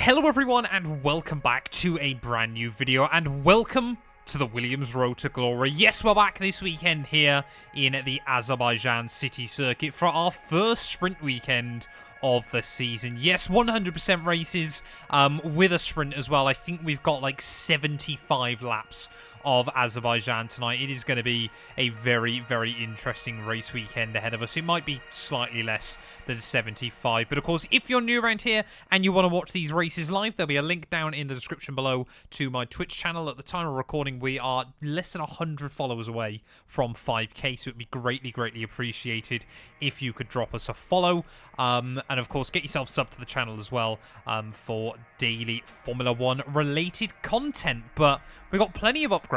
Hello everyone and welcome back to a brand new video and welcome to the Williams Road to Glory. Yes, we're back this weekend here in the Azerbaijan city circuit for our first sprint weekend of the season. Yes, 100% races with a sprint as well. I think we've got like 75 laps of Azerbaijan tonight. It is going to be a very, very interesting race weekend ahead of us. It might be slightly less than 75, but of course, if you're new around here and you want to watch these races live, there'll be a link down in the description below to my Twitch channel. At the time of recording, we are less than 100 followers away from 5k, so it would be greatly, greatly appreciated if you could drop us a follow. And of course, get yourself subbed to the channel as well for daily Formula 1 related content. But we've got plenty of upgrades.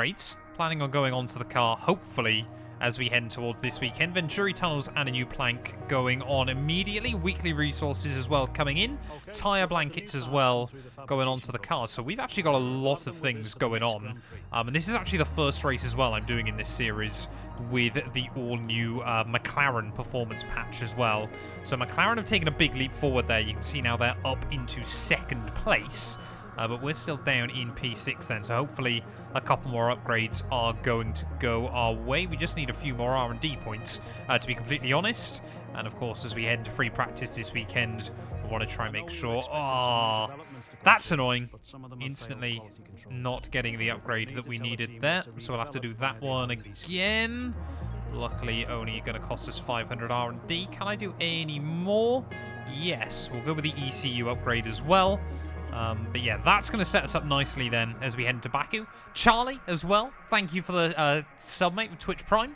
Planning on going onto the car, hopefully, as we head towards this weekend. Venturi tunnels and a new plank going on immediately. Weekly resources as well coming in. Tyre blankets as well going onto the car. So we've actually got a lot of things going on. And this is actually the first race as well I'm doing in this series with the all-new McLaren performance patch as well. So McLaren have taken a big leap forward there. You can see now they're up into second place. But we're still down in P6 then, so hopefully a couple more upgrades are going to go our way. We just need a few more R&D points, to be completely honest. And of course, as we head into free practice this weekend, we want to try and make sure... Oh, that's annoying. Instantly not getting the upgrade that we needed there. So we'll have to do that one again. Luckily, only going to cost us 500 R&D. Can I do any more? Yes, we'll go with the ECU upgrade as well. But yeah, that's going to set us up nicely then as we head into Baku. Charlie as well, thank you for the sub, mate, with Twitch Prime.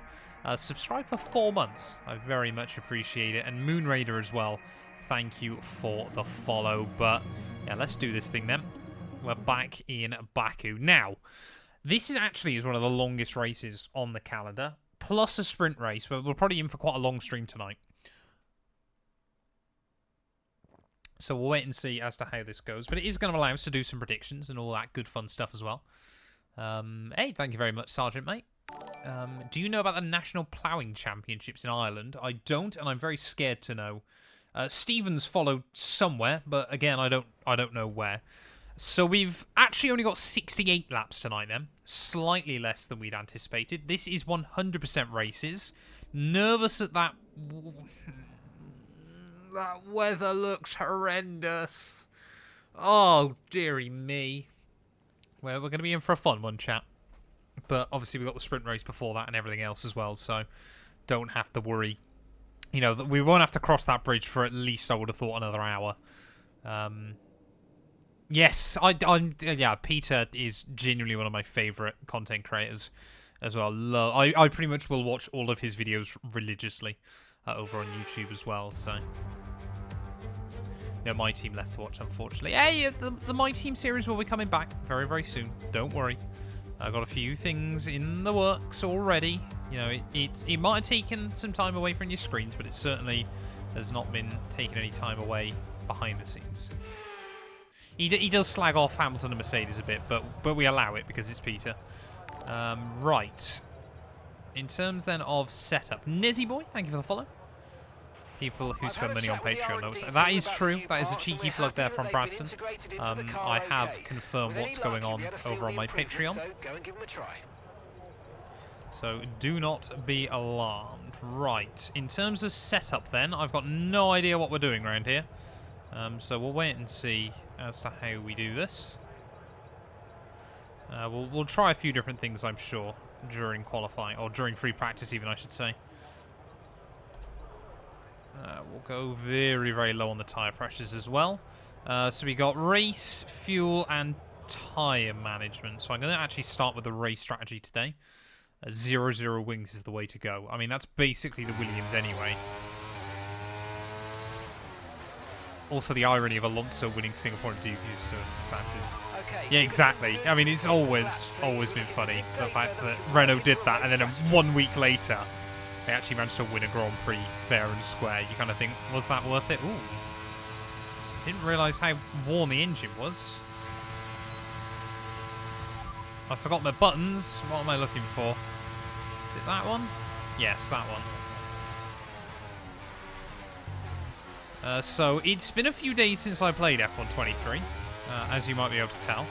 Subscribe for 4 months. I very much appreciate it. And Moon Raider as well, thank you for the follow. But yeah, let's do this thing then. We're back in Baku. Now, this is actually one of the longest races on the calendar, plus a sprint race, but we're probably in for quite a long stream tonight. So we'll wait and see as to how this goes. But it is going to allow us to do some predictions and all that good fun stuff as well. Hey, thank you very much, Sergeant, mate. Do you know about the National Ploughing Championships in Ireland? I don't, and I'm very scared to know. Stevens followed somewhere, but again, I don't know where. So we've actually only got 68 laps tonight then. Slightly less than we'd anticipated. This is 100% races. Nervous at that... That weather looks horrendous. Oh, dearie me. Well, we're going to be in for a fun one, chat. But obviously we've got the sprint race before that and everything else as well, so don't have to worry. You know, we won't have to cross that bridge for at least, I would have thought, another hour. Yes, yeah, Peter is genuinely one of my favourite content creators as well. I pretty much will watch all of his videos religiously over on YouTube as well, so... No, my team left to watch, unfortunately. Hey, the My Team series will be coming back very, very soon. Don't worry. I've got a few things in the works already. You know, it might have taken some time away from your screens, but it certainly has not been taking any time away behind the scenes. He does slag off Hamilton and Mercedes a bit, but we allow it because it's Peter. Right. In terms then of setup, Nezzy Boy, thank you for the follow. People who spend money on Patreon knows. That is true. That is a cheeky plug there from Bradson. I have confirmed what's going on over on my Patreon. So do not be alarmed. Right. In terms of setup then, I've got no idea what we're doing around here. So we'll wait and see as to how we do this. We'll try a few different things, I'm sure, during qualifying, or during free practice even, I should say. We'll go very, very low on the tyre pressures as well. So we got race, fuel, and tyre management. So I'm going to actually start with the race strategy today. 0-0 wings is the way to go. I mean, that's basically the Williams anyway. Also, the irony of Alonso winning Singapore and Duke's circumstances. Yeah, exactly. I mean, it's always been funny, the fact that Renault did that, and then 1 week later, they actually managed to win a Grand Prix fair and square. You kind of think, was that worth it? Ooh. Didn't realise how worn the engine was. I forgot my buttons. What am I looking for? Is it that one? Yes, that one. So it's been a few days since I played F1 23. as you might be able to tell.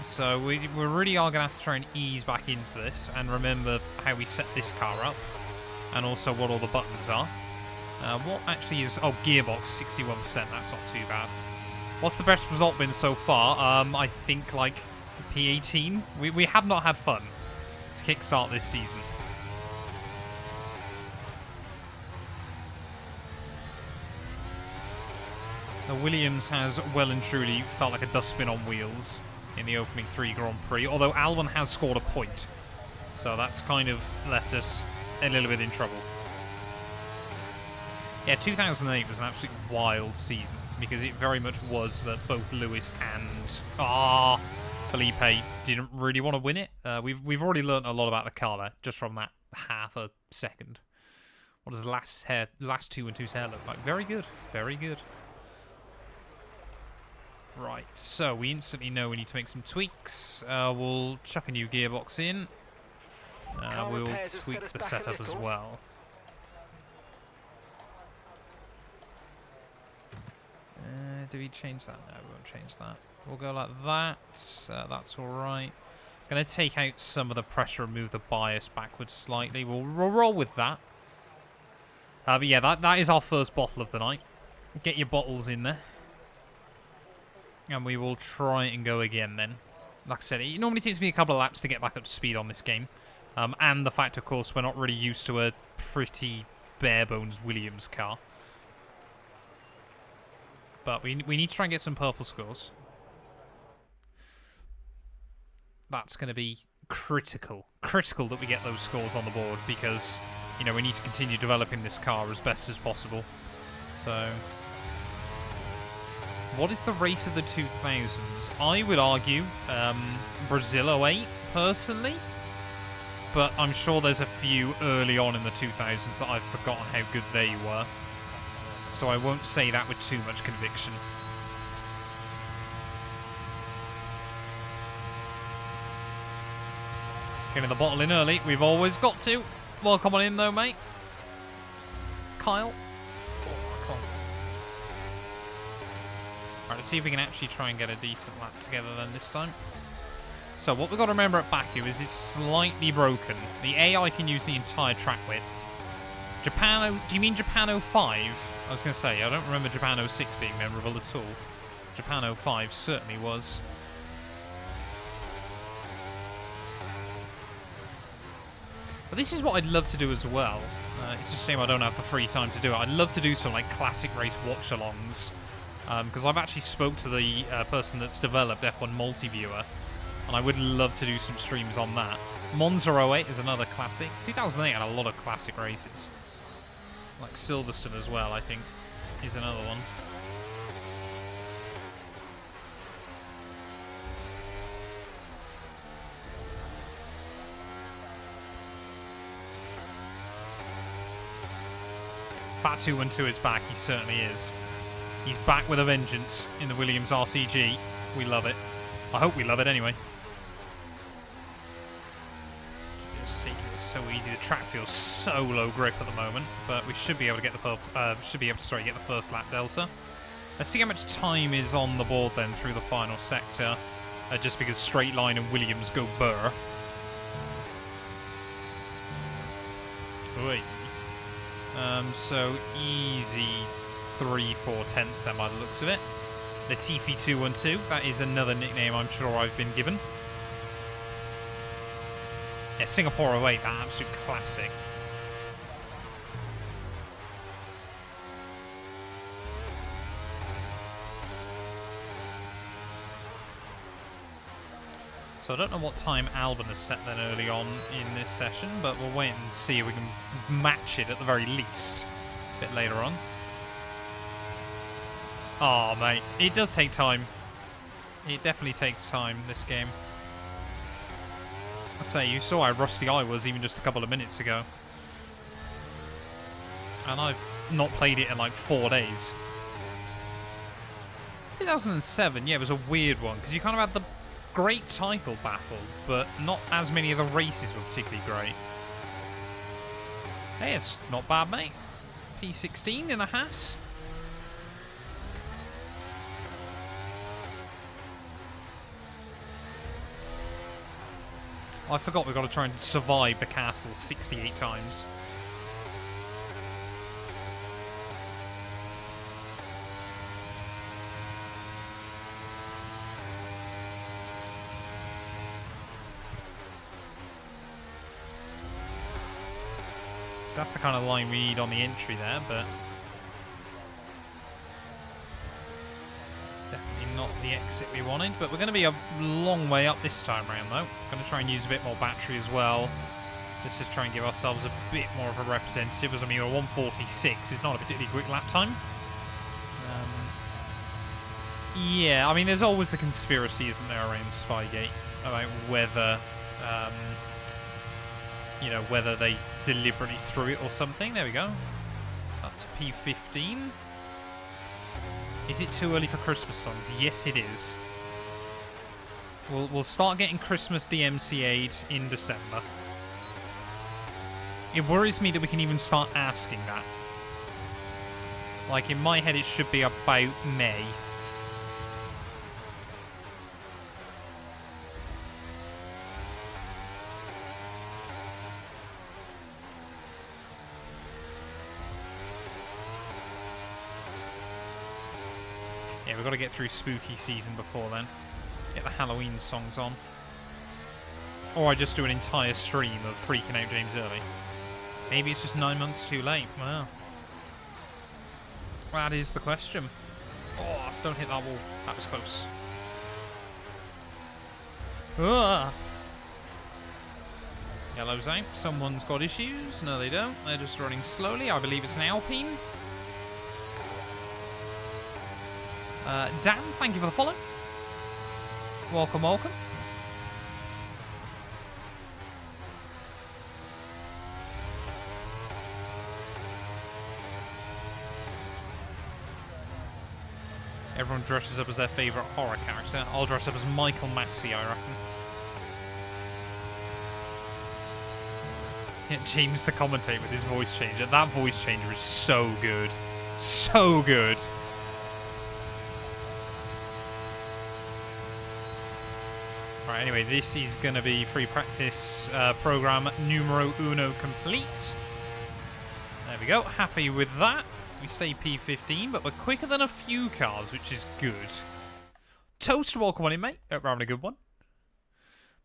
So we really are going to have to try and ease back into this and remember how we set this car up and also what all the buttons are. What actually is... Oh, gearbox, 61%. That's not too bad. What's the best result been so far? I think, like, P18. We have not had fun to kickstart this season. The Williams has well and truly felt like a dustbin on wheels in the opening 3 Grand Prix, although Albon has scored a point. So that's kind of left us a little bit in trouble. Yeah, 2008 was an absolute wild season because it very much was that both Lewis and Felipe didn't really want to win it. We've already learnt a lot about the car there just from that half a second. What does the last 2-2's hair look like? Very good, very good. Right, so we instantly know we need to make some tweaks. We'll chuck a new gearbox in. We'll tweak the setup as well. Do we change that? No, we won't change that. We'll go like that. That's alright. Going to take out some of the pressure and move the bias backwards slightly. We'll roll with that. But yeah, that is our first bottle of the night. Get your bottles in there. And we will try and go again then. Like I said, it normally takes me a couple of laps to get back up to speed on this game. And the fact, of course, we're not really used to a pretty bare-bones Williams car. But we need to try and get some purple scores. That's going to be critical. Critical that we get those scores on the board because, you know, we need to continue developing this car as best as possible. So, what is the race of the 2000s? I would argue Brazil 08, personally. But I'm sure there's a few early on in the 2000s that I've forgotten how good they were. So I won't say that with too much conviction. Getting the bottle in early. We've always got to. Welcome on in, though, mate. Kyle. Come on. Right, let's see if we can actually try and get a decent lap together then this time. So what we've got to remember at Baku is it's slightly broken. The AI can use the entire track width. Japan, do you mean Japan 05? I was going to say, I don't remember Japan 06 being memorable at all. Japan 05 certainly was. But this is what I'd love to do as well. It's a shame I don't have the free time to do it. I'd love to do some like classic race watch-alongs. Because I've actually spoke to the person that's developed F1 Multiviewer. And I would love to do some streams on that. Monza 08 is another classic. 2008 had a lot of classic races. Like Silverstone as well, I think, is another one. Fat 212 is back, he certainly is. He's back with a vengeance in the Williams RTG. We love it. I hope we love it anyway. Just taking it so easy. The track feels so low grip at the moment, but we should be able to get the get the first lap delta. Let's see how much time is on the board then through the final sector. Just because Straight Line and Williams go burr. Wait. So easy 3/4 tenths then by the looks of it. Latifi 212, that is another nickname I'm sure I've been given. Yeah, Singapore 08, that absolute classic. So I don't know what time Albon has set then early on in this session, but we'll wait and see if we can match it at the very least a bit later on. Oh, mate, it does take time. It definitely takes time, this game. I say, you saw how rusty I was even just a couple of minutes ago. And I've not played it in like 4 days. 2007, yeah, it was a weird one, because you kind of had the great title battle, but not as many of the races were particularly great. Hey, it's not bad, mate. P16 in a Haas. I forgot we've got to try and survive the castle 68 times. So that's the kind of line we need on the entry there, but definitely not the exit we wanted. But we're going to be a long way up this time around, though. Going to try and use a bit more battery as well, just to try and give ourselves a bit more of a representative. As I mean, a 1:46 is not a particularly quick lap time. Yeah, I mean, there's always the conspiracy, isn't there, around Spygate about whether, you know, whether they deliberately threw it or something. There we go. Up to P15. Is it too early for Christmas songs? Yes, it is. We'll start getting Christmas DMCA'd in December. It worries me that we can even start asking that. Like, in my head, it should be about May. Yeah, we've got to get through spooky season before then. Get the Halloween songs on. Or I just do an entire stream of freaking out James early. Maybe it's just 9 months too late. Wow. That is the question. Oh, don't hit that wall. That was close. Ah. Yellow's out. Someone's got issues. No, they don't. They're just running slowly. I believe it's an Alpine. Dan, thank you for the follow. Welcome, welcome. Everyone dresses up as their favourite horror character. I'll dress up as Michael Massey, I reckon. Get James to commentate with his voice changer. That voice changer is so good. So good. Right, anyway, this is going to be free practice program numero uno complete. There we go. Happy with that. We stay P15, but we're quicker than a few cars, which is good. Toast, welcome on in, mate. Hope we're having a good one.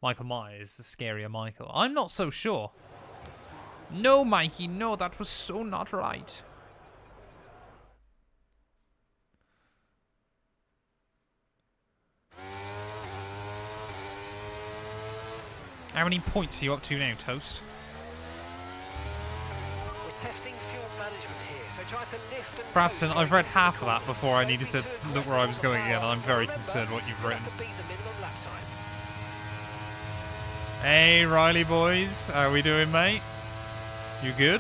Michael Myers, the scarier Michael. I'm not so sure. No, Mikey, no, that was so not right. How many points are you up to now, Toast? We're testing fuel management here, so try to lift and Bradson, I've read half of that before I needed to look where I was going again, and I'm very concerned what you've written. Hey, Riley boys. How are we doing, mate? You good?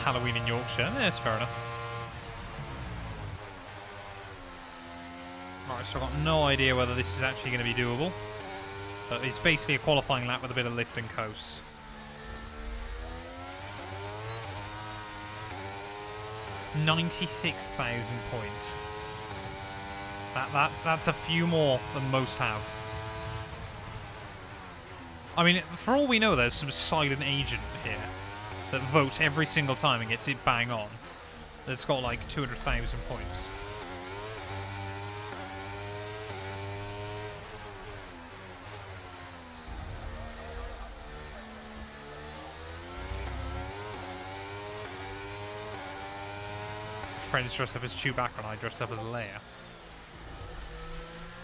Halloween in Yorkshire. Yeah, that's fair enough. Alright, so I've got no idea whether this is actually going to be doable. But it's basically a qualifying lap with a bit of lift and coast. $96,000 points. That's a few more than most have. I mean, for all we know, there's some silent agent here that votes every single time and gets it bang on. That's got like 200,000 points. Friends dress up as Chewbacca and I dress up as Leia.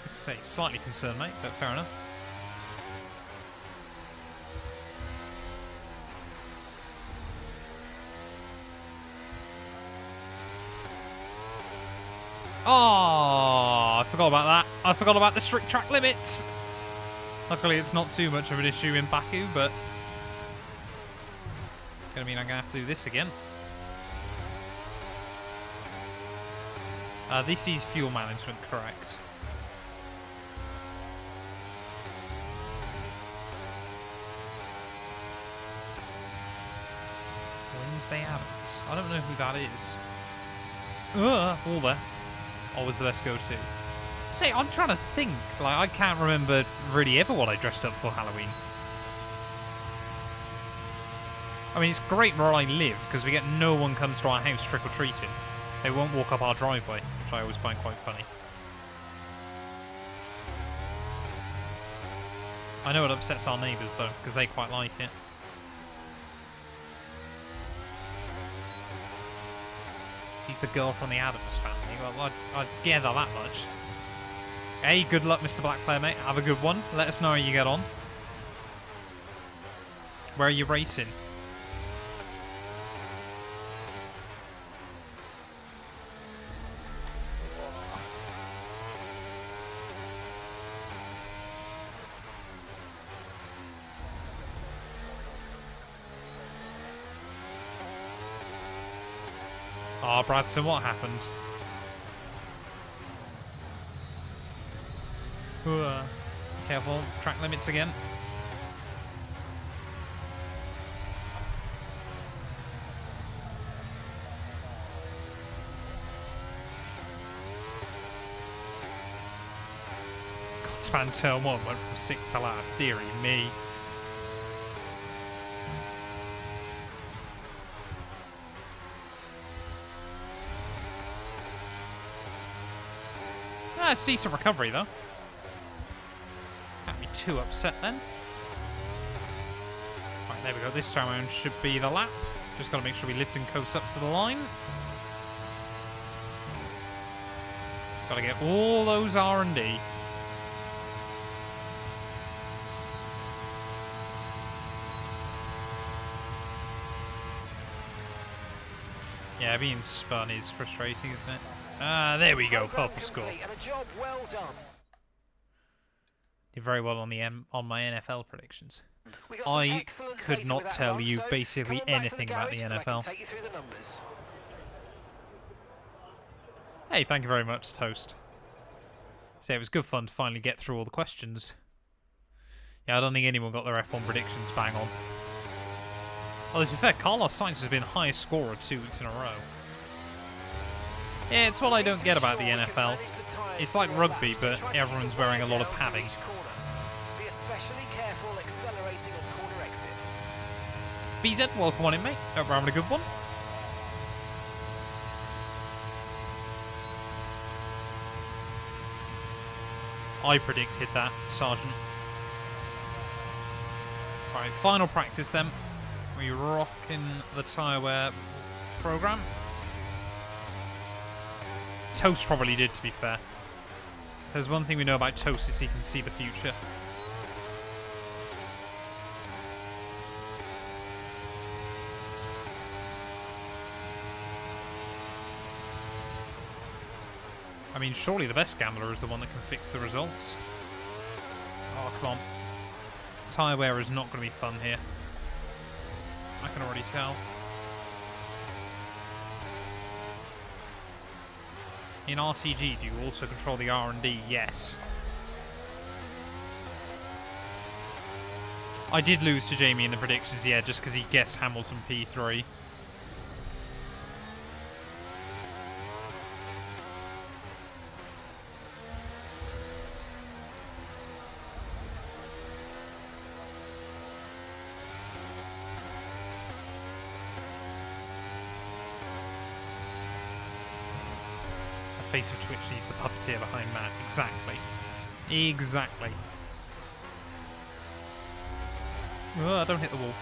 Let's say, slightly concerned, mate, but fair enough. Oh, I forgot about that. I forgot about the strict track limits. Luckily, it's not too much of an issue in Baku, but it's going to mean I'm going to have to do this again. This is fuel management, correct? Wednesday Adams. I don't know who that is. All there. always the best go-to. Say, I'm trying to think. Like, I can't remember really ever what I dressed up for Halloween. I mean, it's great where I live, because we get no one comes to our house trick-or-treating. They won't walk up our driveway, which I always find quite funny. I know it upsets our neighbours, though, because they quite like it. He's the girl from the Addams family. Well, I'd gather that much. Hey, good luck, Mr. Black Player, mate. Have a good one. Let us know how you get on. Where are you racing? Oh, Bradson, what happened? Careful, track limits again. Godspan turn 1 went from 6th to last, dearie me. Ah, it's decent recovery though. Can't be too upset then. Right, there we go. This time around should be the lap. Just got to make sure we lift and coast up to the line. Got to get all those R&D. Yeah, being spun is frustrating, isn't it? Ah, there we go. Purple score. And a job well done. Did very well on the on my NFL predictions. We got some I excellent could data not with that tell one, you so basically come on back to anything about the garage and I can NFL. take you through the numbers. Hey, thank you very much, Toast. So it was good fun to finally get through all the questions. Yeah, I don't think anyone got their F1 predictions bang on. Well, to be fair, Carlos Sainz has been highest scorer 2 weeks in a row. Yeah, it's what I don't get about the NFL. It's like rugby, but everyone's wearing a lot of padding. Be especially careful accelerating on corner exit. BZ, welcome on in, mate. Hope we're having a good one. I predicted that, Sergeant. Alright, final practice then. We rocking the tyre wear program. Toast probably did, to be fair. If there's one thing we know about Toast is he can see the future. I mean, surely the best gambler is the one that can fix the results. Oh, come on. Tyre wear is not going to be fun here. I can already tell. In RTG, do you also control the R&D? Yes. I did lose to Jamie in the predictions, yeah, just because he guessed Hamilton P3. Face of Twitch needs the puppeteer behind Matt. Exactly. Exactly. Oh, don't hit the wall.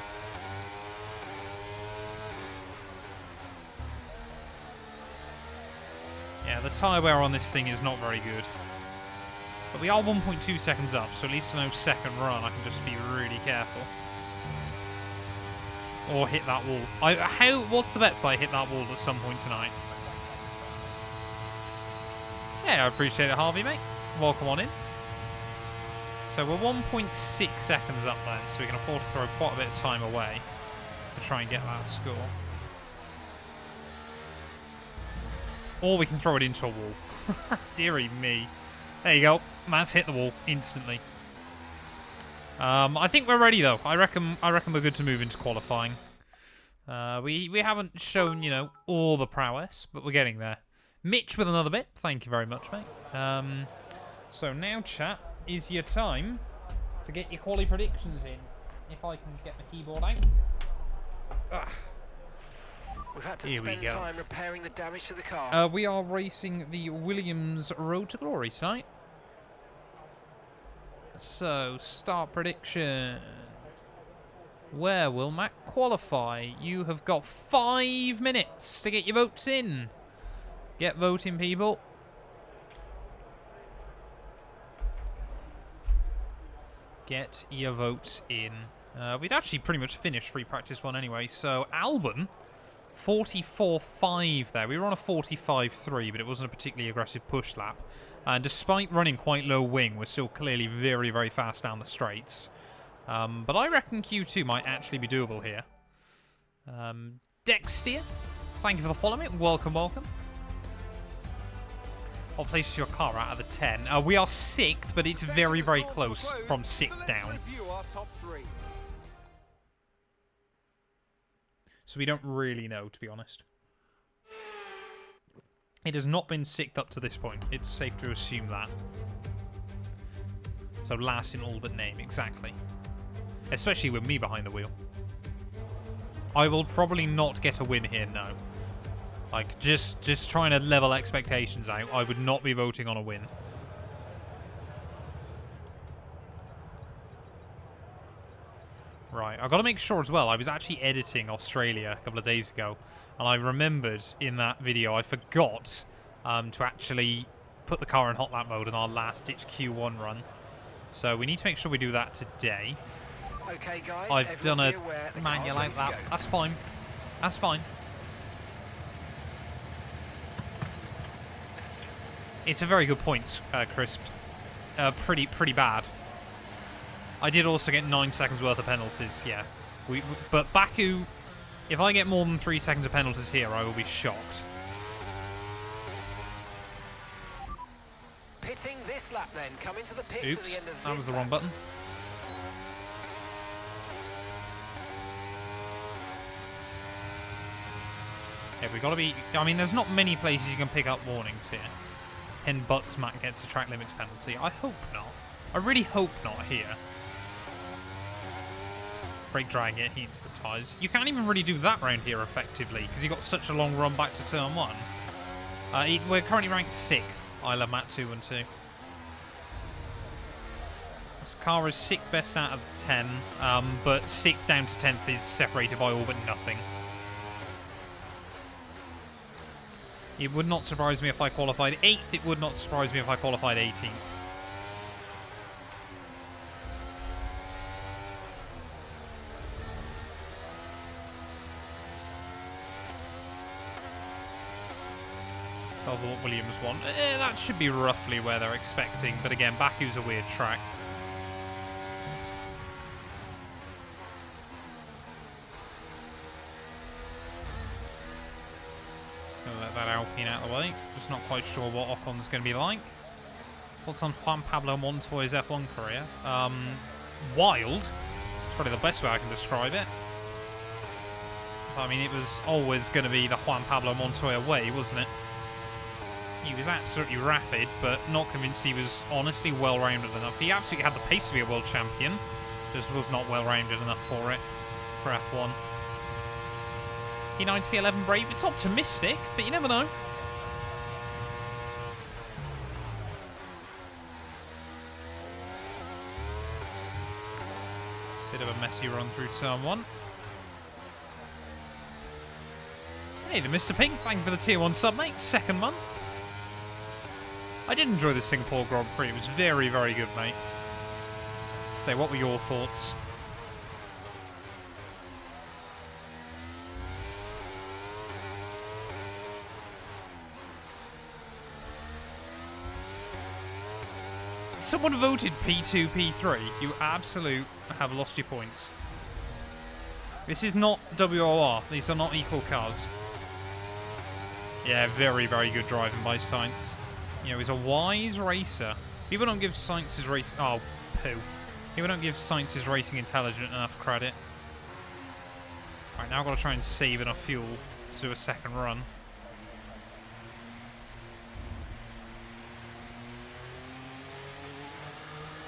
Yeah, the tyre wear on this thing is not very good. But we are 1.2 seconds up, so at least no second run I can just be really careful. Or hit that wall. What's the bets that I hit that wall at some point tonight? Yeah, I appreciate it, Harvey, mate. Welcome on in. So we're 1.6 seconds up then, so we can afford to throw quite a bit of time away to try and get that score. Or we can throw it into a wall. Deary me. There you go. Matt's hit the wall instantly. I think we're ready though. I reckon we're good to move into qualifying. We haven't shown, you know, all the prowess, but we're getting there. Mitch with another bit. Thank you very much, mate. So now, chat, is your time to get your quality predictions in. If I can get my keyboard out. Ugh. We've had to spend time repairing the damage to the car. We are racing the Williams Road to Glory tonight. So, start prediction. Where will Matt qualify? You have got 5 minutes to get your votes in. Get voting, people. Get your votes in. We'd actually pretty much finished free practice 1 anyway. So, Albon, 44.5 there. We were on a 45.3, but it wasn't a particularly aggressive push lap. And despite running quite low wing, we're still clearly very, very fast down the straights. But I reckon Q2 might actually be doable here. Dexter, thank you for the follow, mate. Welcome, welcome. What place is your car out of the 10? We are 6th, but it's very, very close from 6th down. So we don't really know, to be honest. It has not been 6th up to this point. It's safe to assume that. So last in all but name, exactly. Especially with me behind the wheel. I will probably not get a win here, no. Like, just trying to level expectations out. I would not be voting on a win. Right, I've got to make sure as well. I was actually editing Australia a couple of days ago. And I remembered in that video, I forgot to actually put the car in hot lap mode in our last ditch Q1 run. So we need to make sure we do that today. Okay, guys, I've done a manual out lap. That's fine. That's fine. It's a very good point, Crisp. Pretty bad. I did also get 9 seconds worth of penalties, yeah. But Baku, if I get more than 3 seconds of penalties here, I will be shocked. Pitting this lap then, come into the pits Oops, at the end of this that was the lap. wrong button. Yeah, we gotta be. I mean, there's not many places you can pick up warnings here. $10 Matt gets a track limits penalty. I hope not. I really hope not here. Brake drag it into the tyres. You can't even really do that round here effectively because you got such a long run back to turn 1. We're currently ranked 6th. I love Matt 2 and 2. This car is 6th best out of 10, but 6th down to 10th is separated by all but nothing. It would not surprise me if I qualified 8th. It would not surprise me if I qualified 18th. Of what Williams want. That should be roughly where they're expecting, but again, Baku's a weird track. Gonna let that Alpine out of the way. Just not quite sure what Ocon's going to be like. What's on Juan Pablo Montoya's F1 career? Wild. It's probably the best way I can describe it. I mean, it was always going to be the Juan Pablo Montoya way, wasn't it? He was absolutely rapid, but not convinced he was honestly well-rounded enough. He absolutely had the pace to be a world champion, just was not well-rounded enough for it, for F1. P9 to P11 Brave, it's optimistic, but you never know. Bit of a messy run through turn 1. Hey, the Mr. Pink, thank you for the tier 1 sub, mate. 2nd month. I did enjoy the Singapore Grand Prix. It was very, very good, mate. So, what were your thoughts? Someone voted P2, P3. You absolute have lost your points. This is not WOR. These are not equal cars. Yeah, very, very good driving by Sainz. You know, he's a wise racer. People don't give Sainz's racing... Oh, poo. People don't give Sainz's racing intelligent enough credit. Right, now I've got to try and save enough fuel to do a second run.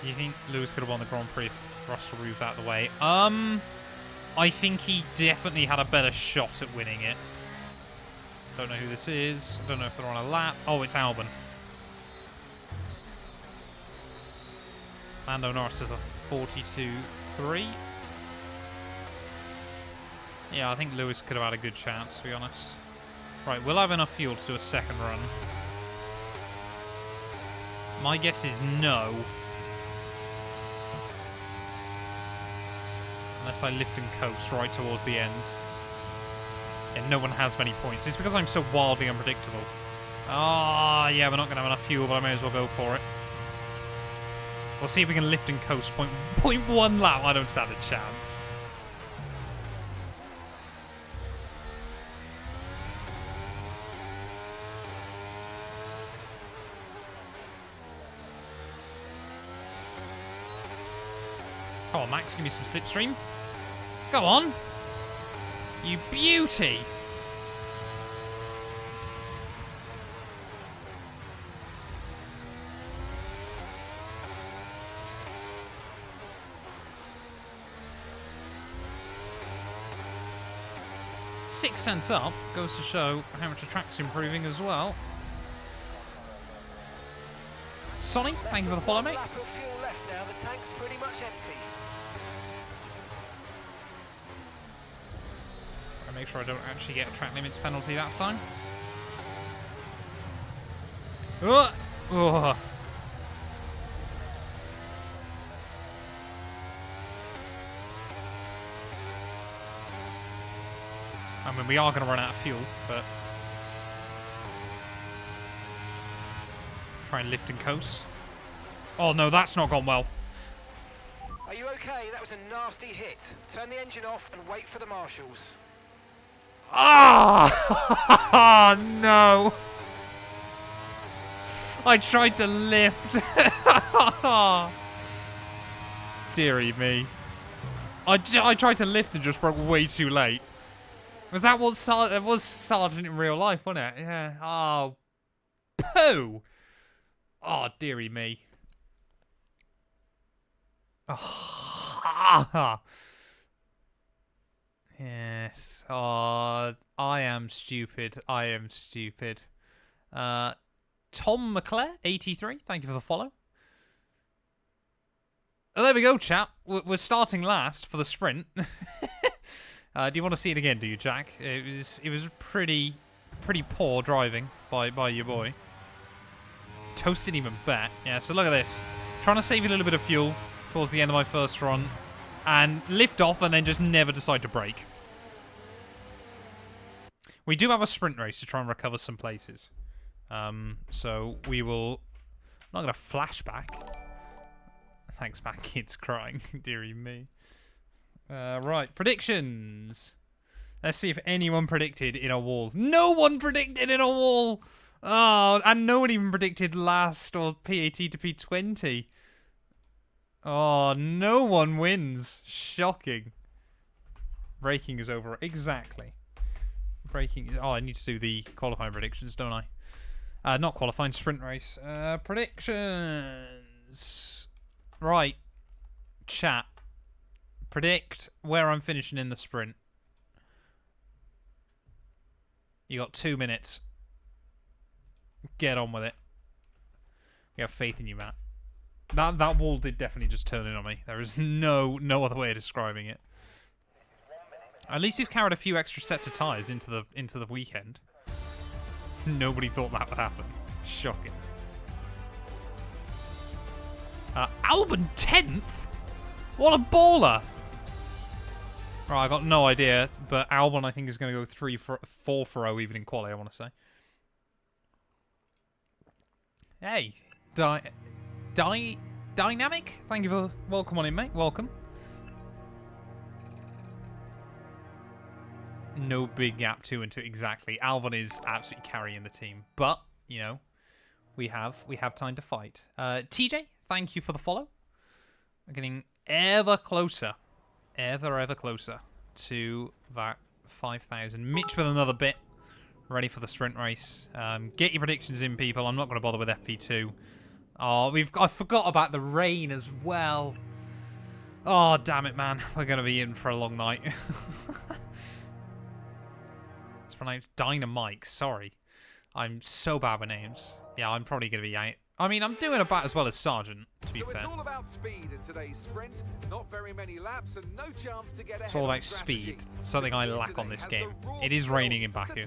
You think Lewis could have won the Grand Prix if Russell moved out of the way? I think he definitely had a better shot at winning it. Don't know who this is. Don't know if they're on a lap. Oh, it's Albon. Lando Norris is a 42.3. Yeah, I think Lewis could have had a good chance, to be honest. Right, we'll have enough fuel to do a second run. My guess is no. Unless I lift and coast right towards the end. And no one has many points. It's because I'm so wildly unpredictable. Ah, yeah, we're not going to have enough fuel, but I may as well go for it. We'll see if we can lift and coast 0.1 lap. I don't stand a chance. Come on, Max, give me some slipstream. Go on. You beauty. $0.06 up. Goes to show how much the track's improving as well. Sonny, thank you for the follow, mate. Make sure I don't actually get a track limits penalty that time. Oh! Oh. I mean, we are going to run out of fuel, but try and lift and coast. Oh no, that's not gone well. Are you okay? That was a nasty hit. Turn the engine off and wait for the marshals. Ah! Oh, no. I tried to lift. Dearie me. I tried to lift and just broke way too late. Was that what it was Sergeant in real life, wasn't it? Yeah. Oh. Pooh. Oh, dearie me. Oh. Yes. Oh, I am stupid. I am stupid. Tom McClare, 83. Thank you for the follow. Oh, there we go, chat. We're starting last for the sprint. Do you want to see it again? Do you, Jack? It was pretty poor driving by your boy. Toast didn't even bet. Yeah. So look at this. Trying to save a little bit of fuel towards the end of my first run. And lift off and then just never decide to brake. We do have a sprint race to try and recover some places. So we will... I'm not going to flashback. Thanks, Matt. Kids crying. Dearie me. Right, predictions. Let's see if anyone predicted in a wall. No one predicted in a wall! Oh, and no one even predicted last or PAT to P20. Oh, no one wins. Shocking. Braking is over. Exactly. Braking. Oh, I need to do the qualifying predictions, don't I? Not qualifying, sprint race. Predictions. Right. Chat. Predict where I'm finishing in the sprint. You got 2 minutes. Get on with it. We have faith in you, Matt. That wall did definitely just turn in on me. There is no other way of describing it. At least we've carried a few extra sets of tyres into the weekend. Nobody thought that would happen. Shocking. Albon 10th? What a baller! Right, I got no idea, but Albon I think is going to go 4 for 0 even in quali, I want to say. Hey, Dynamic? Thank you for... Welcome on in, mate. Welcome. No big gap 2 and 2. Exactly. Albon is absolutely carrying the team. But, you know, we have time to fight. TJ, thank you for the follow. We're getting ever closer. Ever closer to that 5,000. Mitch with another bit. Ready for the sprint race. Get your predictions in, people. I'm not going to bother with FP2. Oh, I forgot about the rain as well. Oh, damn it, man. We're going to be in for a long night. It's pronounced Dynamite. Sorry. I'm so bad with names. Yeah, I'm probably going to be out. I mean, I'm doing about as well as Sergeant, to be fair. It's all about speed in today's sprint. Not very many laps and no chance to get ahead. It's all about speed. Something I lack on this game. It is raining in Baku.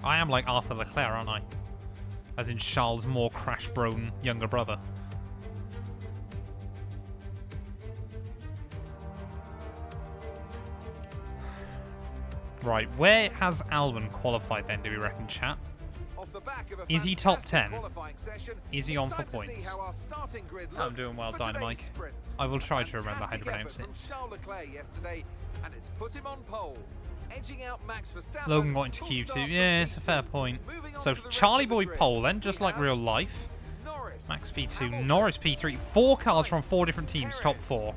I am like Arthur Leclerc, aren't I? As in Charles' more crash-prone younger brother. Right, where has Albon qualified then, do we reckon, chat? Is he top 10? Is he on for points? I'm doing well, Dynamite. I will try to remember how to pronounce it. Logan got into Q2. Yeah, it's a fair point. So Charlie Boy pole then, just like real life. Max P2, Norris P3. 4 cars from 4 different teams, top 4.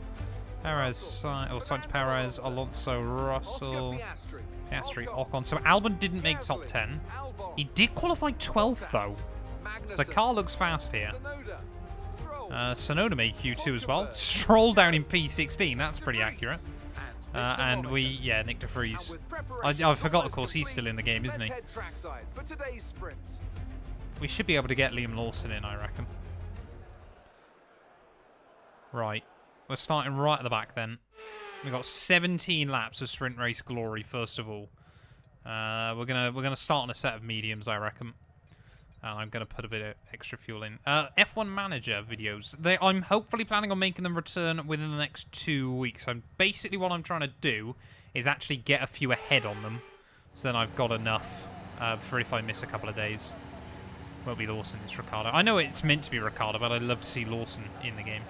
Perez, Sainz Perez, Alonso, Russell, Piastri, Ocon. So Albon didn't make top 10. He did qualify 12th though. So the car looks fast here. Tsunoda made Q2 as well. Stroll down in P16, that's pretty accurate. And Nick de Vries. I forgot, of course, he's still in the game, isn't he? We should be able to get Liam Lawson in, I reckon. Right. We're starting right at the back then. We've got 17 laps of sprint race glory, first of all. We're gonna start on a set of mediums, I reckon. And I'm gonna put a bit of extra fuel in. F1 Manager videos. I'm hopefully planning on making them return within the next 2 weeks. Basically what I'm trying to do is actually get a few ahead on them. So then I've got enough for if I miss a couple of days. Won't be Lawson, it's Ricciardo. I know it's meant to be Ricciardo, but I'd love to see Lawson in the game.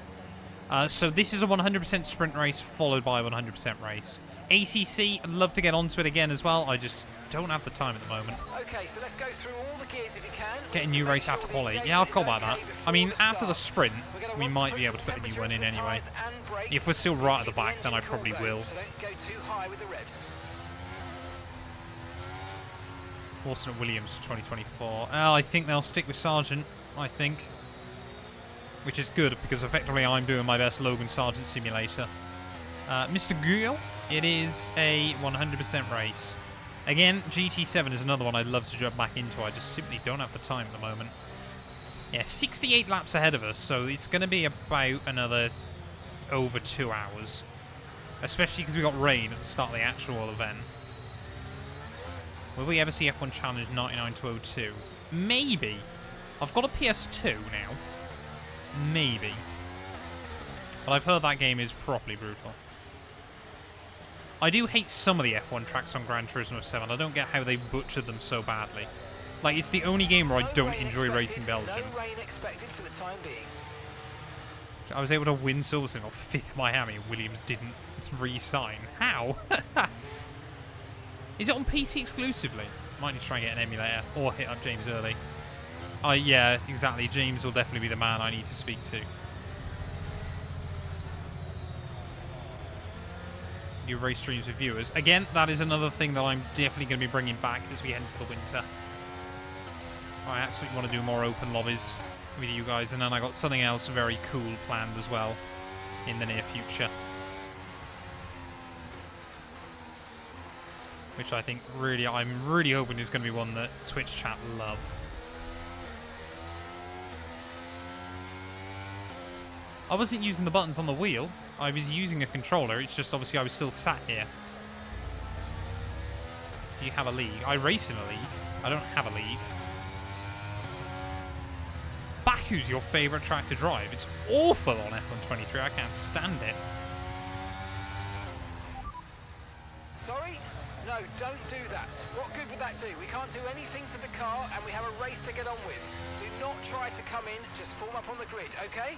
So this is a 100% sprint race followed by a 100% race. ACC, I'd love to get onto it again as well. I just don't have the time at the moment. Okay, so let's go through all the gears if you can. Get a new race after quality. Yeah, I've got about that. I mean, after the sprint, we might be able to put a new one in anyway. If we're still right at the back, then I probably will. So don't go too high with the revs. Lawson at Williams for 2024. I think they'll stick with Sargent, I think. Which is good, because effectively I'm doing my best Logan Sargent simulator. Mr. Guile, it is a 100% race. Again, GT7 is another one I'd love to jump back into. I just simply don't have the time at the moment. Yeah, 68 laps ahead of us, so it's going to be about another over 2 hours. Especially because we got rain at the start of the actual event. Will we ever see F1 Challenge 99-02? Maybe. I've got a PS2 now. Maybe. But I've heard that game is properly brutal. I do hate some of the F1 tracks on Gran Turismo 7. I don't get how they butchered them so badly. Like, it's the only game where I don't enjoy racing Belgium. No rain expected for the time being. I was able to win Silverstone or 5th Miami. Williams didn't re-sign. How? Is it on PC exclusively? Might need to try and get an emulator or hit up James early. Yeah, exactly. James will definitely be the man I need to speak to. New race streams with viewers. Again, that is another thing that I'm definitely going to be bringing back as we head into the winter. I absolutely want to do more open lobbies with you guys, and then I got something else very cool planned as well in the near future. Which I think I'm really hoping is going to be one that Twitch chat love. I wasn't using the buttons on the wheel. I was using a controller. It's just obviously I was still sat here. Do you have a league? I race in a league. I don't have a league. Baku's your favourite track to drive. It's awful on F1 23. I can't stand it. Sorry? No, don't do that. What good would that do? We can't do anything to the car and we have a race to get on with. Do not try to come in. Just form up on the grid, okay?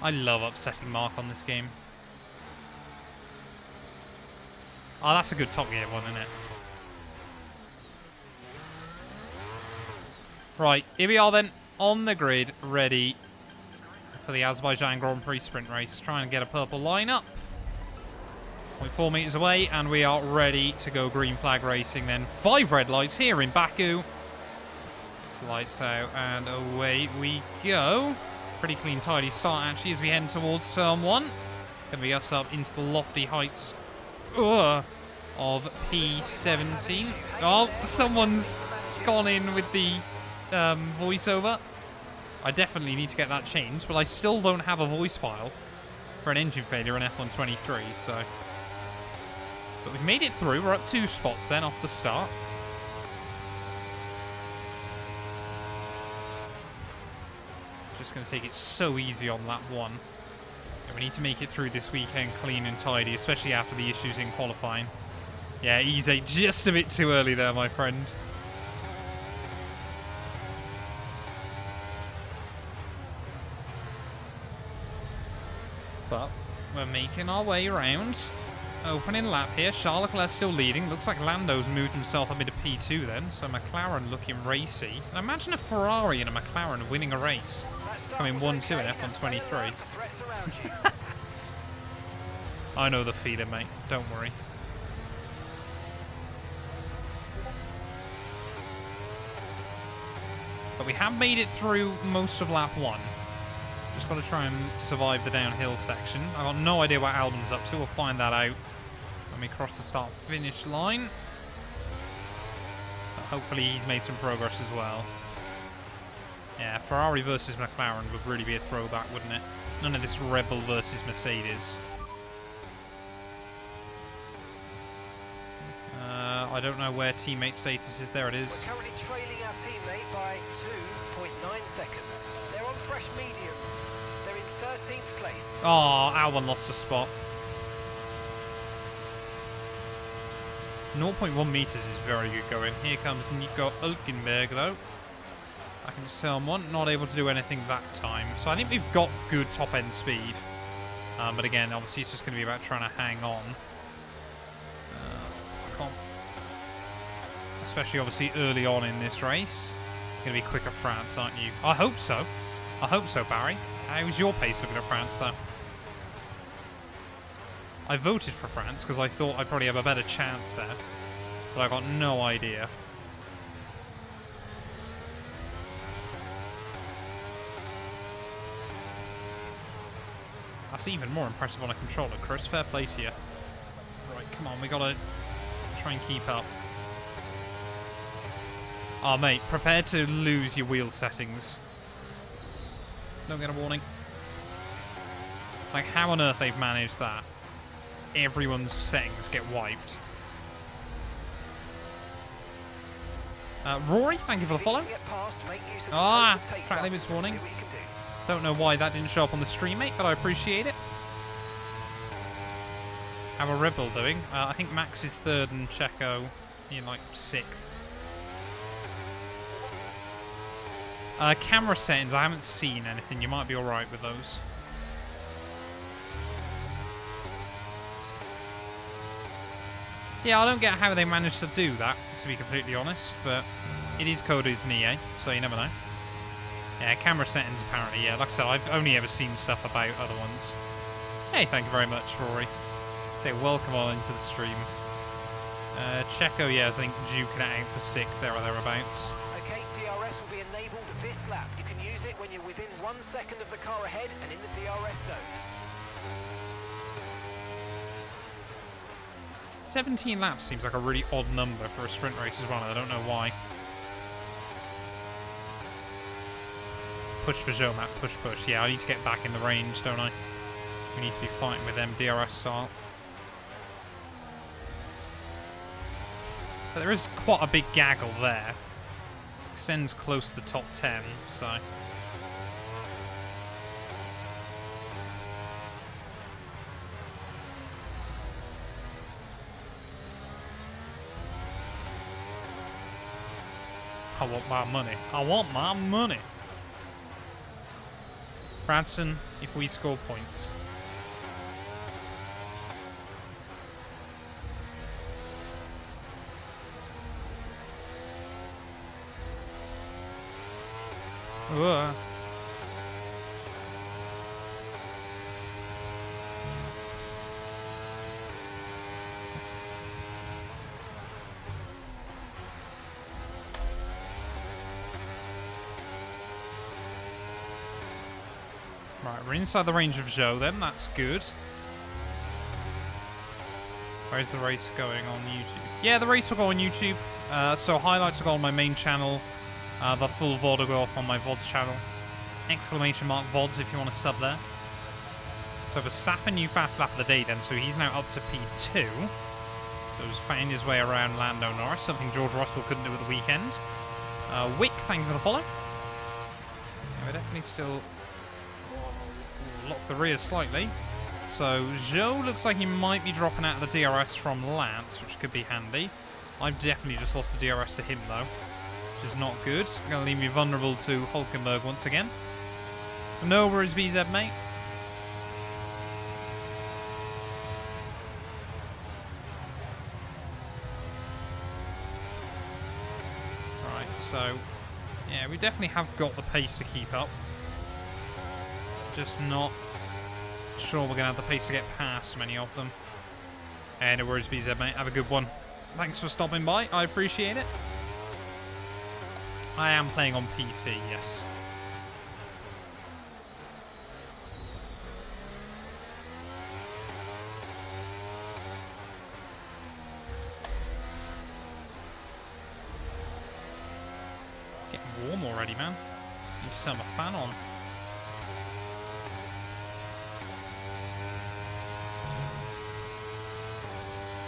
I love upsetting Mark on this game. Oh, that's a good Top Gear one, isn't it? Right, here we are then, on the grid, ready for the Azerbaijan Grand Prix sprint race. Trying to get a purple line up. 0.4 meters away, and we are ready to go green flag racing then. 5 red lights here in Baku. Lights out, and away we go. Pretty clean, tidy start, actually, as we head towards turn 1. Gonna be us up into the lofty heights of P17. Oh, someone's gone in with the voiceover. I definitely need to get that changed, but I still don't have a voice file for an engine failure in F123, so... But we've made it through. We're up 2 spots then off the start. Just going to take it so easy on lap 1. Yeah, we need to make it through this weekend clean and tidy, especially after the issues in qualifying. Yeah, easy. Just a bit too early there, my friend. But we're making our way around. Opening lap here. Charles Leclerc still leading. Looks like Lando's moved himself up into P2 then. So McLaren looking racy. Now imagine a Ferrari and a McLaren winning a race. Coming 1-2 in F123. I know the feeling, mate. Don't worry. But we have made it through most of lap 1. Just got to try and survive the downhill section. I've got no idea what Albon's up to. We'll find that out when we cross the start-finish line. But hopefully he's made some progress as well. Yeah, Ferrari versus McLaren would really be a throwback, wouldn't it? None of this Red Bull versus Mercedes. I don't know where teammate status is. There it is. We're currently trailing our teammate by 2.9 seconds. They're on fresh mediums. They're in 13th place. Oh, Albon lost a spot. 0.1 meters is very good going. Here comes Nico Hülkenberg, though. I can just tell him one, not able to do anything that time. So I think we've got good top-end speed. But again, obviously it's just going to be about trying to hang on. Especially, obviously, early on in this race. Going to be quicker France, aren't you? I hope so. I hope so, Barry. How's your pace looking at France, though? I voted for France because I thought I'd probably have a better chance there. But I got no idea. That's even more impressive on a controller, Chris. Fair play to you. Right, come on. We got to try and keep up. Oh, mate, prepare to lose your wheel settings. Don't get a warning. Like, how on earth they've managed that? Everyone's settings get wiped. Rory, thank you for the follow. Ah, track limits warning. Don't know why that didn't show up on the stream, mate, but I appreciate it. How are Red Bull doing? I think Max is 3rd and Checo in, like, 6th. Camera settings, I haven't seen anything. You might be alright with those. Yeah, I don't get how they managed to do that, to be completely honest, but it is coded as an EA, so you never know. Yeah, camera settings apparently, yeah. Like I said, I've only ever seen stuff about other ones. Hey, thank you very much, Rory. Say welcome on into the stream. Checo, yeah, I think duking it out for 6th there or thereabouts. Okay, DRS will be enabled this lap. You can use it when you're within 1 second of the car ahead and in the DRS zone. 17 laps seems like a really odd number for a sprint race as well. I don't know why. Push for Zomap, push, push. Yeah, I need to get back in the range, don't I? We need to be fighting with them DRS style. But there is quite a big gaggle there. Extends close to the top 10, so... I want my money. I want my money. Branson, if we score points. Whoa. Right, we're inside the range of Zhou then. That's good. Where's the race going on YouTube? Yeah, the race will go on YouTube. So highlights will go on my main channel. The full VOD will go up on my VODs channel. Exclamation mark VODs if you want to sub there. So Verstappen, new fast lap of the day then. So he's now up to P2. So he's found his way around Lando Norris, something George Russell couldn't do at the weekend. Wick, thank you for the follow. Yeah, we're definitely still lock the rear slightly. So Zhou looks like he might be dropping out of the DRS from Lance, which could be handy. I've definitely just lost the DRS to him though, which is not good. Going to leave me vulnerable to Hulkenberg once again. No worries, BZ, mate. Right, so yeah, we definitely have got the pace to keep up. Just not sure we're going to have the pace to get past many of them. No worries, BZ, mate. Have a good one. Thanks for stopping by. I appreciate it. I am playing on PC, yes. Getting warm already, man. Need to turn my fan on.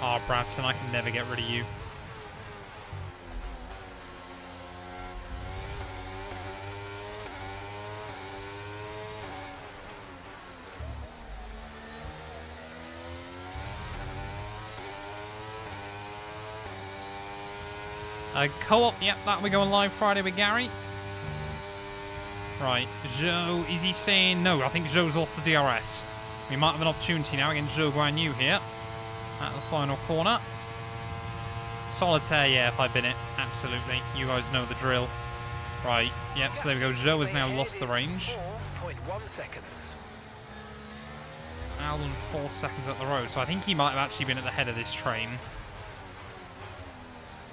Ah, oh, Bradson, I can never get rid of you. Co-op, yep, that'll be going live Friday with Gary. Right, Zhou, is he saying no? I think Zhou's lost the DRS. We might have an opportunity now against Zhou Guan Yu here. At the final corner. Solitaire, yeah, if I bin it. Absolutely. You guys know the drill. Right, yep, so there we go. Zhou has now lost the range. 4.1 seconds. Now than 4 seconds up the road, so I think he might have actually been at the head of this train.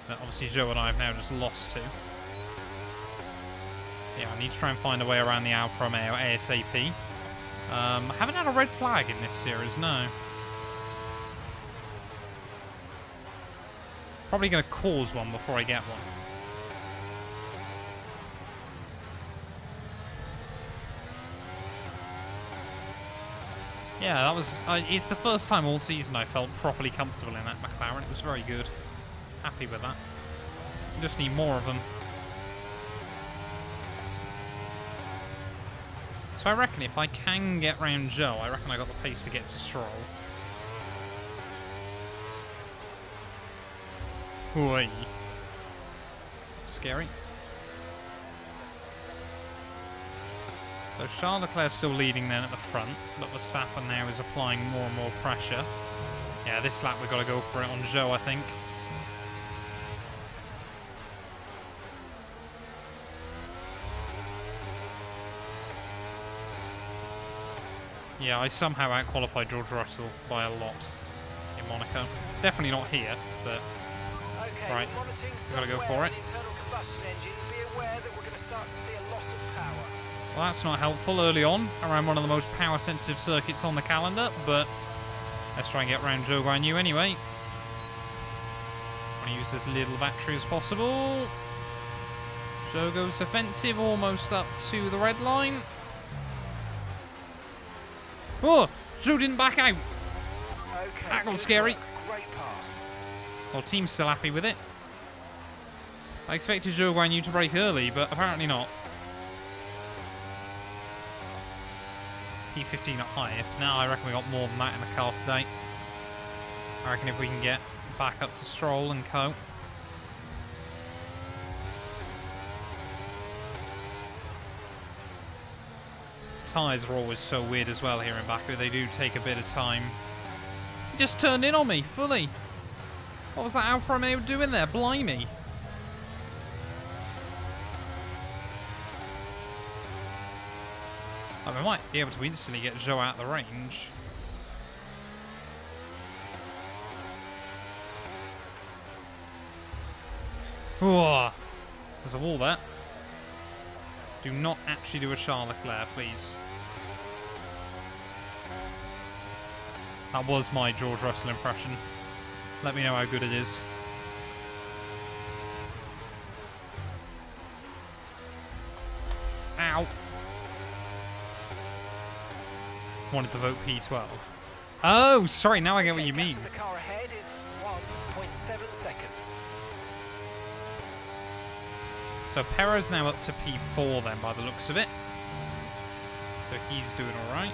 That obviously Zhou and I have now just lost to. Yeah, I need to try and find a way around the Alfa Romeo ASAP. I haven't had a red flag in this series, no. Probably going to cause one before I get one. Yeah, that was... it's the first time all season I felt properly comfortable in that McLaren. It was very good. Happy with that. Just need more of them. So I reckon if I can get round Zhou, I reckon I got the pace to get to Stroll. Oi. Scary. So Charles Leclerc's still leading then at the front, but Verstappen now is applying more and more pressure. Yeah, this lap we've got to go for it on Zhou, I think. Yeah, I somehow outqualified George Russell by a lot in Monaco. Definitely not here, but... Okay, right, we've got to go for it. Well, that's not helpful early on, around one of the most power-sensitive circuits on the calendar, but let's try and get around Zhou Guan Yu anyway. Want to use as little battery as possible. Zhou goes defensive, almost up to the red line. Oh, Zhou didn't back out. Okay, That got scary. Great pass. Well, team's still happy with it. I expected Zhou Guan Yu to break early, but apparently not. P15 at highest. Now I reckon we got more than that in the car today. I reckon if we can get back up to Stroll and co. Tyres are always so weird as well here in Baku. They do take a bit of time. He just turned in on me fully. What was that Alfa Romeo doing there? Blimey. I mean, I might be able to instantly get Zhou out of the range. Whoa. There's a wall there. Do not actually do a Charles Leclerc, please. That was my George Russell impression. Let me know how good it is. Ow. Wanted to vote P12. Oh, sorry, now I get what you mean. The car ahead is 1.7 seconds. So Perez now up to P4 then, by the looks of it. So he's doing alright.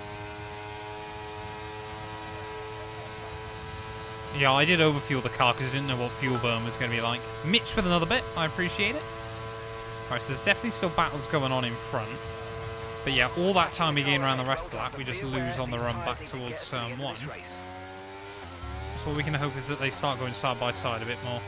Yeah, I did overfuel the car because I didn't know what fuel burn was going to be like. Mitch with another bit, I appreciate it. Alright, so there's definitely still battles going on in front. But yeah, all that time we gain around the rest of the lap, we just lose on the run back towards turn 1. So all we can hope is that they start going side by side a bit more.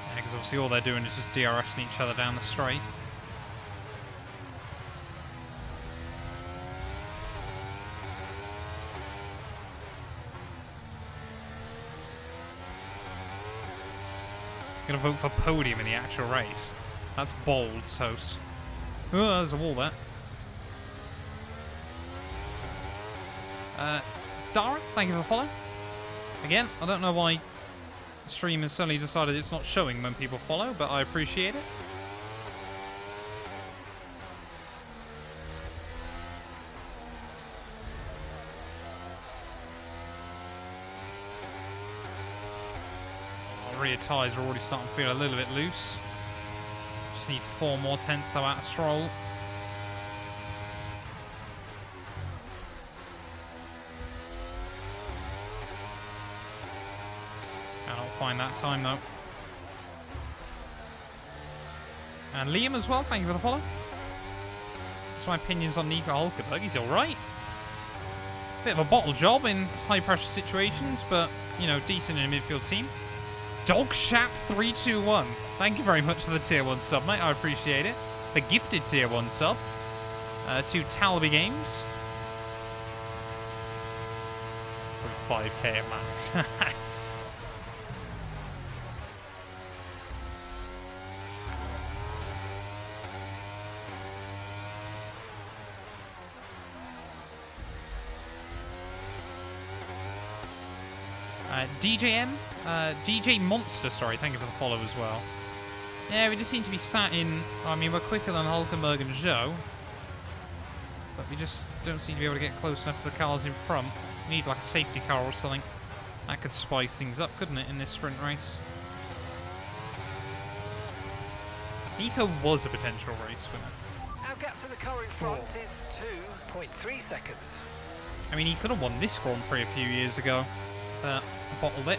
Yeah, because obviously all they're doing is just DRSing each other down the straight. Gonna vote for podium in the actual race. That's bold, toast. Oh, there's a wall there. Dara, thank you for following. Again, I don't know why the stream has suddenly decided it's not showing when people follow, but I appreciate it. Rear tyres are already starting to feel a little bit loose. Just need 4 more tenths though out of Stroll. Cannot find that time though. And Liam as well, thank you for the follow. What's my opinions on Nico Hulkenberg? He's alright. Bit of a bottle job in high pressure situations, but you know, decent in a midfield team. Dogshat321. Thank you very much for the tier 1 sub, mate. I appreciate it. The gifted tier 1 sub to Talby Games. With 5k at max. DJM, DJ Monster, sorry, thank you for the follow as well. Yeah, we just seem to be sat in, I mean, we're quicker than Hulkenberg and Zhou, but we just don't seem to be able to get close enough to the cars in front. We need like a safety car or something. That could spice things up, couldn't it, in this sprint race? Nico was a potential race winner. Our gap to the car in front is 2.3 seconds. I mean, he could have won this Grand Prix a few years ago. Bottled it.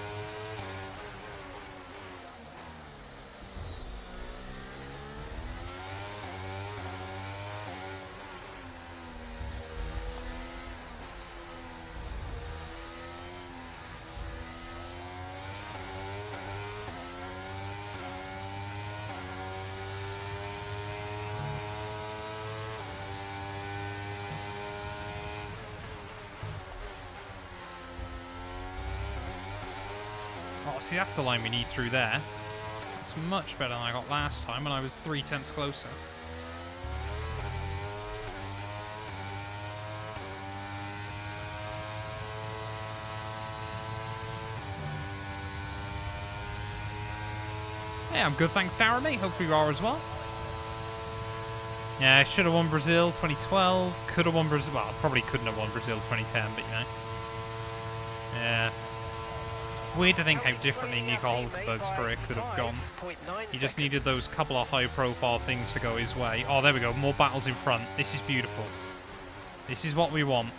Oh, see, that's the line we need through there. It's much better than I got last time when I was 3 tenths closer. Yeah, I'm good, thanks, Darren, mate. Hopefully you are as well. Yeah, I should have won Brazil 2012. Could have won Brazil. Well, probably couldn't have won Brazil 2010, but you know. Yeah. Weird to think how differently Nico Hulkenberg's career could have gone. He just needed those couple of high-profile things to go his way. Oh, there we go. More battles in front. This is beautiful. This is what we want.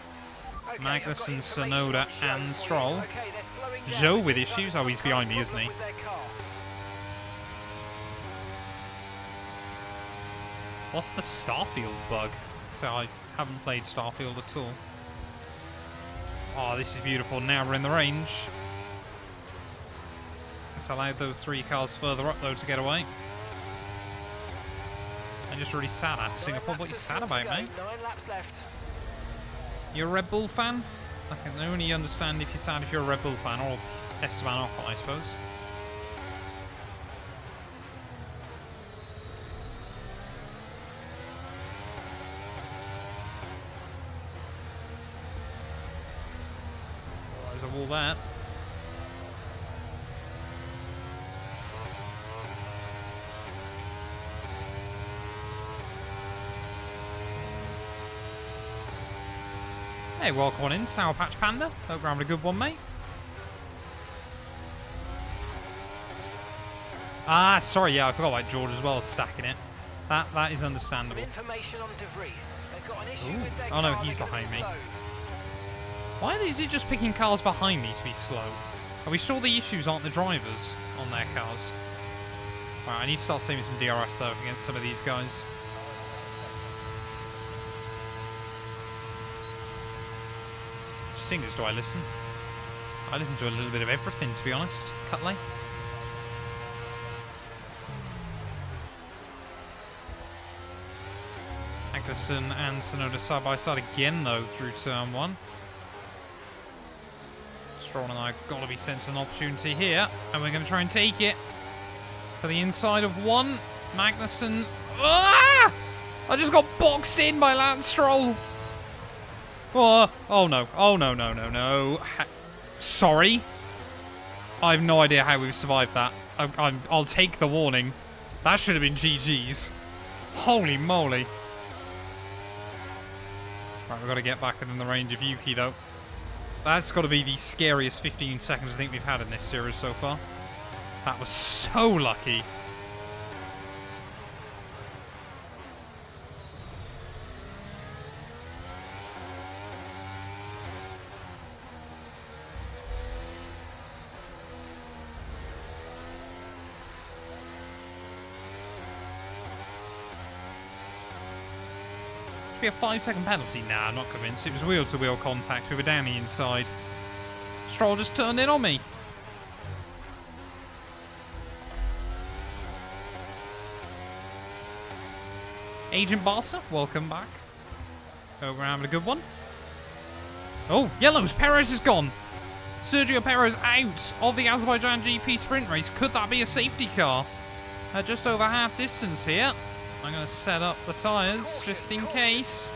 Magnussen, Sonoda, and Stroll. Zhou with issues. Oh, he's behind me, isn't he? What's the Starfield bug? So I haven't played Starfield at all. Oh, this is beautiful. Now we're in the range. It's allowed those 3 cars further up, though, to get away. I'm just really sad at Singapore. What are you sad about, mate? 9 laps left. You're a Red Bull fan? I can only understand if you're sad if you're a Red Bull fan, or Esteban Ocon, I suppose. the wall there. Hey, welcome on in, Sour Patch Panda. Hope you're having a good one, mate. Ah, sorry, yeah, I forgot about George as well, stacking it. That is understandable. Some information on De Vries. They've got an issue with their Oh no, car, he's they're gonna behind be me. slow. Why is it just picking cars behind me to be slow? Are we sure the issues aren't the drivers on their cars? Right, I need to start saving some DRS though against some of these guys. Which singers do I listen? I listen to a little bit of everything, to be honest. Cutley. Magnussen and Tsunoda side by side again though through turn 1. Stroll and I have got to be sent an opportunity here, and we're going to try and take it to the inside of 1. Magnussen. Ah! I just got boxed in by Lance Stroll. Oh no. Oh no, no, no, no. Sorry. I have no idea how we've survived that. I'll take the warning. That should have been GG's. Holy moly. Right, we've got to get back within the range of Yuki though. That's got to be the scariest 15 seconds I think we've had in this series so far. That was so lucky. Be a 5-second penalty? Nah, I'm not convinced. It was wheel-to-wheel contact. We were down the inside. Stroll just turned in on me. Agent Barca, welcome back. Hope we're having a good one. Oh, yellows. Perez is gone. Sergio Perez out of the Azerbaijan GP sprint race. Could that be a safety car? Just over half distance here. I'm going to set up the tyres just in case.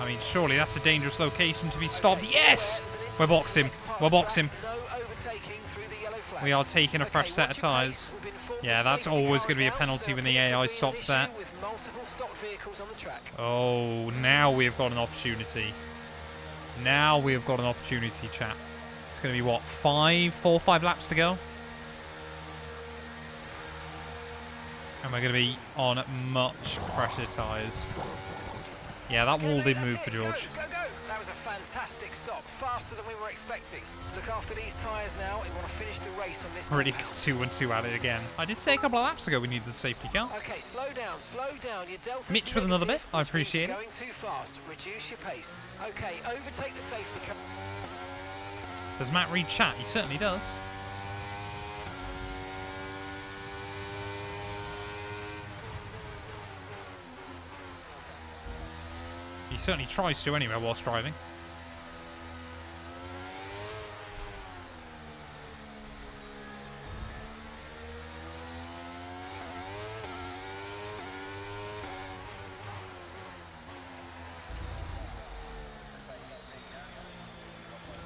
I mean, surely that's a dangerous location to be stopped. Yes! We're boxing. We're boxing. We are taking a fresh set of tyres. Yeah, that's always going to be a penalty when the AI stops there. Oh, now we've got an opportunity. Now we've got an opportunity, chat. It's going to be, what, 4 or 5 laps to go? And we're going to be on much fresher tyres. Yeah, that wall did move for George. Go, go, go. That was a fantastic stop. Faster than we were expecting. Look after these tyres now. We want to finish the race on this. Already gets 2-1-2 at it again. I did say a couple of laps ago we needed the safety car. Okay, slow down, slow down. Your delta's Mitch with another bit. negative, I which means appreciate you're it. going too fast. Reduce your pace. Okay, overtake the safety car. Does Matt read chat? He certainly does. He certainly tries to anyway whilst driving.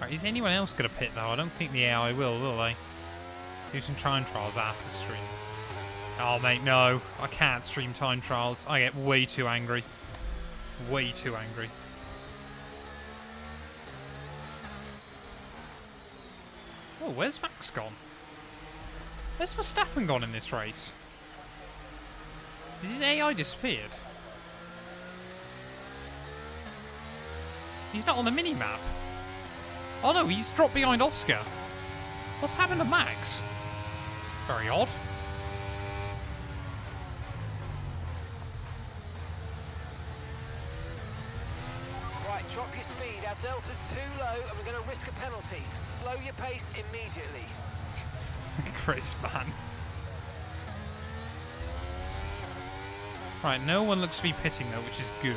Right, is anyone else going to pit though? I don't think the AI will they? Do some time trials after stream. Oh mate, no. I can't stream time trials. I get way too angry. Way too angry. Oh, where's Max gone? Where's Verstappen gone in this race? Has his AI disappeared? He's not on the mini-map. Oh no, he's dropped behind Oscar. What's happened to Max? Very odd. Drop your speed, our delta's too low and we're going to risk a penalty. Slow your pace immediately. Chris, man. Right, no one looks to be pitting though, which is good.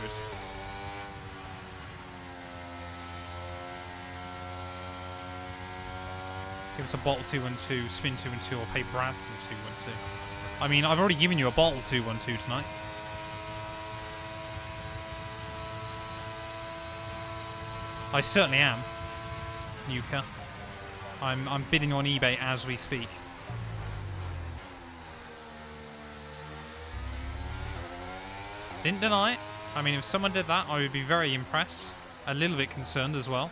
Give us a bottle 2-1-2, spin 2-1-2, or pay Bradston 2-1-2. I mean, I've already given you a bottle 2-1-2 tonight. I certainly am. Nuka. I'm bidding on eBay as we speak. Didn't deny it. I mean, if someone did that, I would be very impressed. A little bit concerned as well.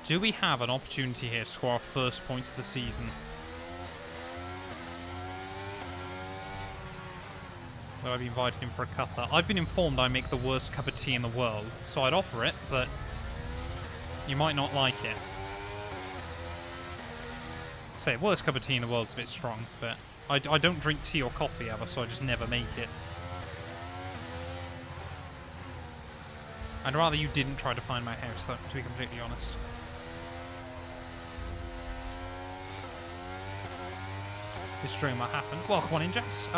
Do we have an opportunity here to score our first points of the season? Will I be invited in for a cuppa? I've been informed I make the worst cup of tea in the world, so I'd offer it, but you might not like it. Say, worst cup of tea in the world's a bit strong, but I don't drink tea or coffee ever, so I just never make it. I'd rather you didn't try to find my house, though, to be completely honest. This dream might happen. Well, come on in, Jess.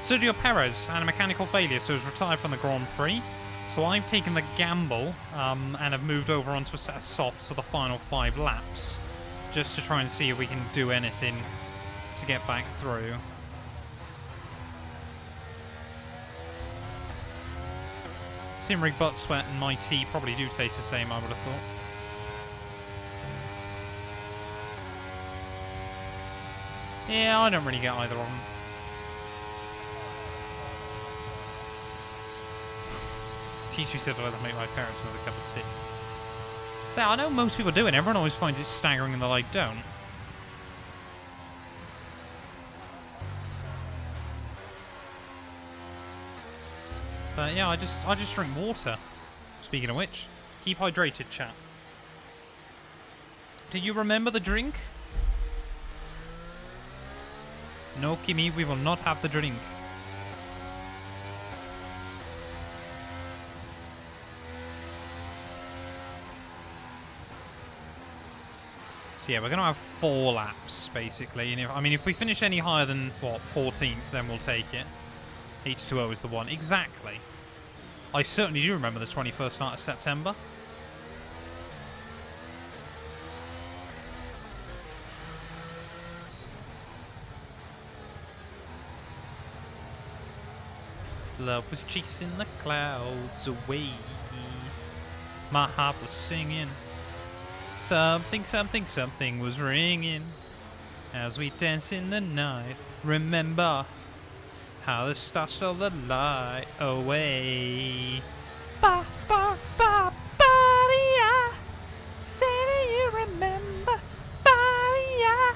Sergio Perez had a mechanical failure, so he's retired from the Grand Prix. So I've taken the gamble and have moved over onto a set of softs for the final 5 laps, just to try and see if we can do anything to get back through. Simrig Butt Sweat and my tea probably do taste the same, I would have thought. Yeah, I don't really get either of them. Teach you said I'd make my parents another cup of tea. So I know most people do it. Everyone always finds it staggering and they like don't. But yeah, I just drink water. Speaking of which, keep hydrated, chat. Do you remember the drink? No, Kimmy, we will not have the drink. So yeah, we're going to have 4 laps, basically. And if we finish any higher than, what, 14th, then we'll take it. H2O is the one. Exactly. I certainly do remember the 21st night of September. Love was chasing the clouds away. My heart was singing. Something, something, something was ringing as we danced in the night. Remember how the stars stole the light away. Ba ba ba ba-dee-ya. Say do you remember? Ba-dee-ya.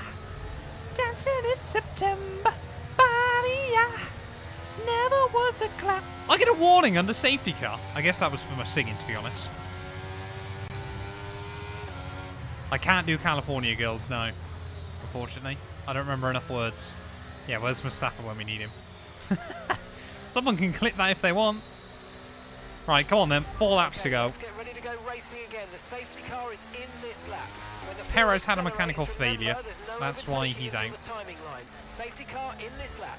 Dancing in September. Ba-dee-ya. Never was a clap. I get a warning under safety car. I guess that was for my singing, to be honest. I can't do California Girls, no. Unfortunately. I don't remember enough words. Yeah, where's Mustafa when we need him? Someone can clip that if they want. Right, come on then. 4 laps to go. Let's get ready to go racing again. The safety car is in this lap. Perez had a mechanical failure. That's why he's out. Safety car in this lap.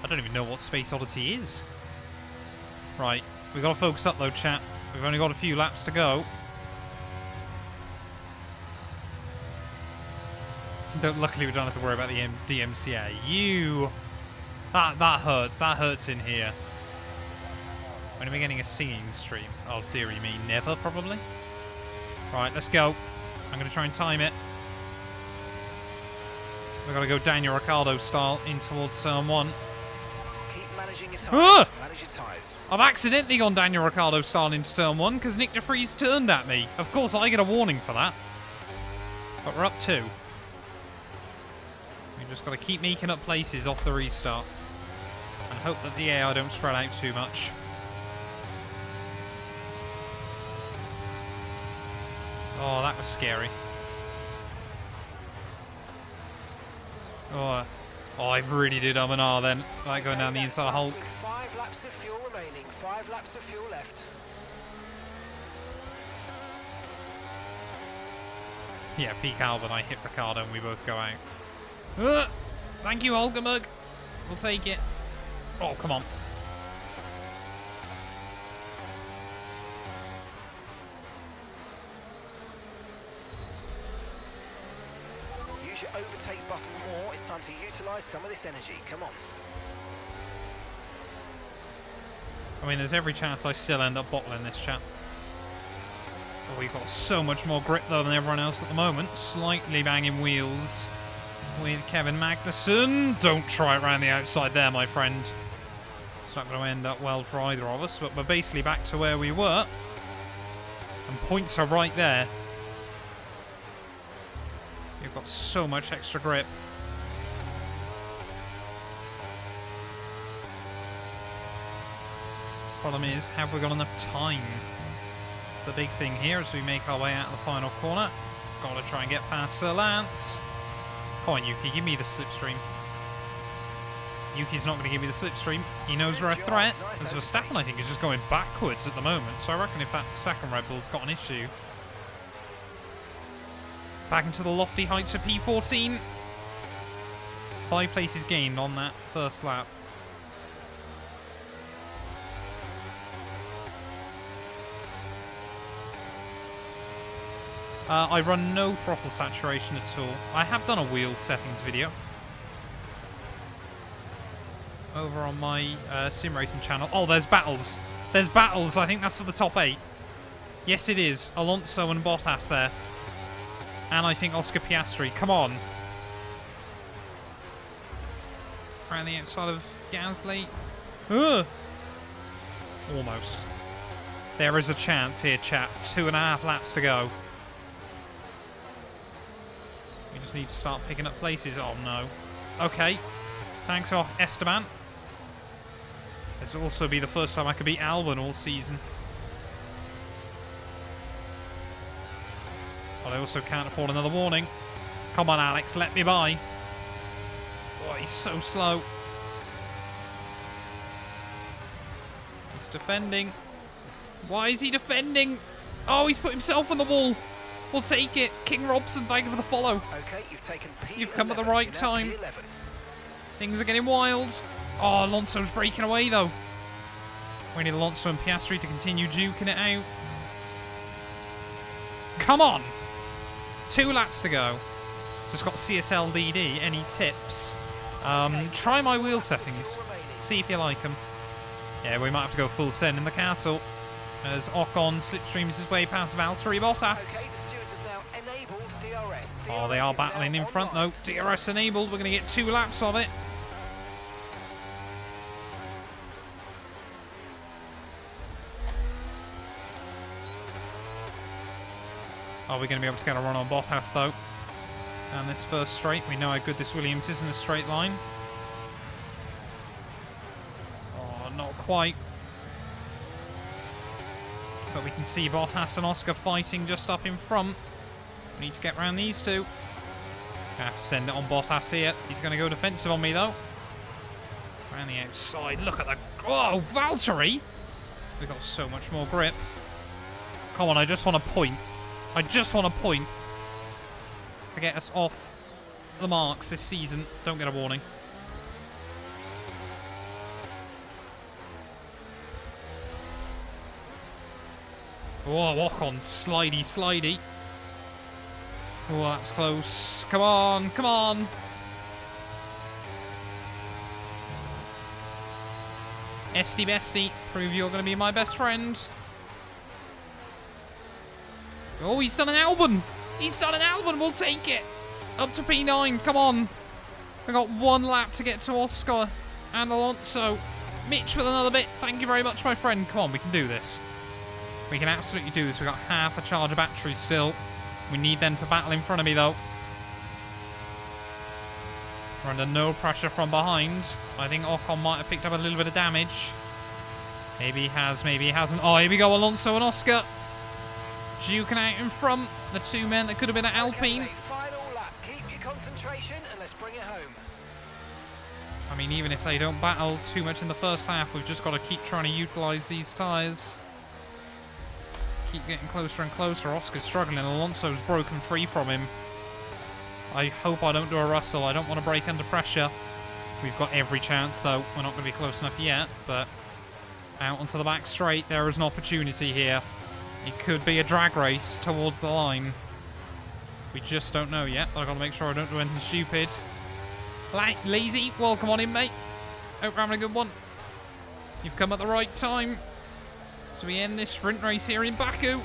I don't even know what Space Oddity is. Right, we've got to focus up though, chat. We've only got a few laps to go. Luckily, we don't have to worry about the DMCA. That hurts. That hurts in here. When are we getting a singing stream? Oh, dearie me. Never, probably. Right, let's go. I'm going to try and time it. We've got to go Daniel Ricciardo style in towards turn 1. Keep managing your Ah! tires. Manage your tires. I've accidentally gone Daniel Ricciardo style into turn 1 because Nick de Vries turned at me. Of course, I get a warning for that. But we're up 2. We've just got to keep making up places off the restart. And hope that the AI don't spread out too much. Oh, that was scary. Oh, I really did and ah then. Like going down the inside of Hulk. 5 laps of fuel remaining. 5 laps of fuel left. Yeah, peak Albert, I hit Ricardo and we both go out. Thank you, Hulkenberg. We'll take it. Oh, come on. to utilise some of this energy. Come on. I mean, there's every chance I still end up bottling this, chat. But we've got so much more grip, though, than everyone else at the moment. Slightly banging wheels with Kevin Magnussen. Don't try it around the outside there, my friend. It's not going to end up well for either of us, but we're basically back to where we were. And points are right there. You've got so much extra grip. Problem is, have we got enough time? It's the big thing here as we make our way out of the final corner. Gotta try and get past Sir Lance. Come on, Yuki, give me the slipstream. Yuki's not going to give me the slipstream. He knows we're a threat. As Verstappen, I think, is just going backwards at the moment. So I reckon if that second Red Bull's got an issue. Back into the lofty heights of P14. 5 places gained on that first lap. I run no throttle saturation at all. I have done a wheel settings video over on my sim racing channel. Oh, there's battles. There's battles. I think that's for the top 8. Yes, it is. Alonso and Bottas there. And I think Oscar Piastri. Come on. Around the outside of Gasly. Ugh. Almost. There is a chance here, chat. 2.5 laps to go. We just need to start picking up places. Oh, no. Okay. Thanks, Esteban. This will also be the first time I could beat Albon all season. But I also can't afford another warning. Come on, Alex, let me by. Oh, he's so slow. He's defending. Why is he defending? Oh, he's put himself on the wall. We'll take it. King Robson, thank you for the follow. Okay, you've taken P11. You've come at the right time. Things are getting wild. Oh, Alonso's breaking away, though. We need Alonso and Piastri to continue duking it out. Come on. 2 laps to go. Just got CSL DD. Any tips? Try my wheel settings. See if you like them. Yeah, we might have to go full send in the castle. As Ocon slipstreams his way past Valtteri Bottas. Oh, they are battling in front, though. DRS enabled. We're going to get 2 laps of it. Are we going to be able to get a run on Bottas, though? And this first straight, we know how good this Williams is in a straight line. Oh, not quite. But we can see Bottas and Oscar fighting just up in front. We need to get around these two. I have to send it on Bottas here. He's going to go defensive on me, though. Around the outside. Look at the... Oh, Valtteri! We've got so much more grip. Come on, I just want a point. I just want a point to get us off the marks this season. Don't get a warning. Oh, Ocon. Slidey, slidey. Oh, that was close. Come on, come on. Esty bestie, prove you're going to be my best friend. Oh, he's done an Albon. He's done an Albon. We'll take it. Up to P9. Come on. We've got 1 lap to get to Oscar and Alonso. Mitch with another bit. Thank you very much, my friend. Come on, we can do this. We can absolutely do this. We've got half a charge of batteries still. We need them to battle in front of me, though. We're under no pressure from behind. I think Ocon might have picked up a little bit of damage. Maybe he has, maybe he hasn't. Oh, here we go, Alonso and Oscar. Duking out in front. The 2 men that could have been at Alpine. Okay, final lap. Keep your concentration and let's bring it home. I mean, even if they don't battle too much in the first half, we've just got to keep trying to utilise these tyres. Keep getting closer and closer. Oscar's struggling. Alonso's broken free from him. I hope I don't do a Russell. I don't want to break under pressure. We've got every chance, though. We're not going to be close enough yet, but out onto the back straight. There is an opportunity here. It could be a drag race towards the line. We just don't know yet. I've got to make sure I don't do anything stupid. Lazy, welcome on in, mate. Hope you're having a good one. You've come at the right time. So we end this sprint race here in Baku.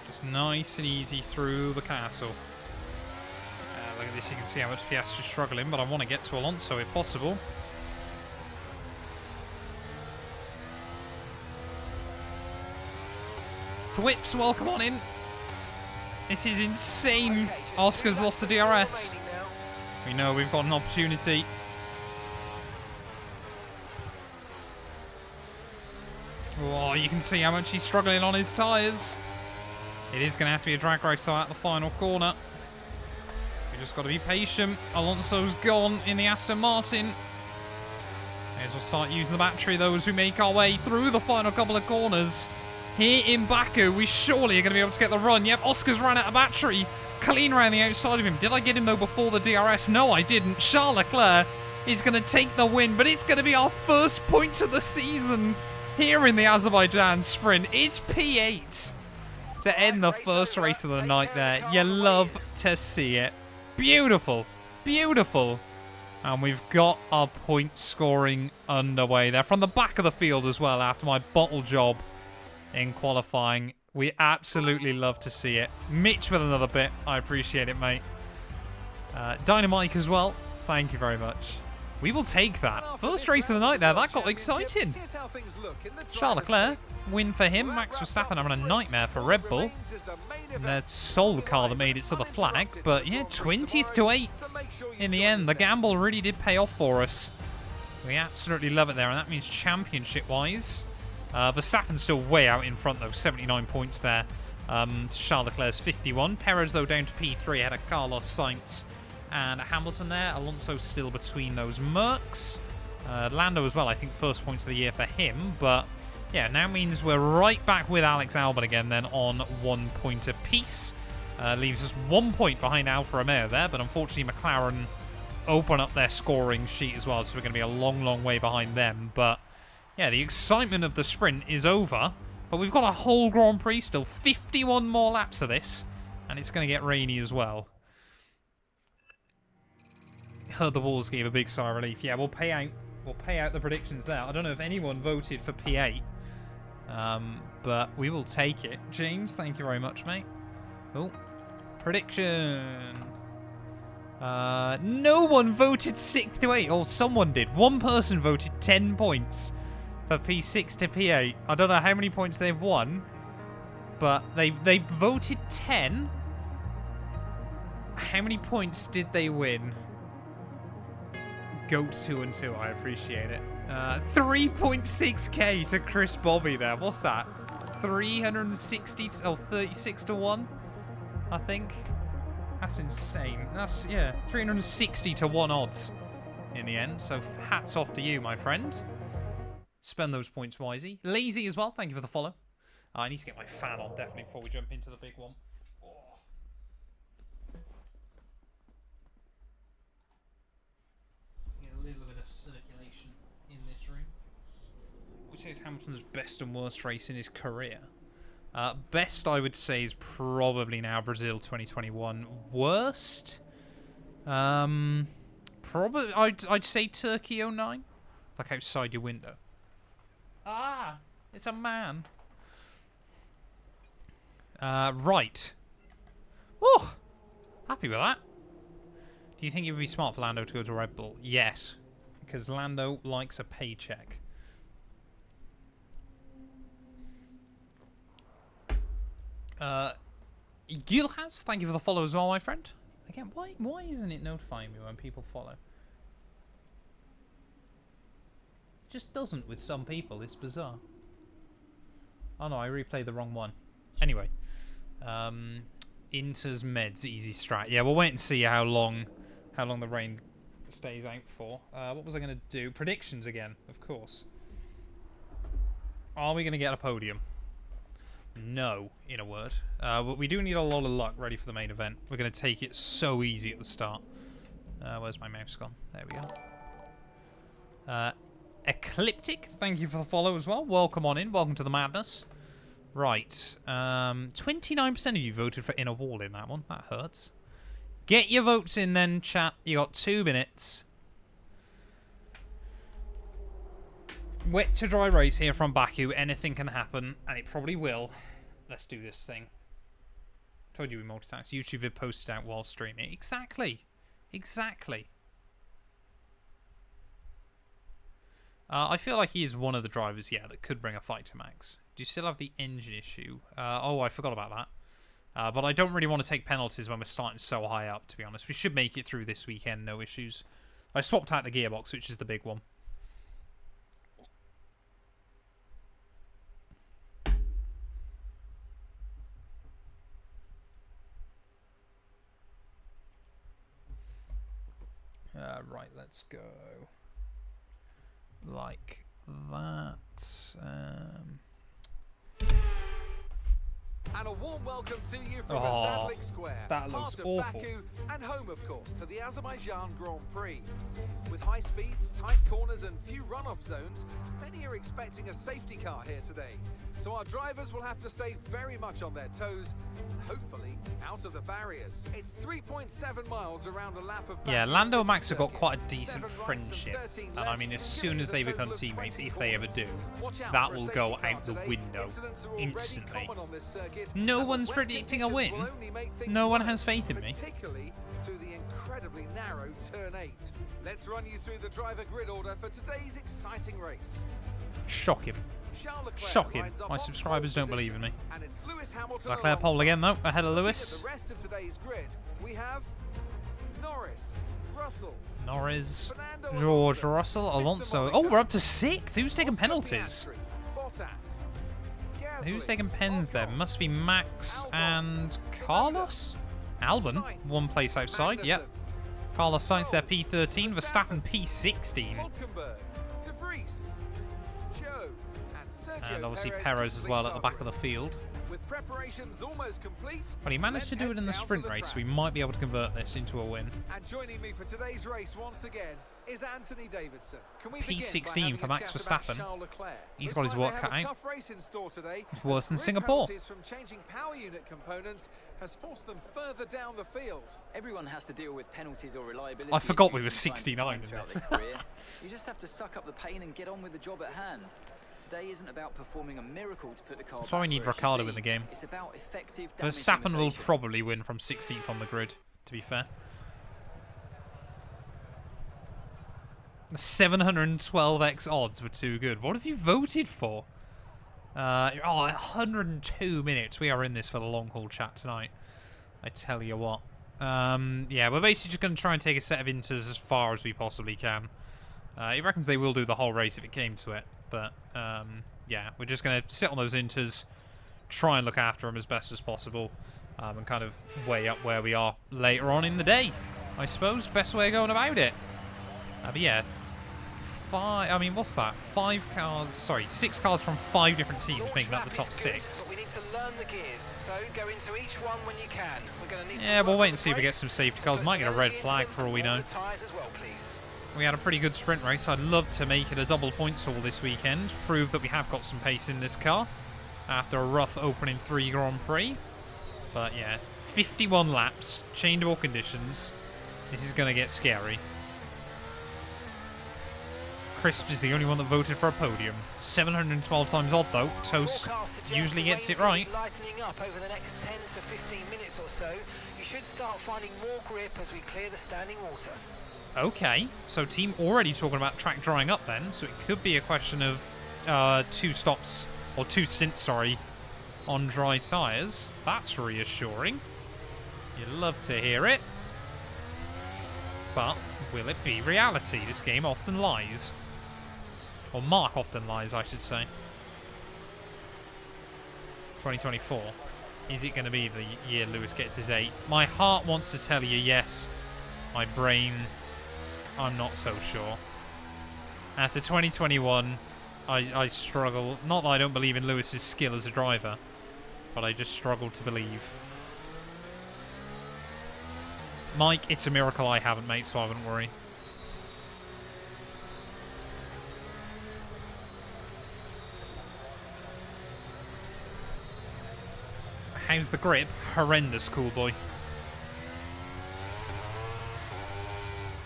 Just nice and easy through the castle. Look at this, you can see how much Piastri's struggling, but I want to get to Alonso if possible. Thwips, welcome on in. This is insane. Oscar's lost the DRS. We know we've got an opportunity. Oh, you can see how much he's struggling on his tyres. It is going to have to be a drag race though at the final corner. We just got to be patient. Alonso's gone in the Aston Martin. May as well start using the battery though as we make our way through the final couple of corners. Here in Baku, we surely are going to be able to get the run. Yep, Oscar's ran out of battery. Clean around the outside of him. Did I get him though before the DRS? No, I didn't. Charles Leclerc is going to take the win, but it's going to be our first point of the season here in the Azerbaijan sprint. It's P8 to end the first race of the night there. You love to see it. Beautiful. Beautiful. And we've got our point scoring underway there from the back of the field as well after my bottle job in qualifying. We absolutely love to see it. Mitch with another bit. I appreciate it, mate. Dynamite as well. Thank you very much. We will take that. First race of the night there. That got exciting. Charles Leclerc. Win for him. Max Verstappen having a nightmare for Red Bull. Their sole car that made it to the flag. But yeah, 20th to 8th in the end. The gamble really did pay off for us. We absolutely love it there. And that means championship-wise, Verstappen's still way out in front, though. 79 points there. Charles Leclerc's 51. Perez, though, down to P3 ahead of Carlos Sainz and Hamilton there. Alonso still between those Mercs. Lando as well, I think first points of the year for him. But, yeah, now means we're right back with Alex Albon again then on 1 point apiece. Leaves us 1 point behind Alfa Romeo there. But, unfortunately, McLaren open up their scoring sheet as well. So we're going to be a long, long way behind them. But yeah, the excitement of the sprint is over, but we've got a whole Grand Prix still. 51 more laps of this, and it's going to get rainy as well. Heard the Wolves gave a big sigh of relief. Yeah, we'll pay out the predictions there. I don't know if anyone voted for P8, but we will take it. James, thank you very much, mate. Oh, prediction. No one voted 6 to 8, or someone did. One person voted 10 points. For P6 to P8. I don't know how many points they've won, but they voted 10. How many points did they win? Goats 2 and 2. I appreciate it. 3.6k to Chris Bobby there. What's that? 360 or 36 to 1, I think. That's insane. That's, yeah, 360 to 1 odds in the end. So hats off to you, my friend. Spend those points wisely. Lazy as well. Thank you for the follow. I need to get my fan on definitely before we jump into the big one. Oh. Get a little bit of circulation in this room. Which is Hamilton's best and worst race in his career. Best, I would say, is probably now Brazil 2021. Worst? Probably, I'd say Turkey 09. Like outside your window. Ah, it's a man. Right. Oh, happy with that. Do you think it would be smart for Lando to go to Red Bull? Yes, because Lando likes a paycheck. Gilhaz, thank you for the follow as well, my friend. Again, why isn't it notifying me when people follow? Just doesn't with some people. It's bizarre. Oh no, I replayed the wrong one. Anyway, Inter's meds easy strat. Yeah, we'll wait and see how long the rain stays out for. What was I going to do? Predictions again, of course. Are we going to get a podium? No, in a word. But we do need a lot of luck ready for the main event. We're going to take it so easy at the start. Where's my mouse gone? There we go. Ecliptic, thank you for the follow as well. Welcome on in. Welcome to the madness. Right. 29% of you voted for inner wall in that one. That hurts. Get your votes in then, chat. You got 2 minutes. Wet to dry race here from Baku. Anything can happen, and it probably will. Let's do this thing. Told you we multitask. YouTube vid posted out while streaming. Exactly. Exactly. I feel like he is one of the drivers, yeah, that could bring a fight to Max. Do you still have the engine issue? Oh, I forgot about that. But I don't really want to take penalties when we're starting so high up, to be honest. We should make it through this weekend, no issues. I swapped out the gearbox, which is the big one. Right, let's go. Like that. And a warm welcome to you from Azadlik Square, that looks part of awful. Baku and home, of course, to the Azerbaijan Grand Prix. With high speeds, tight corners and few runoff zones, many are expecting a safety car here today. So our drivers will have to stay very much on their toes and hopefully out of the barriers. It's 3.7 miles around a lap of Baku. Yeah, Lando and Max have got circuit. quite a decent 7 rights friendship. and 13 And I mean, as lefts, soon giving as us they a total become of teammates, 20 if they ever do, Watch out that for a will safety go car out the today. window Incidents are already instantly. common on this circuit, No and one's wet predicting a conditions win. will only make things No one worse, has faith in me. particularly through the incredibly narrow turn 8. Let's run you through the driver grid order for today's exciting race. Shock him. Charles Leclerc Shocking. lines up My on subscribers pole don't believe in me. position, and it's Lewis Hamilton Leclerc pole again, alongside. though, ahead of Looking Lewis. at the rest of today's grid, we have Norris, Russell, Norris, Fernando George Alonso, Russell, Mr. Alonso. Monaco, Oh, we're up to 6th. Who's taking Oscar penalties? Piastri, Bottas, Gasly, Who's taking pens then? Ocon, Must be Max Albon, and Tsunoda, Carlos? Albon, Sainz, one place outside, yep. Magnussen, Carlos Sainz there, Stroll, P13, Verstappen P16. Hulkenberg, De Vries, Joe, and Sergio And obviously Perez Perez as well at the completes back of our the field. grid. With preparations almost complete, But he managed let's to do it head in the down to sprint the race, track. so we might be able to convert this into a win. And joining me for today's race once again is Anthony Davidson. Can we begin by P16 having for a Max chat about Verstappen. Charles Leclerc? He's Looks got his like work they cut have a out. tough race in store today. It's worse as than grid Singapore. penalties from changing power unit components has forced them further down the field. Everyone has to deal with penalties or reliability. I forgot we were issues from time to 69 time in throughout this. their career. You just have to suck up the pain and get on with the job at hand. Today isn't about performing a miracle to put the car That's why we back need where it should Ricardo be. in the game. It's about effective damage Verstappen will limitation. probably win from 16th on the grid, to be fair. The 712x odds were too good. What have you voted for? 102 minutes. We are in this for the long haul chat tonight. I tell you what. Yeah, we're basically just going to try and take a set of inters as far as we possibly can. He reckons they will do the whole race if it came to it. But, yeah, we're just going to sit on those inters, try and look after them as best as possible, and kind of weigh up where we are later on in the day, I suppose. Best way of going about it. But yeah, what's that? 6 cars from 5 different teams Launch making up the lap top is good, 6. But we need to learn the gears, so go into each one when you can. We're going to need Yeah, some we'll work wait on and the see if we get brakes. some safety Put cars. some Might get a red energy into flag them for all we and warm know. the tyres as well, please. We had a pretty good sprint race. I'd love to make it a double points haul this weekend. Prove that we have got some pace in this car after a rough opening 3 Grand Prix. But yeah, 51 laps, changeable conditions. This is going to get scary. Crisp is the only one that voted for a podium. 712 times odd though. Toast Forecast suggests usually the gets rain's it gonna right. be lightening up over the next 10 to 15 minutes or so. You should start finding more grip as we clear the standing water. Okay, so team already talking about track drying up then, so it could be a question of 2 stops, or 2 stints, sorry, on dry tyres. That's reassuring. You love to hear it. But will it be reality? This game often lies. Or Mark often lies, I should say. 2024. Is it going to be the year Lewis gets his 8th? My heart wants to tell you yes. My brain, I'm not so sure. After 2021, I struggle. Not that I don't believe in Lewis's skill as a driver, but I just struggle to believe. Mike, it's a miracle I haven't, mate, so I wouldn't worry. How's the grip? Horrendous, cool boy.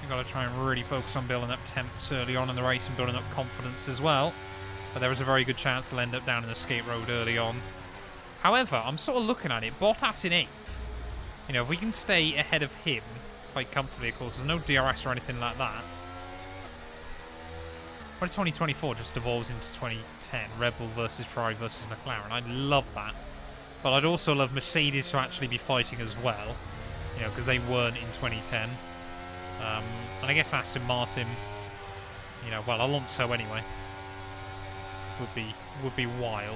You've got to try and really focus on building up temps early on in the race and building up confidence as well. But there is a very good chance he'll end up down in the skate road early on. However, I'm sort of looking at it. Bottas in 8th. You know, if we can stay ahead of him quite comfortably, of course. There's no DRS or anything like that. What if 2024 just evolves into 2010? Red Bull versus Ferrari versus McLaren. I'd love that. But I'd also love Mercedes to actually be fighting as well. You know, because they weren't in 2010. And I guess Aston Martin, you know, well, Alonso anyway, would be wild.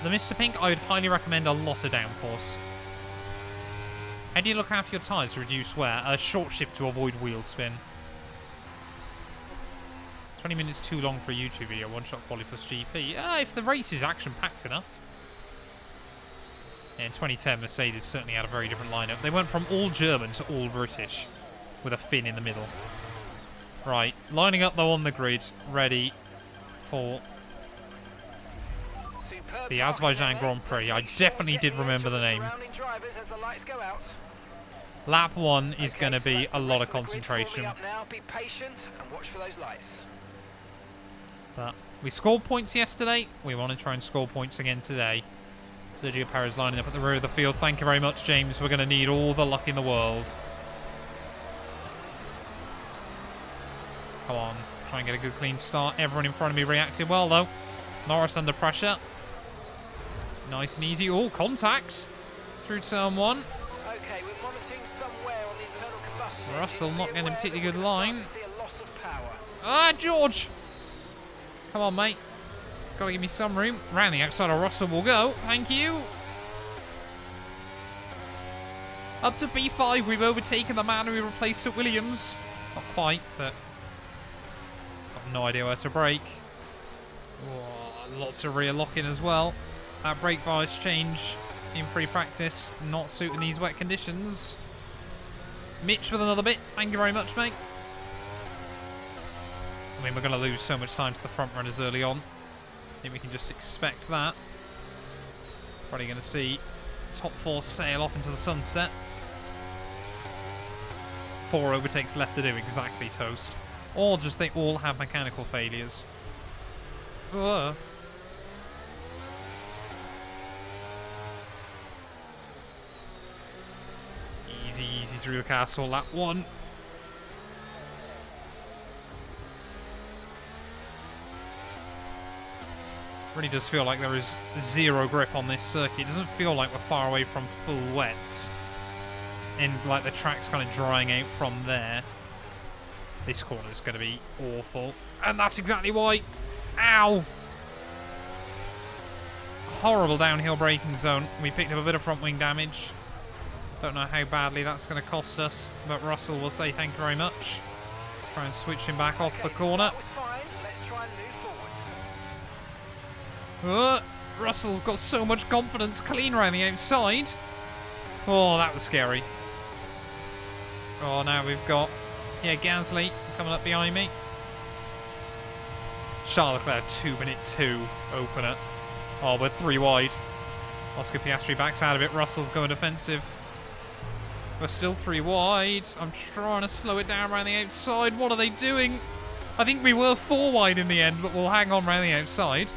The Mr. Pink, I would highly recommend a lot of downforce. How do you look after your tyres to reduce wear? A short shift to avoid wheel spin. 20 minutes too long for a YouTube video, one-shot quali plus GP. If the race is action-packed enough. Yeah, in 2010, Mercedes certainly had a very different lineup. They went from all German to all British, with a Finn in the middle. Right, lining up though on the grid, ready for the Azerbaijan Grand Prix. I definitely did remember the name. Lap 1 is going to be a lot of concentration. But we scored points yesterday. We want to try and score points again today. Sergio Perez lining up at the rear of the field. Thank you very much, James. We're going to need all the luck in the world. Come on. Try and get a good clean start. Everyone in front of me reacted well, though. Norris under pressure. Nice and easy. Oh, contact through turn 1. Okay, we're monitoring somewhere on the internal combustion. Russell not getting a particularly good line. Ah, George! Come on, mate. Gotta give me some room. Round the outside of Russell will go. Thank you. Up to B5, we've overtaken the man who we replaced at Williams. Not quite, but got no idea where to brake. Oh, lots of rear locking as well. That brake bias change in free practice, not suiting these wet conditions. Mitch with another bit. Thank you very much, mate. I mean, we're going to lose so much time to the front runners early on. I think we can just expect that. Probably going to see top 4 sail off into the sunset. 4 overtakes left to do, exactly, toast. Or just they all have mechanical failures. Ugh. Easy through the castle, lap 1. Really does feel like there is zero grip on this circuit. It doesn't feel like we're far away from full wets. And like the track's kind of drying out from there. This corner is going to be awful. And that's exactly why. Ow! Horrible downhill braking zone. We picked up a bit of front wing damage. Don't know how badly that's going to cost us, but Russell will say thank you very much. Try and switch him back off the corner. Russell's got so much confidence, clean around the outside. Oh, that was scary. Oh, now we've got, Gasly coming up behind me. Charles Leclerc 2-minute 2 opener. Oh, we're 3 wide. Oscar Piastri backs out of it. Russell's going defensive. We're still 3 wide. I'm trying to slow it down around the outside. What are they doing? I think we were 4 wide in the end, but we'll hang on around the outside.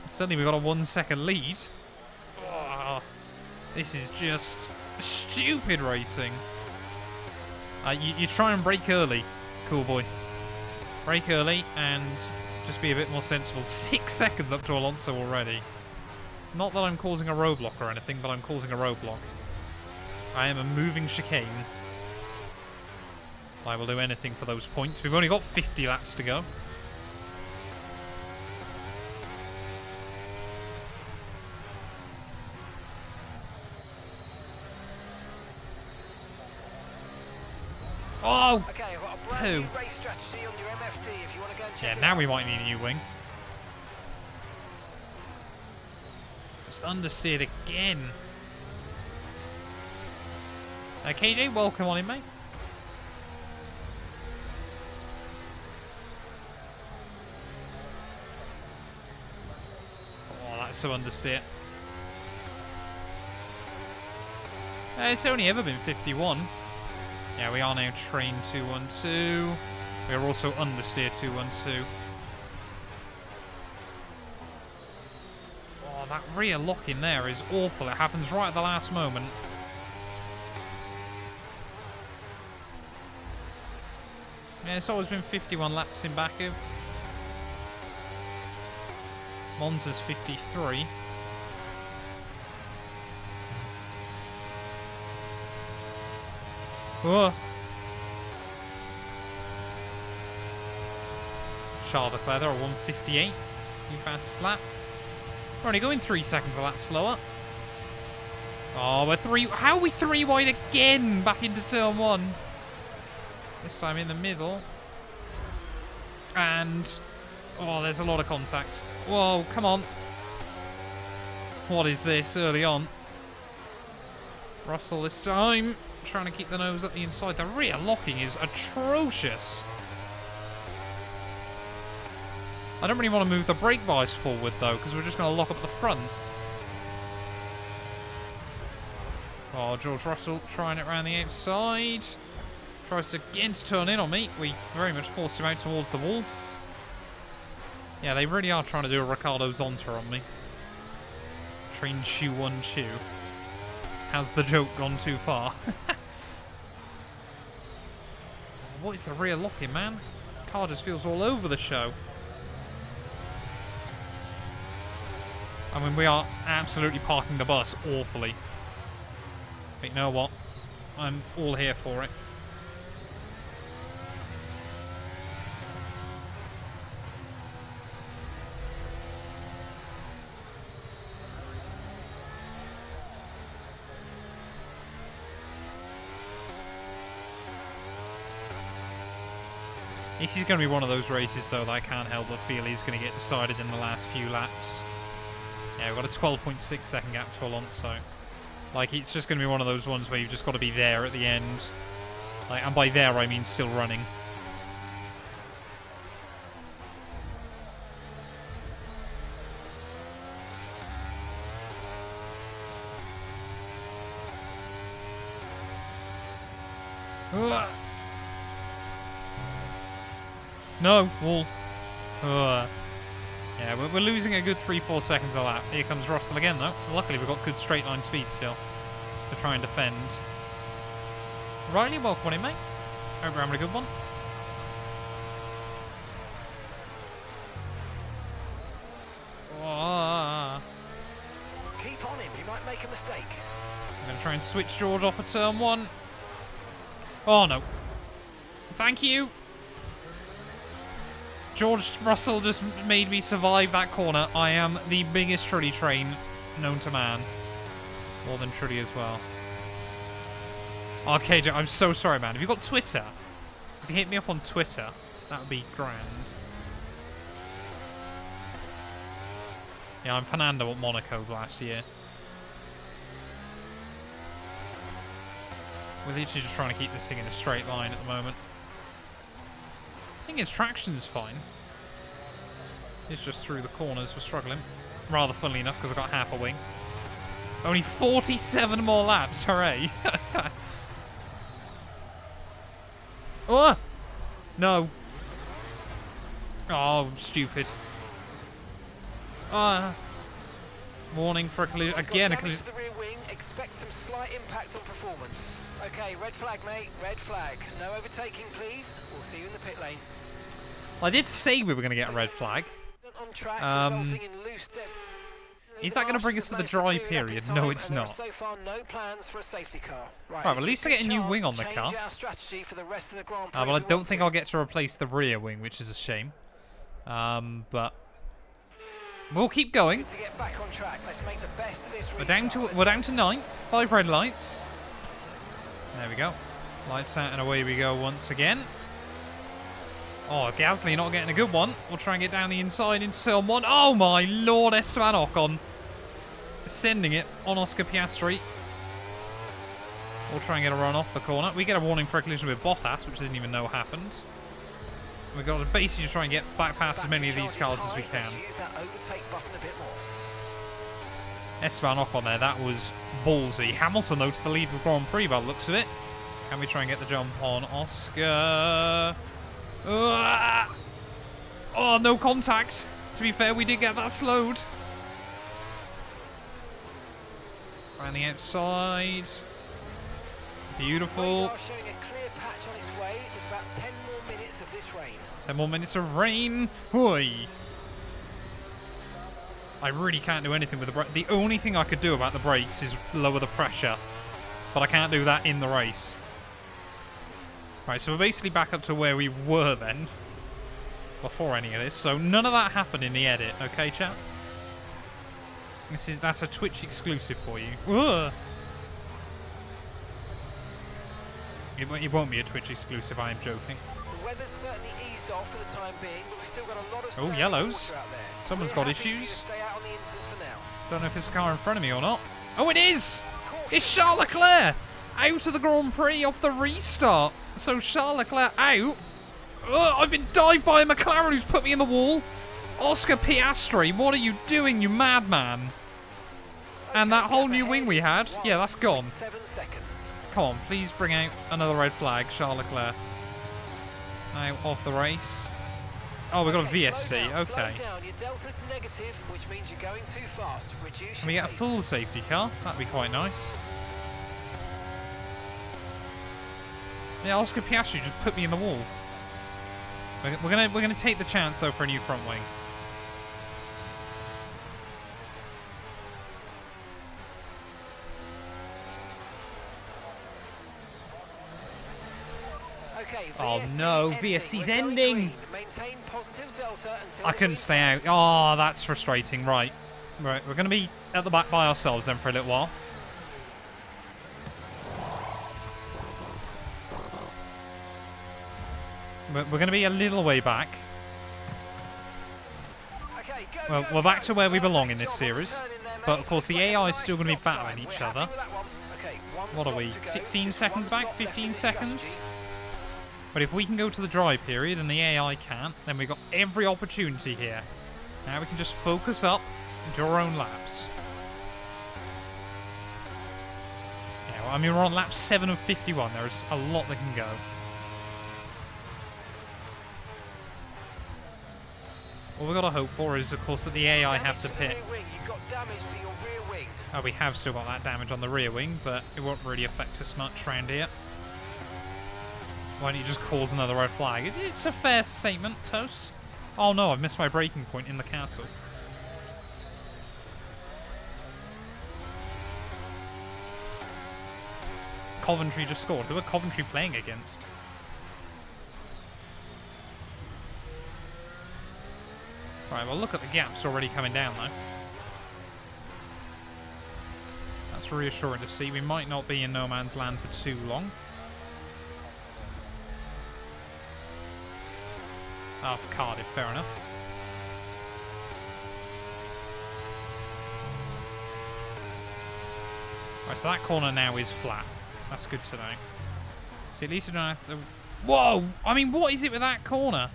Suddenly we've got a 1 second lead. Oh, this is just stupid racing. You try and brake early, cool boy. Brake early and just be a bit more sensible. 6 seconds up to Alonso already. Not that I'm causing a roadblock or anything, but I'm causing a roadblock. I am a moving chicane. I will do anything for those points. We've only got 50 laps to go. Oh! Okay, I've got a brand new race strategy on your MFD if you want to go and check it now out. we might need a new wing. Just understeered again. KJ, welcome on in, mate. so understeer. It's only ever been 51. Yeah, we are now train 212. We are also understeer 212. Oh, that rear lock in there is awful. It happens right at the last moment. Yeah, it's always been 51 laps in Baku. Monza's 53. Oh. Charles Leclerc are 158. New fastest lap. We're only going 3 seconds a lap slower. Oh, we're 3. How are we 3 wide again? Back into turn 1. This time in the middle. And oh, there's a lot of contact. Whoa, come on. What is this early on? Russell this time. Trying to keep the nose at the inside. The rear locking is atrocious. I don't really want to move the brake bars forward though, because we're just going to lock up the front. Oh, George Russell trying it around the outside. Tries to again to turn in on me. We very much forced him out towards the wall. Yeah, they really are trying to do a Ricardo Zonta on me. Train Chew 1 Chew. Has the joke gone too far? What is the rear locking, man? Car just feels all over the show. I mean, we are absolutely parking the bus awfully. But you know what? I'm all here for it. This is going to be one of those races, though, that I can't help but feel is going to get decided in the last few laps. Yeah, we've got a 12.6 second gap to Alonso. Like, it's just going to be one of those ones where you've just got to be there at the end. Like, and by there, I mean still running. No, wall. Yeah, we're losing a good 3-4 seconds a lap. Here comes Russell again, though. Luckily, we've got good straight line speed still to try and defend. Riley, welcome on in, mate. Hope you're having a good one. Keep on him, you might make a mistake. I'm going to try and switch George off at turn 1. Oh, no. Thank you. George Russell just made me survive that corner. I am the biggest Trulli train known to man. More than Trulli as well. Arcadia, I'm so sorry, man. Have you got Twitter? If you hit me up on Twitter, that would be grand. Yeah, I'm Fernando at Monaco last year. We're literally just trying to keep this thing in a straight line at the moment. I think its traction's fine. It's just through the corners we're struggling. Rather funnily enough, because I've got half a wing. Only 47 more laps, hooray! Oh! No. Oh, stupid. Warning for a collision. Again, a collision. To the rear wing, expect some slight impact on performance. Okay, red flag, mate. Red flag. No overtaking, please. We'll see you in the pit lane. I did say we were going to get a red flag. On track, resulting in loose is that going to bring us to the dry period? No, it's not. So far, no plans for a safety car. Right, well, at least I get a new wing on the car. Well, I don't think I'll get to replace the rear wing, which is a shame. But we'll keep going. To get back on track. Let's make the best of this we're down to 9th. 5 red lights. There we go. Lights out and away we go once again. Oh, Gasly not getting a good one. We'll try and get down the inside into turn 1. Oh my lord, Esteban Ocon sending it on Oscar Piastri. We'll try and get a run off the corner. We get a warning for a collision with Bottas, which I didn't even know happened. We've got to basically try and get back past as many of these cars as we can. Esteban Ocon there, that was ballsy. Hamilton, though, to the lead of the Grand Prix by the looks of it. Can we try and get the jump on Oscar? Oh, no contact. To be fair, we did get that slowed. Around the outside. Beautiful. Radar showing a clear patch on its way. It's about 10 more minutes of this rain. 10 more minutes of rain. Hoi. I really can't do anything with the brake. The only thing I could do about the brakes is lower the pressure. But I can't do that in the race. Right, so we're basically back up to where we were then. Before any of this. So none of that happened in the edit. Okay, chat? That's a Twitch exclusive for you. Ugh. It won't be a Twitch exclusive, I am joking. The weather's certainly eased off for the time being, but we've still got a lot of Oh, yellows. Someone's got issues. Stay out on the inters for now. Don't know if it's a car in front of me or not. Oh, it is! It's Charles Leclerc! Out of the Grand Prix off the restart. So Charles Leclerc out. Ugh, I've been dived by a McLaren who's put me in the wall. Oscar Piastri, what are you doing, you madman? And that whole new wing we had, yeah, that's gone. 7 seconds. Come on, please bring out another red flag, Charles Leclerc. Now off the race. Oh, we've got a VSC, Slow okay. down. Your delta's negative, which means you're going too fast. Reduce Can we your get a pace. full safety car? That'd be quite nice. Yeah, Oscar Piastri just put me in the wall. We're gonna take the chance though for a new front wing. Okay, Oh VSC no, ending. VSC's We're going ending. green. Maintain positive delta until I the couldn't stay out. restarts. Oh, that's frustrating. Right, we're gonna be at the back by ourselves then for a little while. We're going to be a little way back. Okay, go, Well, go, we're back go. to where we belong in Perfect this job on the series. turn in there, But mate. of course, the Looks like a AI is nice still going to be stop battling time. each We're happy other. with that one. Okay, one What are stop we? to go. 16 Just seconds one back? stop left 15 in the seconds? strategy. But if we can go to the dry period and the AI can't, then we've got every opportunity here. Now we can just focus up and do our own laps. Yeah, well, I mean, we're on lap 7 of 51. There's a lot that can go. What we've got to hope for is, of course, that the AI have to Damage pit. the rear wing. You've got damage to your rear wing. Oh, we have still got that damage on the rear wing, but it won't really affect us much round here. Why don't you just cause another red flag? It's a fair statement, Toast. Oh no, I've missed my braking point in the castle. Coventry just scored. Who are Coventry playing against? Right, well look at the gaps already coming down though. That's reassuring to see. We might not be in no man's land for too long. Oh, for Cardiff, fair enough. Right, so that corner now is flat. That's good to know. So at least we don't have to... Whoa! I mean, what is it with that corner?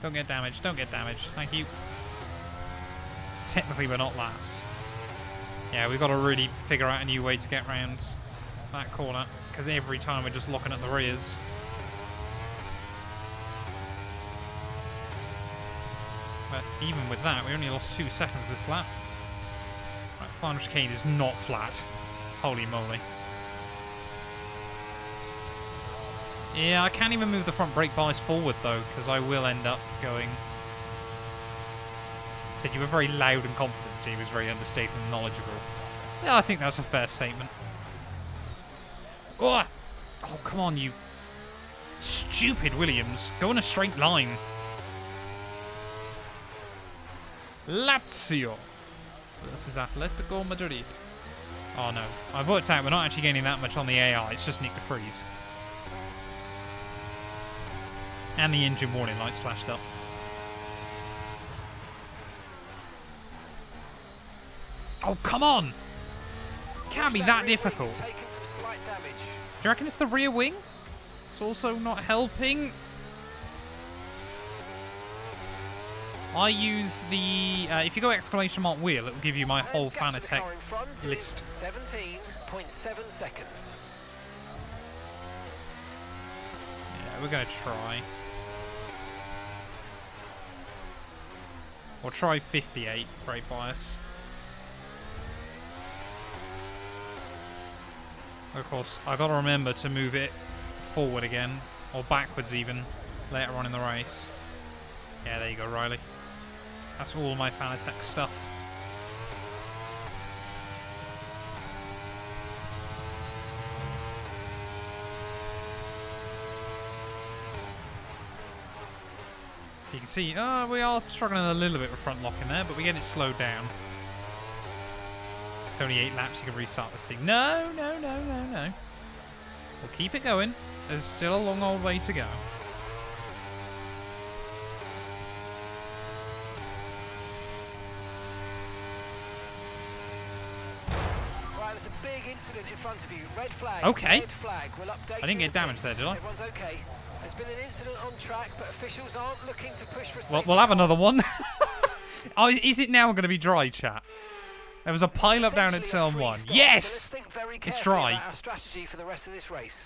Don't get damaged, don't get damaged. Thank you. Technically, we're not last. Yeah, we've got to really figure out a new way to get around that corner, because every time we're just looking at the rears. But even with that, we only lost 2 seconds this lap. Right, final chicane is not flat. Holy moly. Yeah, I can't even move the front brake bias forward though, because I will end up going... Said you were very loud and confident, He was very understated and knowledgeable. Yeah, I think that's a fair statement. Oh, oh come on, you stupid Williams. Go in a straight line. Lazio. This is Atletico Madrid. Oh no. I've worked out we're not actually gaining that much on the AI. It's just Nick de Vries. And the engine warning lights flashed up. Oh, come on! Can't be that difficult. Taking some slight damage. Do you reckon it's the rear wing? It's also not helping. I use the... if you go exclamation mark wheel, it will give you my whole Gap to the Fanatec car in front is list. 17.7 seconds. Yeah, we're going to try. We'll try 58 brake bias. Of course, I've got to remember to move it forward again, or backwards even, later on in the race. Yeah, there you go, Riley. That's all my Fanatec stuff. So you can see, we are struggling a little bit with front lock in there, but we get it slowed down. It's only 8 laps, you can restart this thing. No, no, no, no, no. We'll keep it going. There's still a long old way to go. Right, there's a big incident in front of you. Red flag. Okay. Red flag. We'll update I didn't you get damaged there, did I? Everyone's okay. There's been an incident on track, but officials aren't looking to push for a Well, safety we'll have car. another one. Oh, is it now going to be dry, chat? There was a pile up down at Essentially a turn 1. free stop, Yes! so let's think very It's carefully dry. about our strategy for the rest of this race.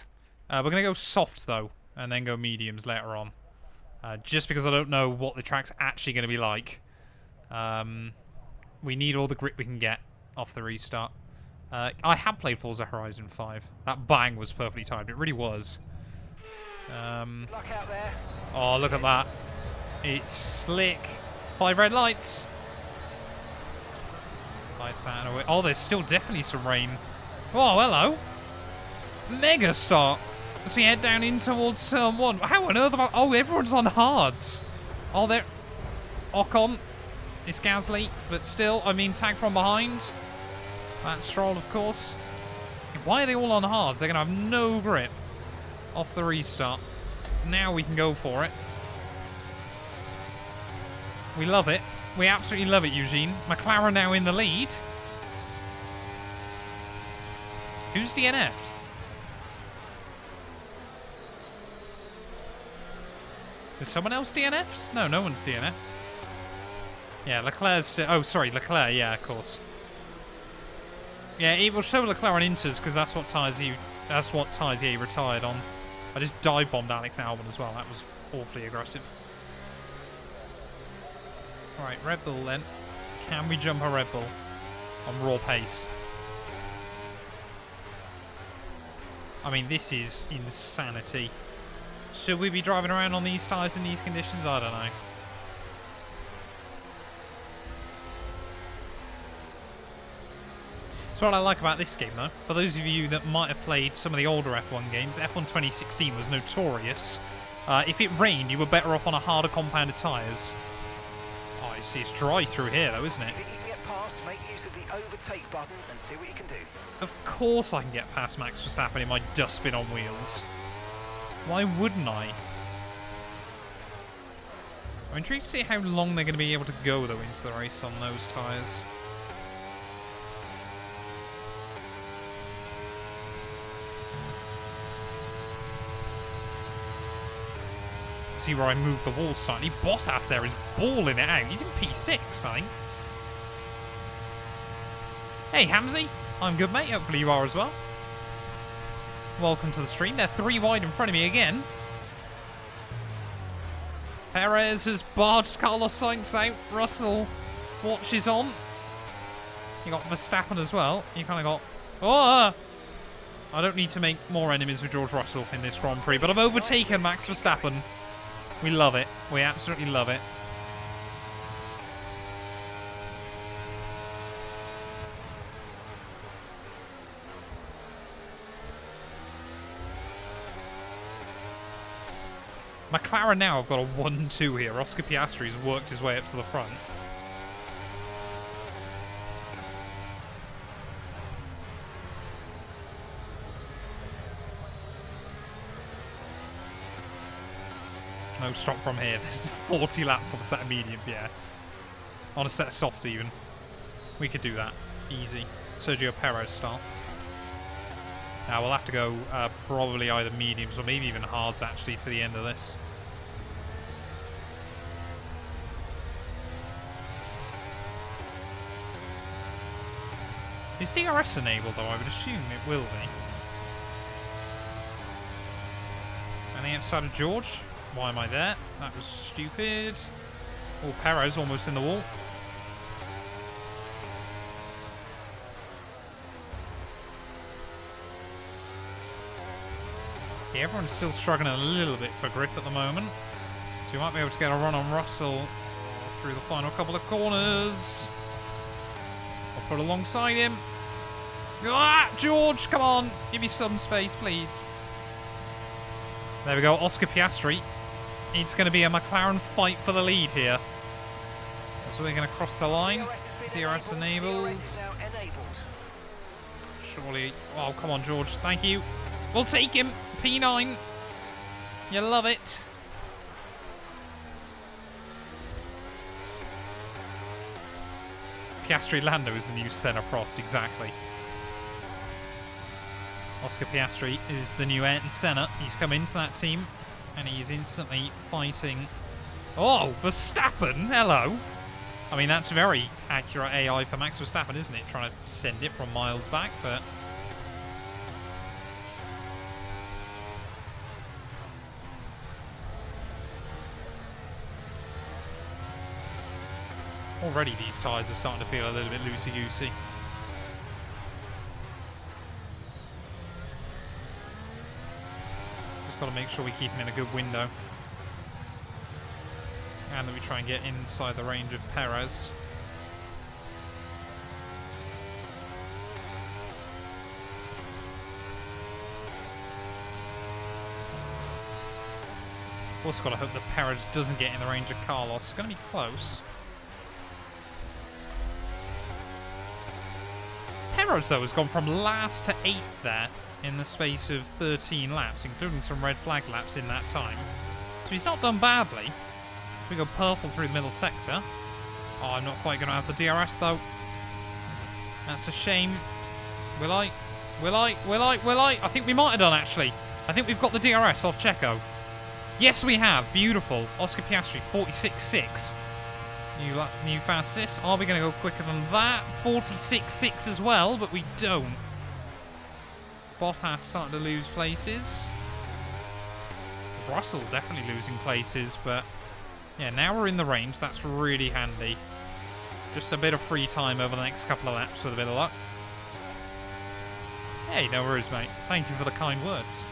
We're going to go softs, though, and then go mediums later on. Just because I don't know what the track's actually going to be like. We need all the grip we can get off the restart. I have played Forza Horizon 5. That bang was perfectly timed. It really was. Luck out there. Oh, look at that. It's slick. 5 red lights. Lights out and away. Oh, there's still definitely some rain. Oh, hello. Mega start. As we head down in towards turn 1. How on earth about... Oh, everyone's on hards. Oh, they're... Ocon. It's Gasly. But still, I mean, tag from behind. That's Stroll, of course. Why are they all on hards? They're going to have no grip off the restart. Now we can go for it. We love it. We absolutely love it, Eugene. McLaren now in the lead. Who's DNF'd? Is someone else DNF'd? No, no one's DNF'd. Yeah, Leclerc's still... Oh, sorry, Leclerc. Yeah, of course. Yeah, it will show Leclerc Inters because that's what Tizier retired on. I just dive bombed Alex Albon as well. That was awfully aggressive. Alright, Red Bull then. Can we jump a Red Bull on raw pace? I mean, this is insanity. Should we be driving around on these tyres in these conditions? I don't know. So what I like about this game, though, for those of you that might have played some of the older F1 games, F1 2016 was notorious. If it rained, you were better off on a harder compounded tyres. Oh, you see, it's dry through here, though, isn't it? If you can get past, make use of the overtake button and see what you can do. Of course I can get past Max Verstappen in my dustbin on wheels. Why wouldn't I? I'm intrigued to see how long they're going to be able to go, though, into the race on those tyres. See where I moved the wall slightly. Bottas there is balling it out. He's in P6, I think. Hey, Hamzy. I'm good, mate. Hopefully you are as well. Welcome to the stream. They're 3 wide in front of me again. Perez has barged Carlos Sainz out. Russell watches on. You got Verstappen as well. You kind of got... Oh! I don't need to make more enemies with George Russell in this Grand Prix, but I've overtaken Max Verstappen. We love it. We absolutely love it. McLaren now have got a 1-2 here. Oscar Piastri's worked his way up to the front. No, stop from here. There's 40 laps on a set of mediums, yeah. On a set of softs, even. We could do that. Easy. Sergio Perez style. Now, we'll have to go probably either mediums or maybe even hards, actually, to the end of this. Is DRS enabled though? I would assume it will be. And the outside of George. Why am I there? That was stupid. Oh, Perez almost in the wall. See, everyone's still struggling a little bit for grip at the moment. So you might be able to get a run on Russell through the final couple of corners. I'll put alongside him. Ah, George, come on. Give me some space, please. There we go, Oscar Piastri. It's going to be a McLaren fight for the lead here. So we're going to cross the line. DRS enabled. Surely. Oh, come on, George. Thank you. We'll take him. P9. You love it. Piastri Lando is the new Senna Prost, exactly. Oscar Piastri is the new Ayrton Senna. He's come into that team and he's instantly fighting. Oh, Verstappen, hello. I mean, that's very accurate AI for Max Verstappen, isn't it? Trying to send it from miles back, but... already these tyres are starting to feel a little bit loosey-goosey. Just got to make sure we keep him in a good window. And that we try and get inside the range of Perez. Also got to hope that Perez doesn't get in the range of Carlos. It's going to be close. Perez, though, has gone from last to 8th there in the space of 13 laps, including some red flag laps in that time. So he's not done badly. We go purple through the middle sector. Oh, I'm not quite going to have the DRS, though. That's a shame. Will I? Will I? Will I? Will I? I think we might have done, actually. I think we've got the DRS off Checo. Yes, we have. Beautiful. Oscar Piastri, 46.6. New fastest. Are we going to go quicker than that? 46.6 as well, but we don't. Bottas starting to lose places. Russell definitely losing places, but yeah, now we're in the range. That's really handy. Just a bit of free time over the next couple of laps with a bit of luck. Hey, no worries, mate. Thank you for the kind words.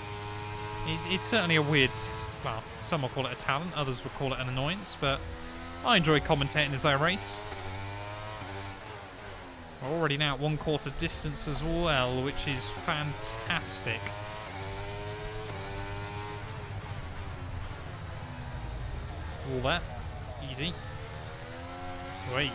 It's certainly a weird... well, some will call it a talent, others will call it an annoyance, but I enjoy commentating as I race. We're already now at 1/4 distance as well, which is fantastic. All that. Easy. Wait.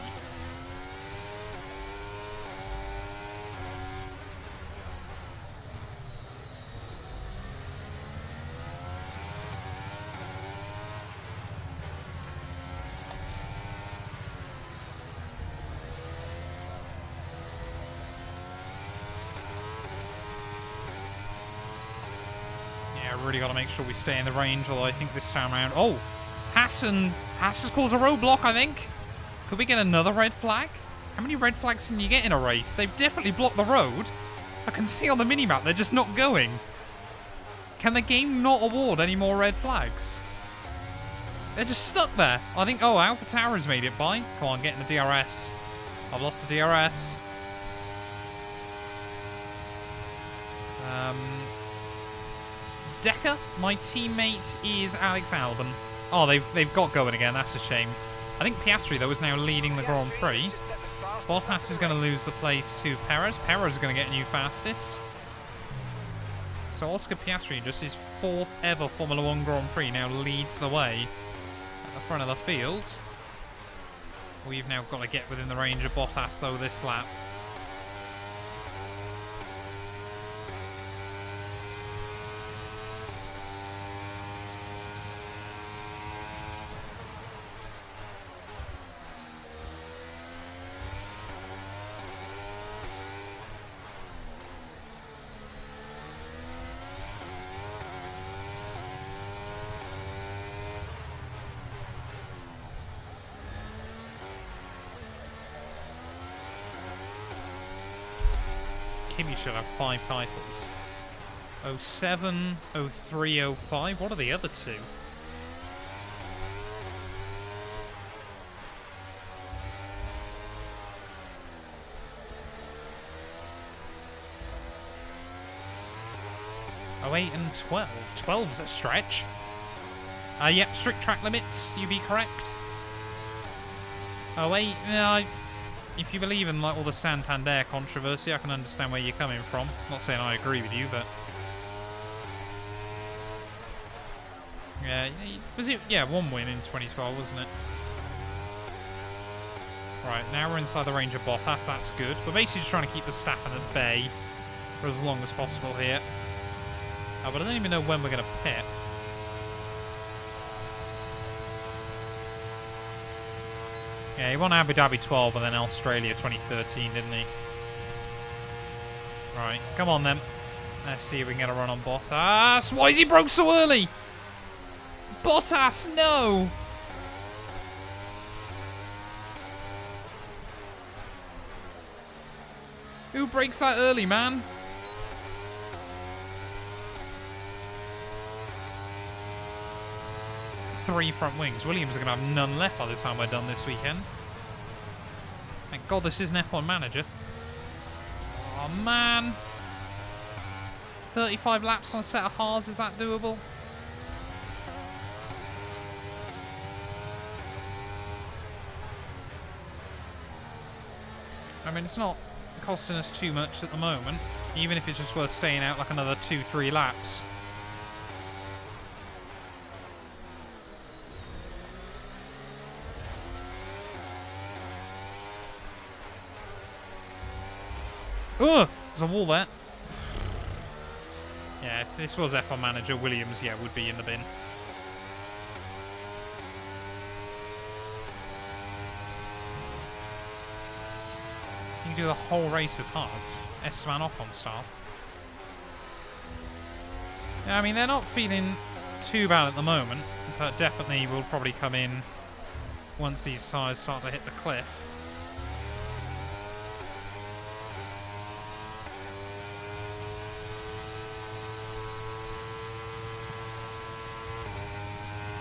Really got to make sure we stay in the range, although I think this time around... oh! Haas has caused a roadblock, I think. Could we get another red flag? How many red flags can you get in a race? They've definitely blocked the road. I can see on the minimap they're just not going. Can the game not award any more red flags? They're just stuck there. I think... oh, AlphaTauri's made it by. Come on, get in the DRS. I've lost the DRS. Decker, my teammate, is Alex Albon. Oh, they've got going again. That's a shame. I think Piastri, though, is now leading the Grand Prix. Bottas is going to lose the place to Perez. Perez is going to get new fastest. So Oscar Piastri, just his 4th ever Formula 1 Grand Prix, now leads the way at the front of the field. We've now got to get within the range of Bottas, though, this lap. Kimi should have 5 titles. 07, 03, 05. What are the other two? Oh, 08 and 12. 12's a stretch. Yep, strict track limits, you be correct. Oh, 08, if you believe in like all the Santander controversy, I can understand where you're coming from. Not saying I agree with you, but... Yeah, was it? Yeah, 1 win in 2012, wasn't it? Right, now we're inside the range of Bottas, that's good. We're basically just trying to keep the Verstappen at bay for as long as possible here. But I don't even know when we're going to pit. Yeah, he won Abu Dhabi 12 and then Australia 2013, didn't he? Right, come on then. Let's see if we can get a run on Bottas. Why is he broke so early? Bottas, no! Who breaks that early, man? Three front wings. Williams are going to have none left by the time we're done this weekend. Thank God this is an F1 manager. Oh, man. 35 laps on a set of hards, is that doable? I mean, it's not costing us too much at the moment, even if it's just worth staying out like another 2-3 laps. Oh, there's a wall there. Yeah, if this was F1 manager, Williams, yeah, would be in the bin. You can do the whole race with hards. Esteban Ocon style. Yeah, I mean, they're not feeling too bad at the moment, but definitely will probably come in once these tyres start to hit the cliff.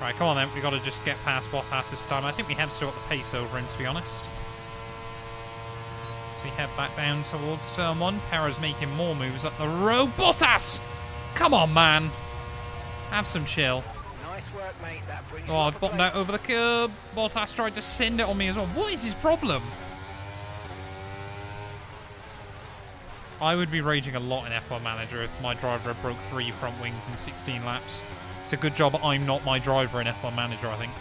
Right, come on then. We've got to just get past Bottas this time. I think we have still got the pace over him, to be honest. We head back down towards turn 1. Perez making more moves up the road. Bottas! Come on, man. Have some chill. Nice work, mate. That brings Oh, I bottomed out over the curb. Bottas tried to send it on me as well. What is his problem? I would be raging a lot in F1 Manager if my driver had broke 3 front wings in 16 laps. It's a good job I'm not my driver in F1 Manager, I think.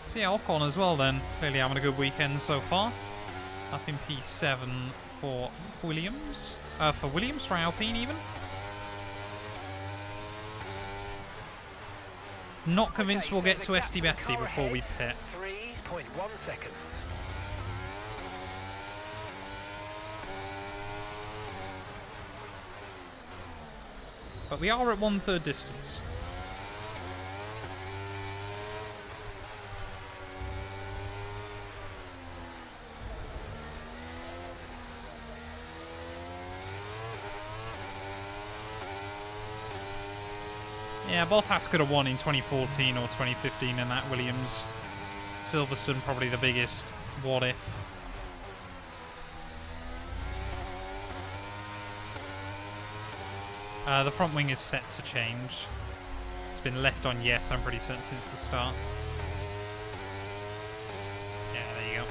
So yeah, Ocon as well then. Clearly having a good weekend so far. Up in P7 for Williams. For Alpine even. Not convinced we'll get to SD Bestie before we pit. 3.1 seconds. But we are at 1/3 distance. Yeah, Bottas could have won in 2014 or 2015 in that Williams. Silverstone probably the biggest what if. The front wing is set to change. It's been left on yes, I'm pretty certain, since the start. Yeah, there you go.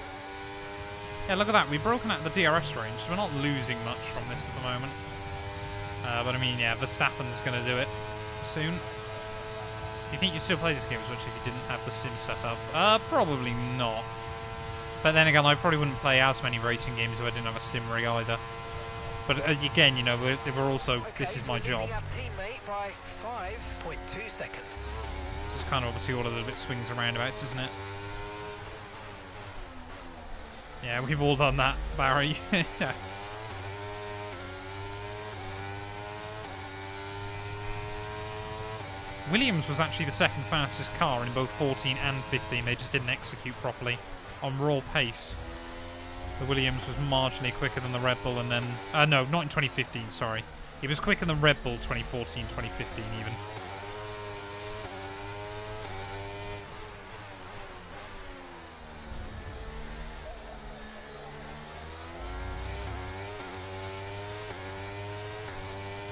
Yeah, look at that. We've broken out the DRS range, so we're not losing much from this at the moment. But I mean, yeah, Verstappen's going to do it soon. Do you think you'd still play this game as much if you didn't have the sim set up? Probably not. But then again, I probably wouldn't play as many racing games if I didn't have a sim rig either. But again, you know, we're also, this is my job. Our teammate by 5.2 seconds. It's kind of obviously all a little bit swings and roundabouts, isn't it? Yeah, we've all done that, Barry. Yeah. Williams was actually the second fastest car in both 14 and 15. They just didn't execute properly on raw pace. The Williams was marginally quicker than the Red Bull, and then... no, not in 2015, sorry. It was quicker than Red Bull 2014, 2015 even.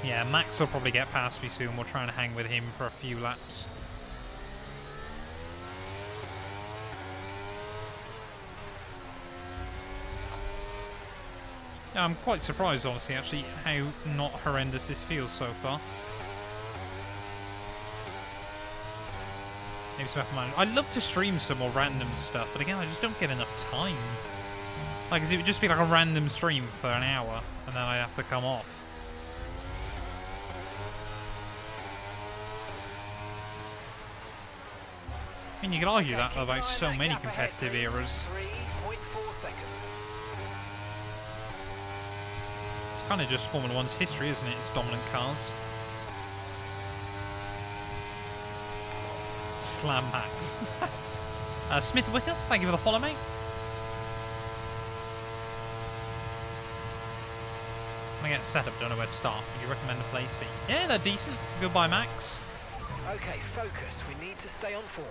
Yeah, Max will probably get past me soon. We'll try and hang with him for a few laps. Yeah, I'm quite surprised, honestly, actually, how not horrendous this feels so far. Maybe some I'd love to stream some more random stuff, but again, I just don't get enough time. Like, 'cause it would just be like a random stream for an hour, and then I'd have to come off. I mean, you could argue that about so many competitive eras. 3.4 seconds. It's kind of just Formula 1's history, isn't it? It's dominant cars. Slam hacks. Smith Wicker, thank you for the follow, mate. I'm gonna get set up, don't know where to start. Would you recommend a placing? Yeah, they're decent. Goodbye, Max. Okay, focus. We need to stay on form.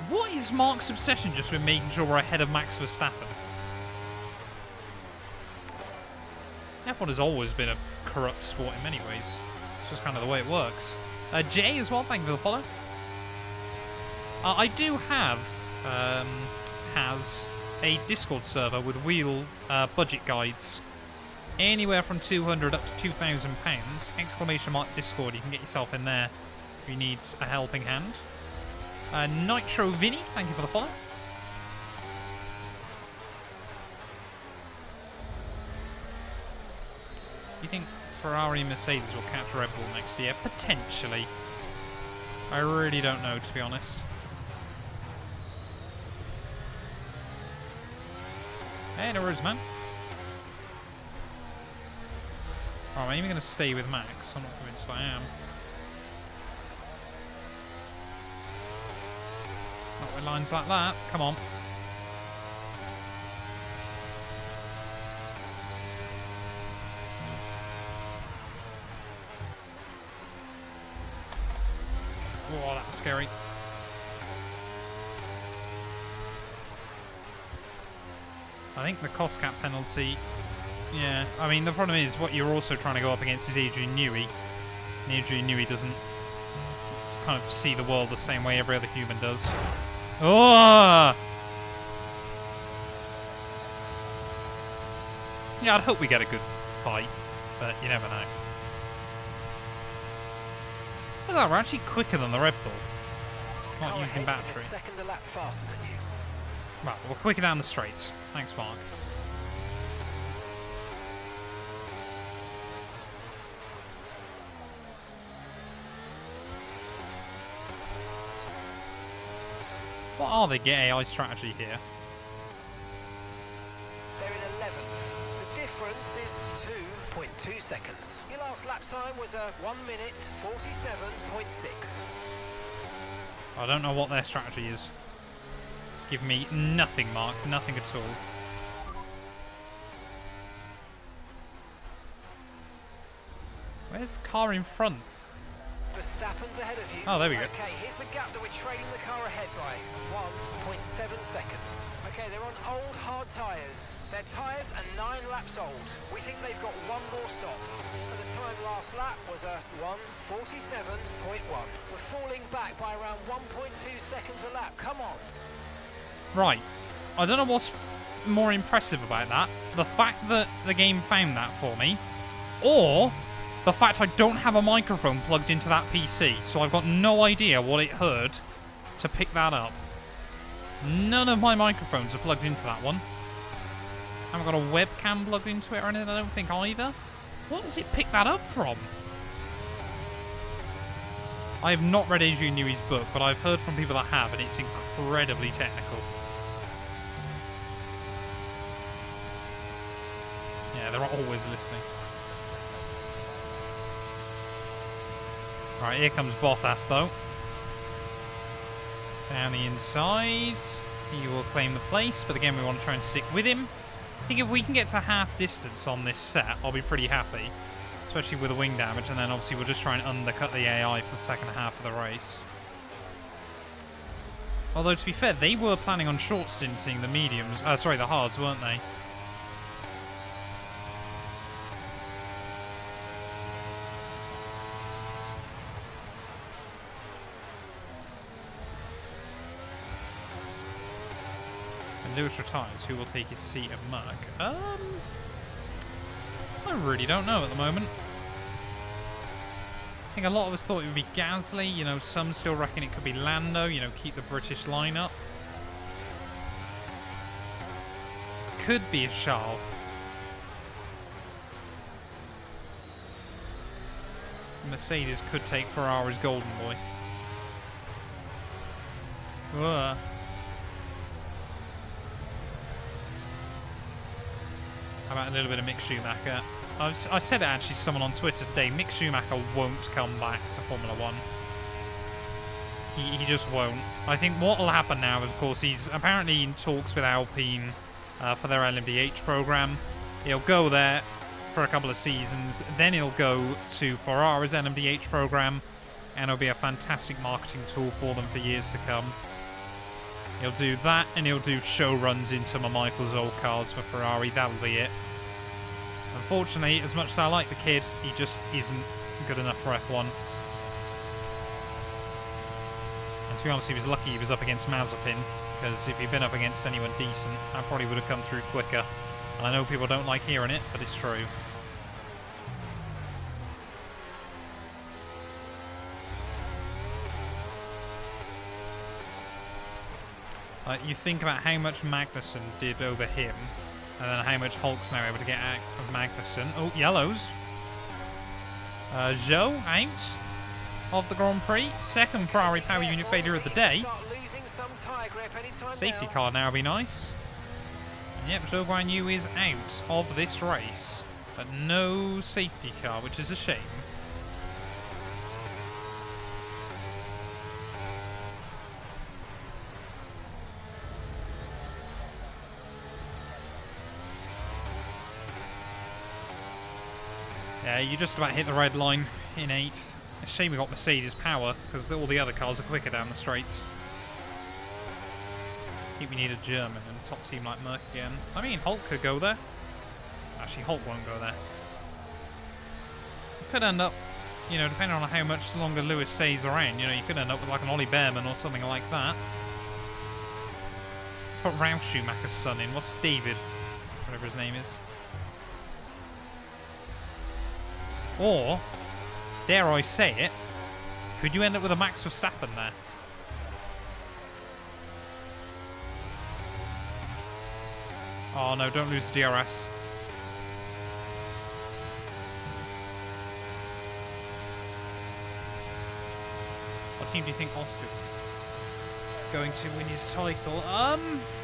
What is Mark's obsession just with making sure we're ahead of Max Verstappen? F1 has always been a corrupt sport in many ways. It's just kind of the way it works. Jay as well, thank you for the follow. I do have has a Discord server with real budget guides. Anywhere from 200 up to £2,000. Exclamation mark Discord. You can get yourself in there if you need a helping hand. Nitro Vinny, thank you for the follow. You think Ferrari and Mercedes will catch Red Bull next year? Potentially. I really don't know, to be honest. Hey, no worries, man. Oh, I'm even going to stay with Max. I'm not convinced I am. Not with lines like that. Come on. Oh, that was scary. I think the cost cap penalty... Yeah, I mean, the problem is what you're also trying to go up against is Adrian Newey. And Adrian Newey doesn't kind of see the world the same way every other human does. Oh! Yeah, I'd hope we get a good fight, but you never know. Look at that, we're actually quicker than the Red Bull. Not using battery. Second a lap faster than you. Right, we're quicker down the straights. Thanks, Mark. What are the get AI strategy here? They're in 11th. The difference is 2.2 seconds. Your last lap time was a 1 minute 47.6. I don't know what their strategy is. It's giving me nothing, Mark. Nothing at all. Where's the car in front? Verstappen's ahead of you. Oh, there we go. Okay, here's the gap that we're trailing the car ahead by. 1.7 seconds. Okay, they're on old hard tyres. Their tyres are 9 laps old. We think they've got one more stop. And the time last lap was a 1:47.1. We're falling back by around 1.2 seconds a lap. Come on. Right. I don't know what's more impressive about that. The fact that the game found that for me, or the fact I don't have a microphone plugged into that PC, so I've got no idea what it heard to pick that up. None of my microphones are plugged into that one. I haven't got a webcam plugged into it or anything, I don't think either. What does it pick that up from? I have not read Adrian Newey's book, but I've heard from people that have, and it's incredibly technical. Yeah, they're always listening. Alright, here comes Bottas, though. Down the inside. He will claim the place, but again, we want to try and stick with him. I think if we can get to half distance on this set, I'll be pretty happy. Especially with the wing damage, and then obviously we'll just try and undercut the AI for the second half of the race. Although, to be fair, they were planning on short-stinting the mediums. Sorry, the hards, weren't they? When Lewis retires, who will take his seat at Merc? I really don't know at the moment. I think a lot of us thought it would be Gasly. You know, some still reckon it could be Lando. You know, keep the British lineup. Could be a Charles. Mercedes could take Ferrari's golden boy. Ugh. How about a little bit of Mick Schumacher? I said it actually to someone on Twitter today. Mick Schumacher won't come back to Formula 1. He just won't. I think what will happen now is, of course, he's apparently in talks with Alpine for their LMDH program. He'll go there for a couple of seasons. Then he'll go to Ferrari's LMDH program. And it'll be a fantastic marketing tool for them for years to come. He'll do that, and he'll do show runs into Michael's old cars for Ferrari. That'll be it. Unfortunately, as much as I like the kid, he just isn't good enough for F1. And to be honest, he was lucky he was up against Mazepin, because if he'd been up against anyone decent, that probably would have come through quicker. And I know people don't like hearing it, but it's true. You think about how much Magnussen did over him, and then how much Hulk's now able to get out of Magnussen. Oh, yellows. Zhou out of the Grand Prix. Second Ferrari power unit failure of the day. Safety car now be nice. And yep, Zhou Guan Yu is out of this race. But no safety car, which is a shame. Yeah, you just about hit the red line in 8th. It's a shame we got Mercedes power, because all the other cars are quicker down the straights. I think we need a German and a top team like Merc again. I mean, Hulk could go there. Actually, Hulk won't go there. You could end up, you know, depending on how much longer Lewis stays around, you know, you could end up with like an Ollie Behrman or something like that. Put Ralph Schumacher's son in. What's David? Whatever his name is. Or, dare I say it, could you end up with a Max Verstappen there? Oh no, don't lose the DRS. What team do you think Oscar's going to win his title?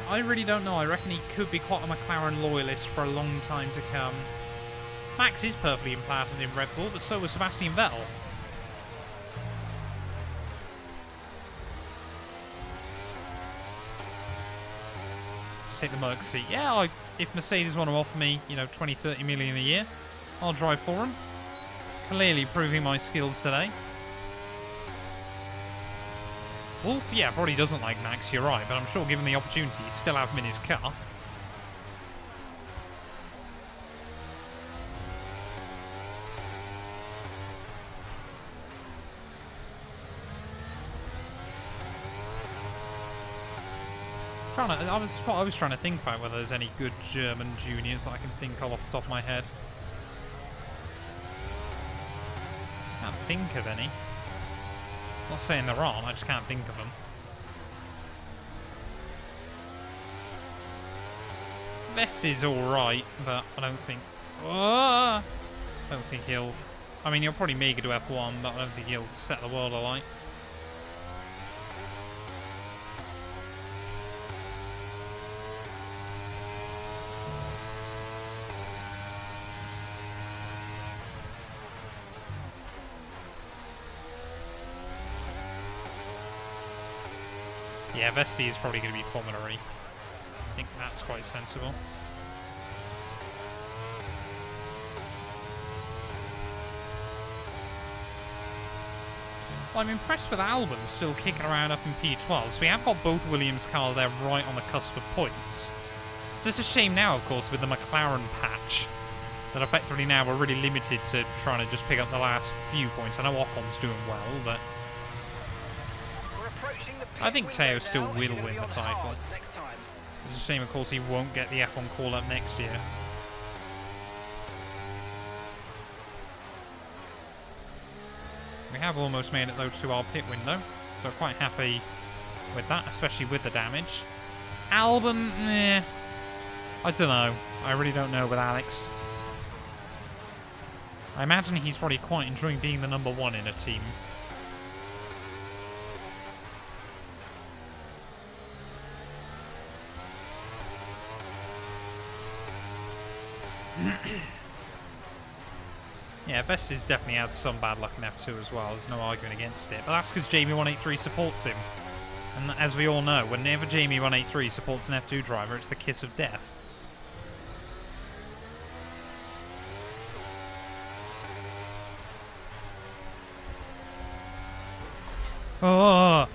I really don't know. I reckon he could be quite a McLaren loyalist for a long time to come. Max is perfectly implanted in Red Bull, but so was Sebastian Vettel. Just take the Merc seat. Yeah, if Mercedes want to offer me, you know, 20, 30 million a year, I'll drive for them. Clearly proving my skills today. Wolf, yeah, probably doesn't like Max, you're right, but I'm sure given the opportunity, he'd still have him in his car. I was trying to think about whether there's any good German juniors that I can think of off the top of my head. Can't think of any. Not saying there aren't, I just can't think of them. Vest is alright, but I don't think... I don't think he'll... I mean, he'll probably make it to F1, but I don't think he'll set the world alight. Yeah, Vesti is probably going to be formulary. I think that's quite sensible. Well, I'm impressed with Albon still kicking around up in P12. So we have got both Williams cars there right on the cusp of points. It's just a shame now, of course, with the McLaren patch, that effectively now we're really limited to trying to just pick up the last few points. I know Ocon's doing well, but I think Teo still will win the title. It's a shame, of course, he won't get the F1 call-up next year. We have almost made it, though, to our pit window, so quite happy with that, especially with the damage. Albon, I don't know. I really don't know with Alex. I imagine he's probably quite enjoying being the number one in a team. Yeah, Vesti's definitely had some bad luck in F2 as well. There's no arguing against it. But that's because Jamie183 supports him. And as we all know, whenever Jamie183 supports an F2 driver, it's the kiss of death. Oh!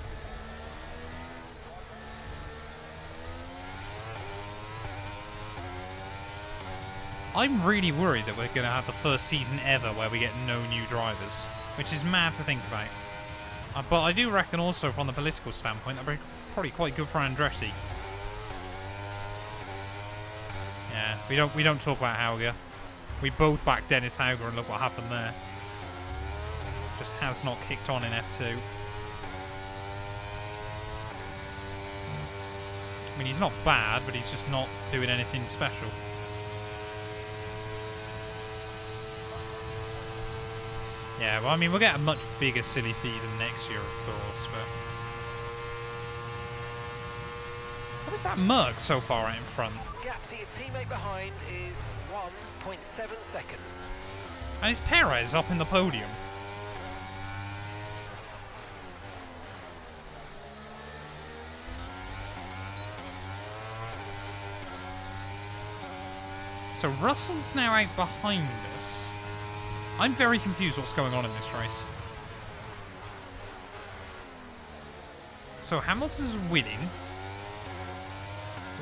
I'm really worried that we're going to have the first season ever where we get no new drivers, which is mad to think about. But I do reckon also from the political standpoint that'd be probably quite good for Andretti. Yeah, we don't talk about Hauger. We both backed Dennis Hauger and look what happened there. Just has not kicked on in F2. I mean, he's not bad, but he's just not doing anything special. Yeah, well, I mean, we'll get a much bigger silly season next year, of course, but... What is that Merc so far out in front? Gap to your teammate behind is 1.7 seconds. And is Perez up in the podium? So Russell's now out behind us. I'm very confused what's going on in this race. So Hamilton's winning.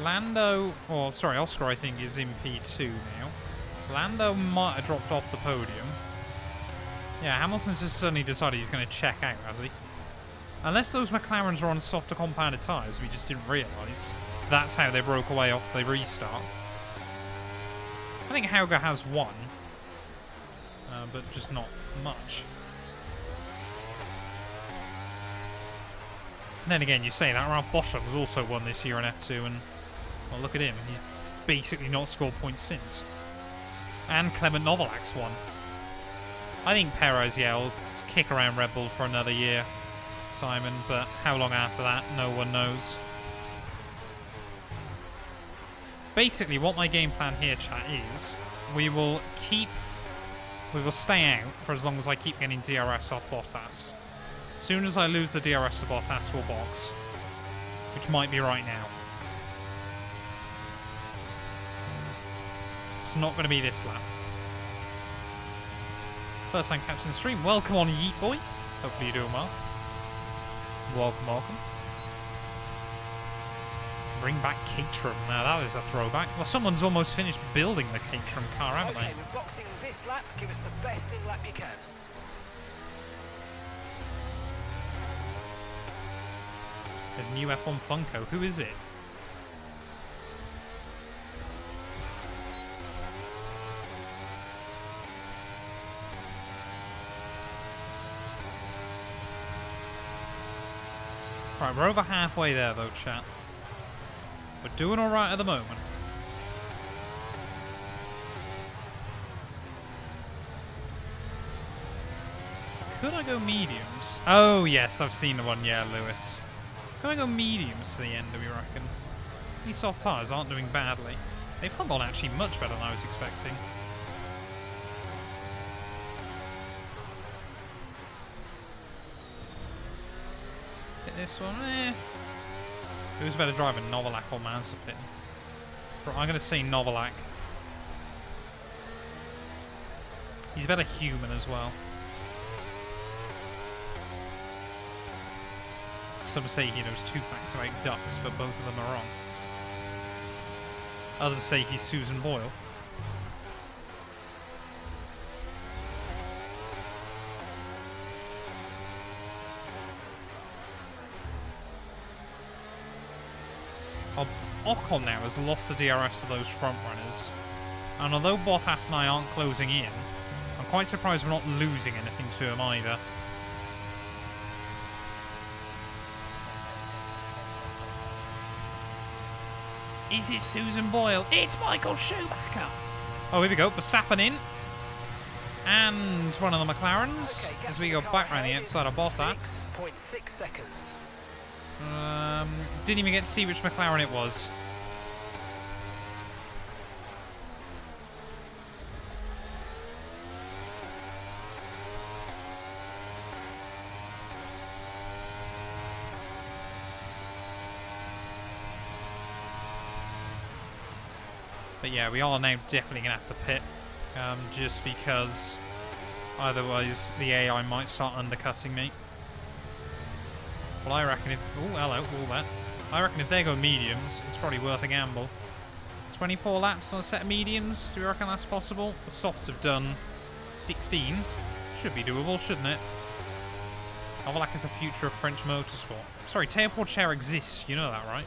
Oscar, I think, is in P2 now. Lando might have dropped off the podium. Yeah, Hamilton's just suddenly decided he's going to check out, has he? Unless those McLarens are on softer compounded tyres, we just didn't realise. That's how they broke away off the restart. I think Hauger has one. But just not much. And then again, you say that Ralph Boschung's also won this year in F2, and well, look at him. He's basically not scored points since. And Clement Novalak's won. I think Perez, yeah, will kick around Red Bull for another year, Simon, but how long after that, no one knows. Basically, what my game plan here, chat, is we will stay out for as long as I keep getting DRS off Bottas. As soon as I lose the DRS to Bottas, we'll box. Which might be right now. It's not going to be this lap. First time catching the stream. Welcome on, Yeet Boy. Hopefully you're doing well. Welcome, welcome. Bring back Caterham. Now that is a throwback. Well, someone's almost finished building the Caterham car, haven't they? Okay, we're boxing this lap. Give us the best in lap you can. There's new F1 Funko. Who is it? Right, we're over halfway there though, chat. We're doing alright at the moment. Could I go mediums? Oh yes, I've seen the one, yeah, Lewis. Could I go mediums to the end, do we reckon? These soft tyres aren't doing badly. They've hung on actually much better than I was expecting. Hit this one, Who's better driving, Novalak or Mazepin? I'm going to say Novalak. He's a better human as well. Some say he knows 2 facts about ducks, but both of them are wrong. Others say he's Susan Boyle. Ocon now has lost the DRS to those front runners, and although Bottas and I aren't closing in, I'm quite surprised we're not losing anything to him either. Is it Susan Boyle? It's Michael Schumacher! Oh, here we go, Verstappen in. And one of the McLarens, Okay, as we go back around the outside of Bottas. 6.6 seconds. Didn't even get to see which McLaren it was. But yeah, we are now definitely going to have to pit, just because otherwise the AI might start undercutting me. Well, I reckon if... Oh, hello, all that. I reckon if they go mediums, it's probably worth a gamble. 24 laps on a set of mediums, do we reckon that's possible? The softs have done 16. Should be doable, shouldn't it? Novalak is the future of French motorsport. Sorry, Théo Pourchaire exists, you know that, right?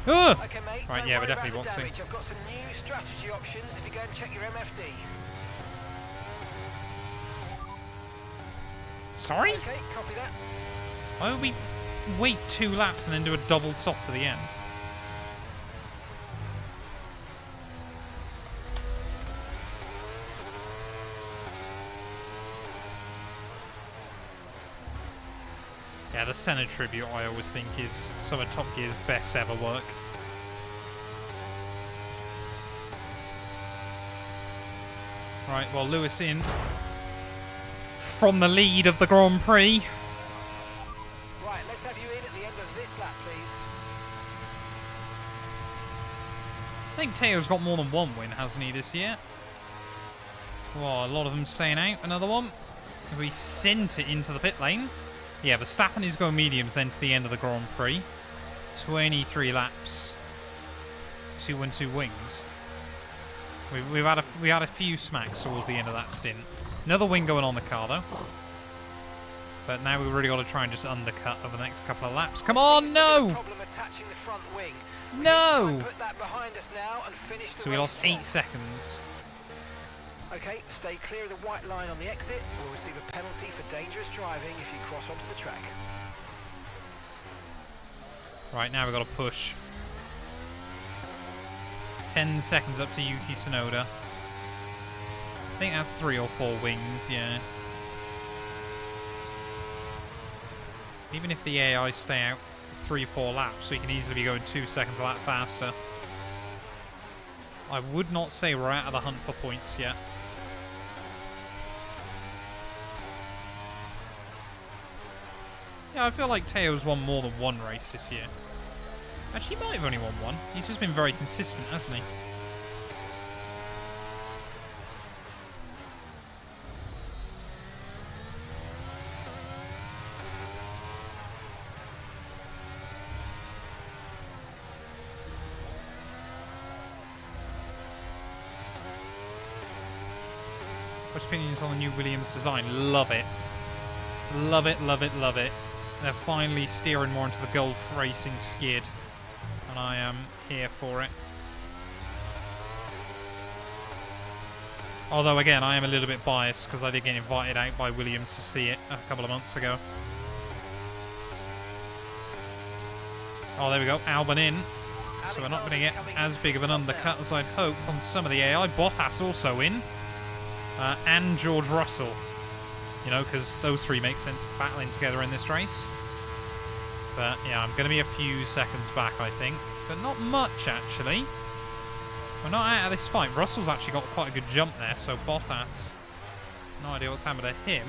Ugh! Okay, mate. Right, don't yeah, we're worry definitely about the boxing. damage. I've got some new strategy options if you go and check your MFD. Sorry? Okay, copy that. Why would we wait 2 laps and then do a double soft at the end? Yeah, the Senna tribute I always think is some of Top Gear's best ever work. Right, well, Lewis in from the lead of the Grand Prix. Right, let's have you in at the end of this lap, please. I think Teo's got more than one win, hasn't he, this year? Well, a lot of them staying out. Another one. We sent it into the pit lane. Yeah, Verstappen is going mediums then to the end of the Grand Prix. 23 laps. 2 and 2 wings. We had a few smacks towards the end of that stint. Another wing going on the car though. But now we've really got to try and just undercut over the next couple of laps. Come on, no! Problem attaching the front wing. No! Put that behind us now and finish the So we race lost strong. 8 seconds. Okay, stay clear of the white line on the exit. We'll receive a penalty for dangerous driving if you cross onto the track. Right, now we've got to push. 10 seconds up to Yuki Tsunoda. I think that's 3 or 4 wings, yeah. Even if the AI stay out 3-4 laps, we can easily be going 2 seconds a lap faster. I would not say we're out of the hunt for points yet. Yeah, I feel like Teo's won more than one race this year. Actually, he might have only won one. He's just been very consistent, hasn't he? What's opinions on the new Williams design? Love it. Love it, love it, love it. They're finally steering more into the Gulf racing skid. And I am here for it. Although, again, I am a little bit biased because I did get invited out by Williams to see it a couple of months ago. Oh, there we go. Albon in. So we're not going to get as big of an undercut as I'd hoped on some of the AI. Bottas also in. And George Russell. You know, because those three make sense battling together in this race. But, yeah, I'm going to be a few seconds back, I think. But not much, actually. We're not out of this fight. Russell's actually got quite a good jump there, so Bottas No idea what's happened to him.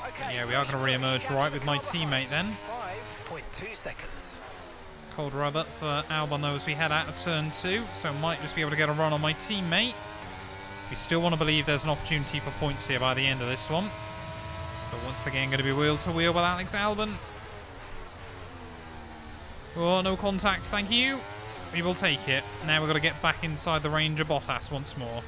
Okay, Yeah, we are going to re-emerge right with my teammate then. 5.2 seconds. Cold rubber for Albon though as we head out of turn 2, so might just be able to get a run on my teammate. We still want to believe there's an opportunity for points here by the end of this one. So once again going to be wheel to wheel with Alex Albon. Oh, no contact, thank you. We will take it. Now we've got to get back inside the range of Bottas once more.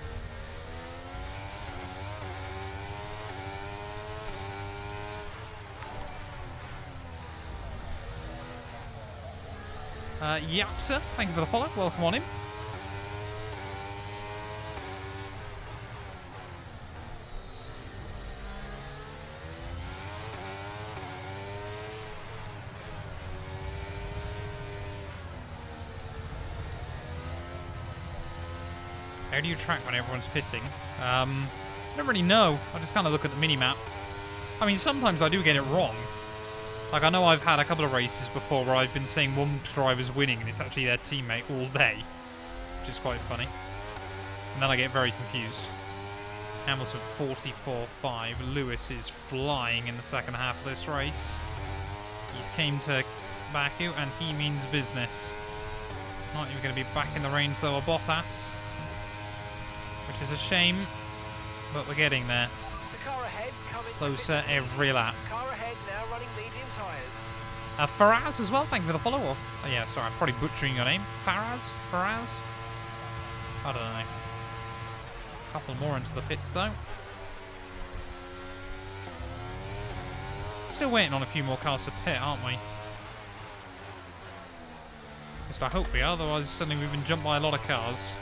Yep, sir. Thank you for the follow. Welcome on in. How do you track when everyone's pitting? I don't really know. I just kind of look at the mini-map. I mean, sometimes I do get it wrong. Like, I know I've had a couple of races before where I've been saying one driver's winning and it's actually their teammate all day, which is quite funny. And then I get very confused. Hamilton 44.5. Lewis is flying in the second half of this race. He's came to Baku and he means business. Not even going to be back in the range though of Bottas, which is a shame, but we're getting there. The car ahead's coming Closer every lap. Car ahead now running medium tyres. Faraz as well, thank you for the follow. Oh yeah, sorry, I'm probably butchering your name. Faraz? Faraz? I don't know. A couple more into the pits though. Still waiting on a few more cars to pit, aren't we? At least I hope we are, otherwise suddenly we've been jumped by a lot of cars.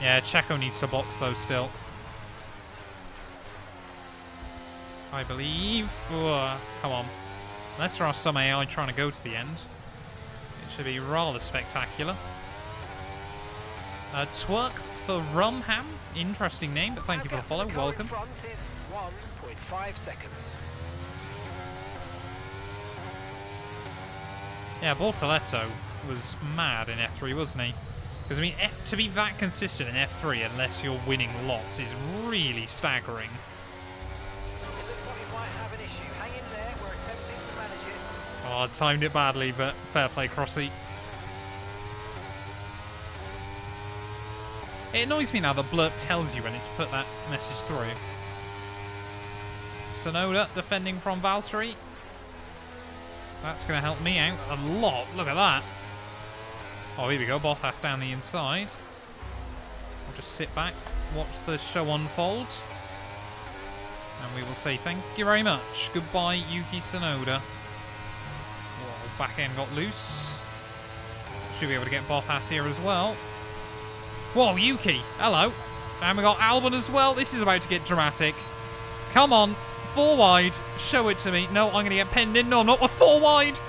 Yeah, Checo needs to box though still. I believe. Ooh, come on. Unless there are some AI trying to go to the end. It should be rather spectacular. Twerk for Rumham. Interesting name, but thank you for the follow. Welcome. Front is 1.5 seconds. Yeah, Bortoletto was mad in F3, wasn't he? Because, I mean, to be that consistent in F3 unless you're winning lots is really staggering. It looks like we might have an issue. Hang in there. We're attempting to manage it. Oh, I timed it badly, but fair play, Crossy. It annoys me now that Blurp tells you when it's put that message through. Sonoda defending from Valtteri. That's going to help me out a lot. Look at that. Oh, here we go. Bottas down the inside. I'll just sit back, watch the show unfold. And we will say thank you very much. Goodbye, Yuki Tsunoda. Whoa, back end got loose. Should be able to get Bottas here as well. Whoa, Yuki. Hello. And we got Albon as well. This is about to get dramatic. Come on. 4 wide. Show it to me. No, I'm going to get penned in. No, I'm not. We're 4 wide.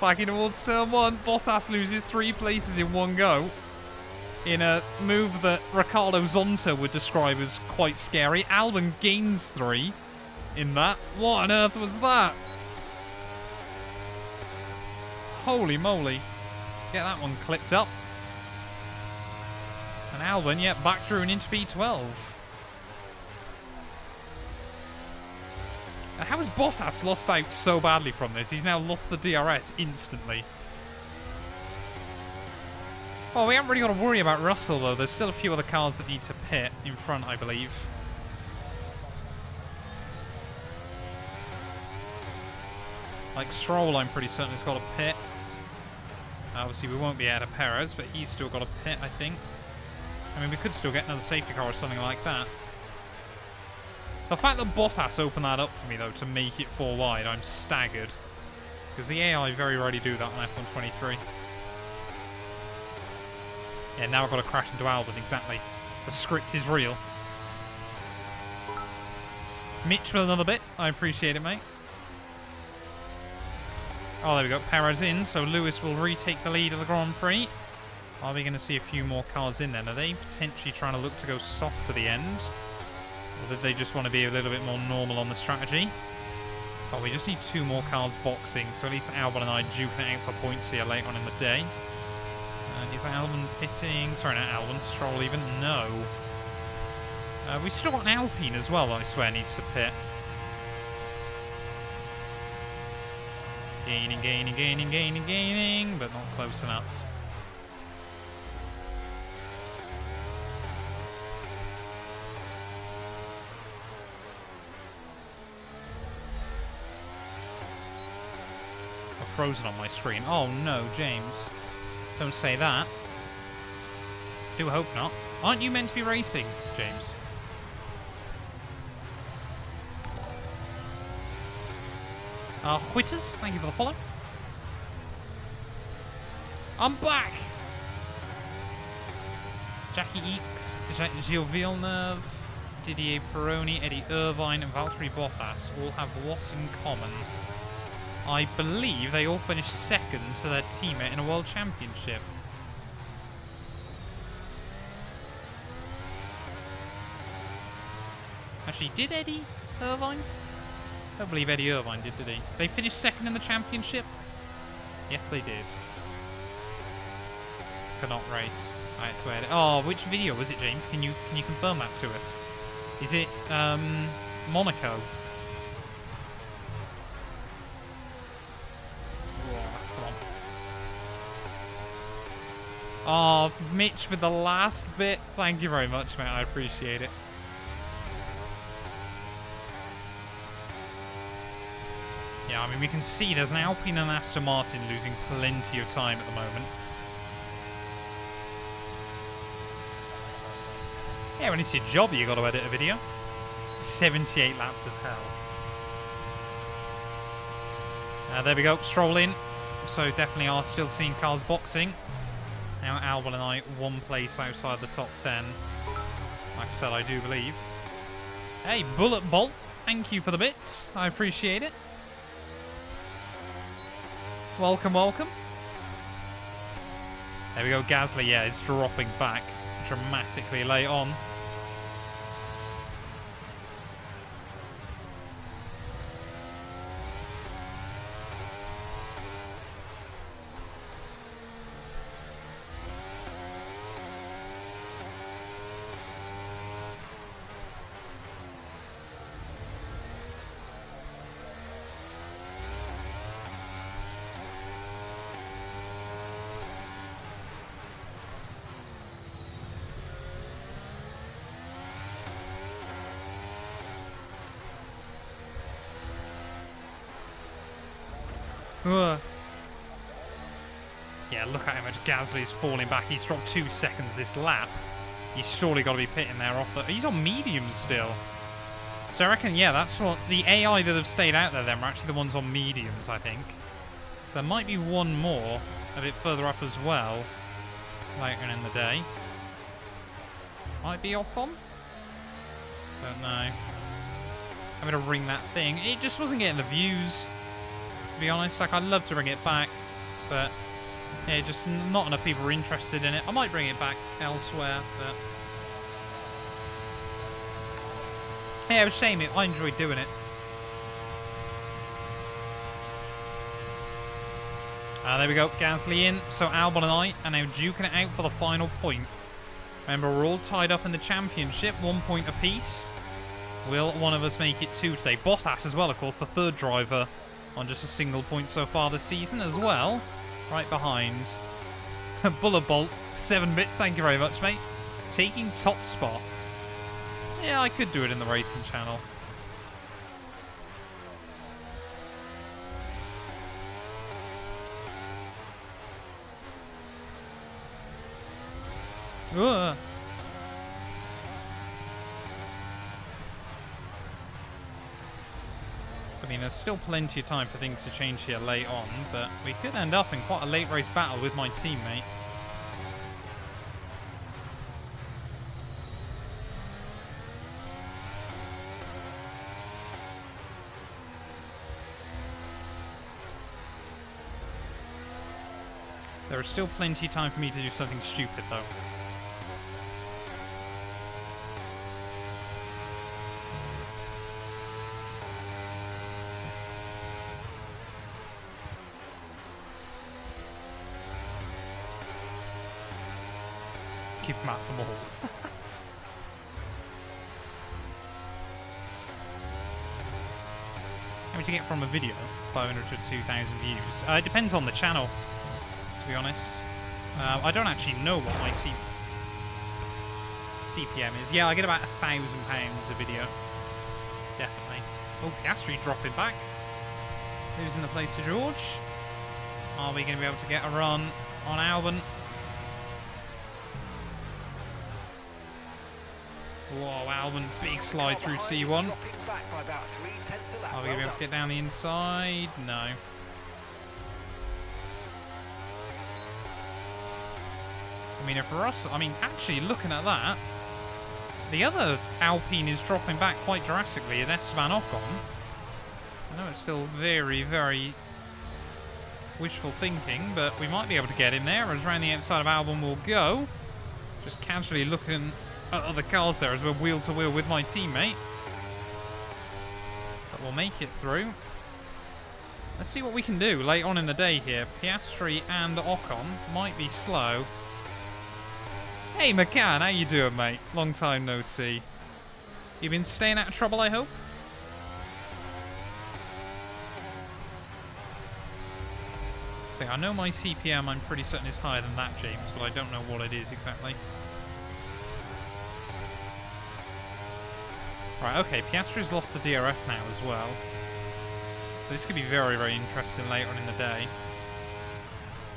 Back in towards turn 1. Bottas loses 3 places in one go. In a move that Ricardo Zonta would describe as quite scary. Albon gains 3 in that. What on earth was that? Holy moly. Get that one clipped up. And Albon, yeah, back through and into P12. How has Bottas lost out so badly from this? He's now lost the DRS instantly. Oh, we haven't really got to worry about Russell, though. There's still a few other cars that need to pit in front, I believe. Like Stroll, I'm pretty certain has got a pit. Obviously, we won't be out of Perez, but he's still got a pit, I think. I mean, we could still get another safety car or something like that. The fact that Bottas opened that up for me, though, to make it 4 wide, I'm staggered. Because the AI very rarely do that on F123. Yeah, now I've got to crash into Albon, exactly. The script is real. Mitch with another bit. I appreciate it, mate. Oh, there we go. Perez in, so Lewis will retake the lead of the Grand Prix. Are we going to see a few more cars in then? Are they potentially trying to look to go soft to the end? Or did they just want to be a little bit more normal on the strategy? Oh, we just need 2 more cars boxing, so at least Albon and I duking it out for points here later on in the day. Is Albon pitting? Sorry, not Albon. Stroll even? No. We've still got an Alpine as well, I swear, needs to pit. Gaining, gaining, gaining, gaining, gaining, but not close enough. I'm frozen on my screen. Oh no, James. Don't say that. Do hope not. Aren't you meant to be racing, James? Whitters, thank you for the follow. I'm back! Jackie Eakes, Gilles Villeneuve, Didier Pironi, Eddie Irvine, and Valtteri Bottas all have what in common? I believe they all finished second to their teammate in a World Championship. Actually, did Eddie Irvine? I don't believe Eddie Irvine did he? They finished second in the championship? Yes, they did. Could not race. I had to edit. Oh, which video was it, James? Can you confirm that to us? Is it Monaco? Come on. Oh, Mitch with the last bit. Thank you very much, mate. I appreciate it. Yeah, I mean, we can see there's an Alpine and Aston Martin losing plenty of time at the moment. Yeah, when it's your job, you got to edit a video. 78 laps of hell. There we go, Stroll in. So definitely are still seeing cars boxing. Now Albon and I, 1 place outside the top 10. Like I said, I do believe. Hey, Bullet Bolt, thank you for the bits. I appreciate it. Welcome, welcome. There we go, Gasly, yeah, is dropping back dramatically late on. Yeah, look at how much Gasly's falling back. He's dropped 2 seconds this lap. He's surely got to be pitting there off the... He's on mediums still. So I reckon, yeah, that's what... The AI that have stayed out there then were actually the ones on mediums, I think. So there might be one more a bit further up as well later in the day. Might be off on? Don't know. I'm going to ring that thing. It just wasn't getting the views. To be honest, like, I'd love to bring it back, but yeah, just not enough people are interested in it. I might bring it back elsewhere, but yeah, it was a shame. I enjoyed doing it. There we go, Gasly in. So Albon and I are now duking it out for the final point. Remember, we're all tied up in the championship, 1 point apiece. Will one of us make it 2 today? Bottas as well, of course, the 3rd driver on just a single point so far this season as well. Right behind. Bullet Bolt, 7 bits, thank you very much, mate. Taking top spot. Yeah, I could do it in the racing channel. Ugh. I mean, there's still plenty of time for things to change here late on, but we could end up in quite a late race battle with my teammate. There is still plenty of time for me to do something stupid, though. give Matt them all. How much do you get from a video? 500 to 2,000 views. It depends on the channel, to be honest. I don't actually know what my CPM is. Yeah, I get about £1,000 a video. Definitely. Oh, Piastri dropping back. Losing the place to George. Are we going to be able to get a run on Albon? Whoa, Albon, big slide through T1. Are we going to be able to get down the inside? No. I mean, for us, actually, looking at that, the other Alpine is dropping back quite drastically at Esteban Ocon. I know it's still very, very wishful thinking, but we might be able to get in there as round the outside of Albon will go. Just casually looking at other cars there as we're wheel to wheel with my teammate. But we'll make it through. Let's see what we can do late on in the day here. Piastri and Ocon might be slow. Hey McCann, how you doing, mate? Long time no see. You been staying out of trouble, I hope? So I know my CPM, I'm pretty certain is higher than that, James, but I don't know what it is exactly. Right, okay, Piastri's lost the DRS now as well. So this could be very, very interesting later on in the day.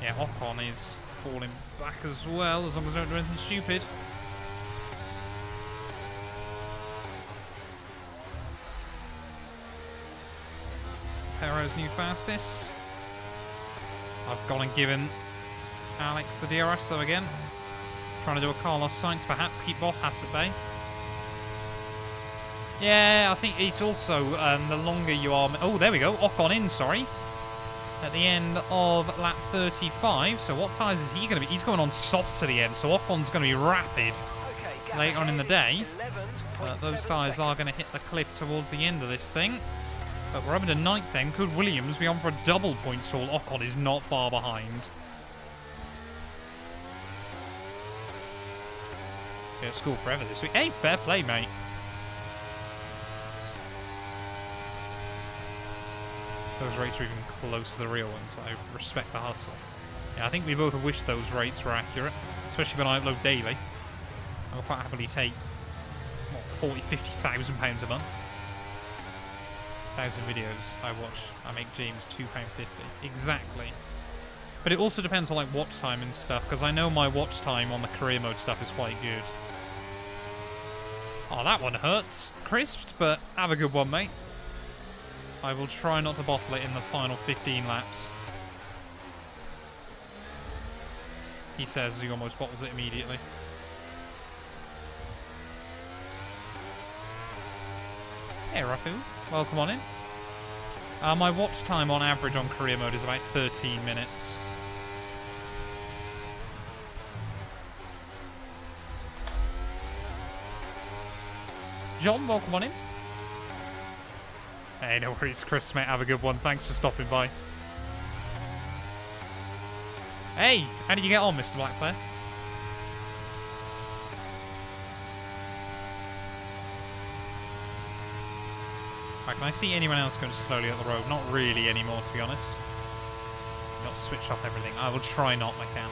Yeah, Ocon is falling back as well, as long as I don't do anything stupid. Perez new fastest. I've gone and given Alex the DRS though again. Trying to do a Carlos Sainz perhaps, keep Bottas at bay. Yeah, I think it's also the longer you are... Oh, there we go. Ocon in, sorry. At the end of lap 35. So what tyres is he going to be? He's going on softs to the end, so Ocon's going to be rapid later on in the day. But those tyres are going to hit the cliff towards the end of this thing. But we're up into 9th then. Could Williams be on for a double point stall? Ocon is not far behind. Yeah, school forever this week. Hey, fair play, mate. Those rates are even close to the real ones. I respect the hustle. Yeah, I think we both wish those rates were accurate, especially when I upload daily. I will quite happily take, what, 40, 50,000 pounds a month. 1,000 videos I watch. I make James £2.50. Exactly. But it also depends on like watch time and stuff, because I know my watch time on the career mode stuff is quite good. Oh, that one hurts. Crisped, but have a good one, mate. I will try not to bottle it in the final 15 laps. He says he almost bottles it immediately. Hey, Rafu. Welcome on in. My watch time on average on career mode is about 13 minutes. John, welcome on in. Hey, no worries, Chris, mate. Have a good one. Thanks for stopping by. Hey, how did you get on, Mr. Blackplayer? Right, can I see anyone else going slowly up the road? Not really anymore, to be honest. Not switch off everything. I will try not, I can.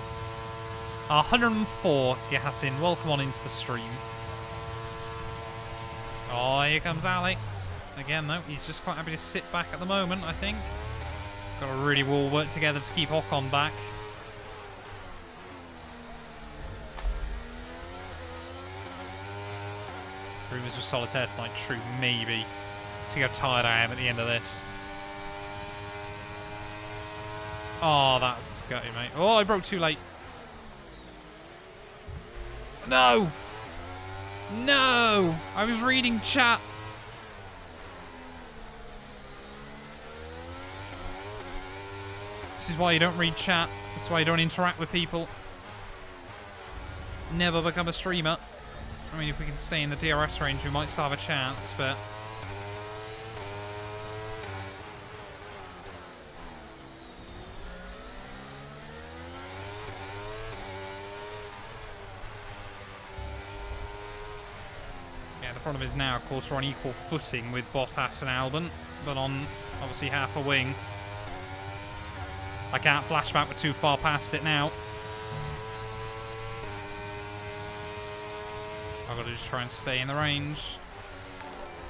104, Yasin. Welcome on into the stream. Oh, here comes Alex. Again, though, he's just quite happy to sit back at the moment, I think. Got to really all work together to keep Ocon back. Rumours of solitaire tonight, true, maybe. See how tired I am at the end of this. Oh, that's gutty, mate. Oh, I broke too late. No! No! I was reading chat. This is why you don't read chat. This is why you don't interact with people. Never become a streamer. I mean, if we can stay in the DRS range, we might still have a chance, but... Yeah, the problem is now, of course, we're on equal footing with Bottas and Albon, but on, obviously, half a wing. I can't flashback, we're too far past it now. I've got to just try and stay in the range.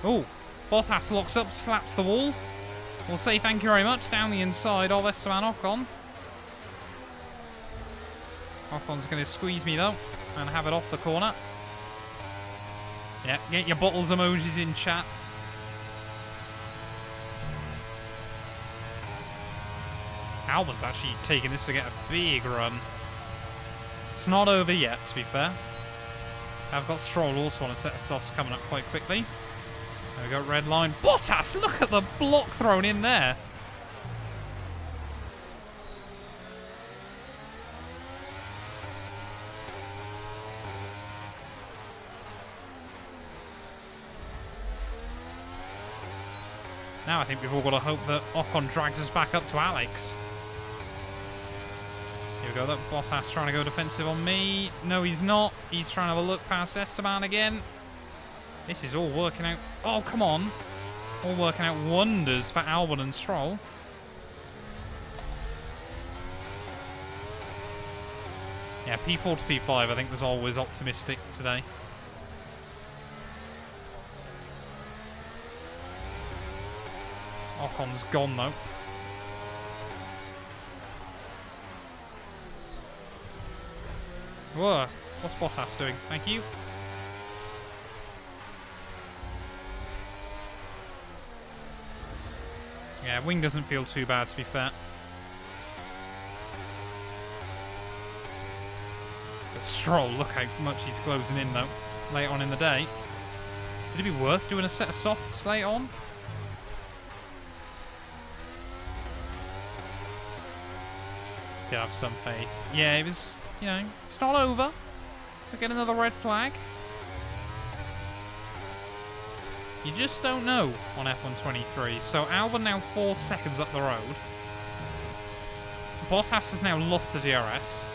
Oh, Bottas locks up, slaps the wall. We'll say thank you very much down the inside of Esteban Ocon. Ocon's going to squeeze me, though, and have it off the corner. Yeah, get your bottles emojis in chat. Albon's actually taking this to get a big run. It's not over yet, to be fair. I've got Stroll also on a set of softs coming up quite quickly. There we go, red line. Bottas, look at the block thrown in there. Now I think we've all got to hope that Ocon drags us back up to Alex. Here we go, that Bottas trying to go defensive on me. No, he's not. He's trying to have a look past Esteban again. This is all working out. Oh, come on. All working out wonders for Albon and Stroll. Yeah, P4 to P5 I think was always optimistic today. Ocon's gone, though. Whoa. What's Bottas doing? Thank you. Yeah, wing doesn't feel too bad, to be fair. But Stroll, look how much he's closing in, though, later on in the day. Would it be worth doing a set of softs later on? Did have some faith. Yeah, it was, you know, it's not over. We'll get another red flag. You just don't know on F123. So Albon now 4 seconds up the road. Bottas has now lost the DRS.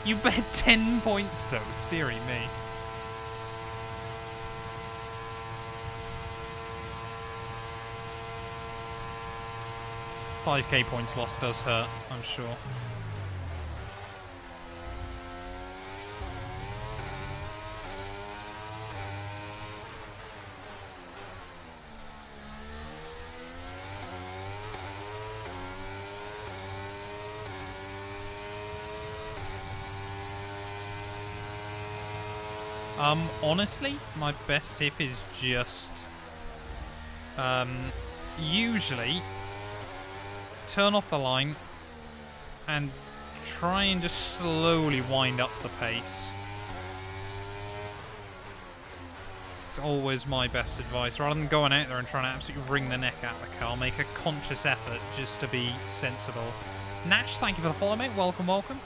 You bet 10 points, though, steering me. $5k points lost does hurt, I'm sure. Honestly, my best tip is just usually turn off the line and try and just slowly wind up the pace. It's always my best advice. Rather than going out there and trying to absolutely wring the neck out of the car, make a conscious effort just to be sensible. Nash, thank you for the follow, mate. Welcome, welcome.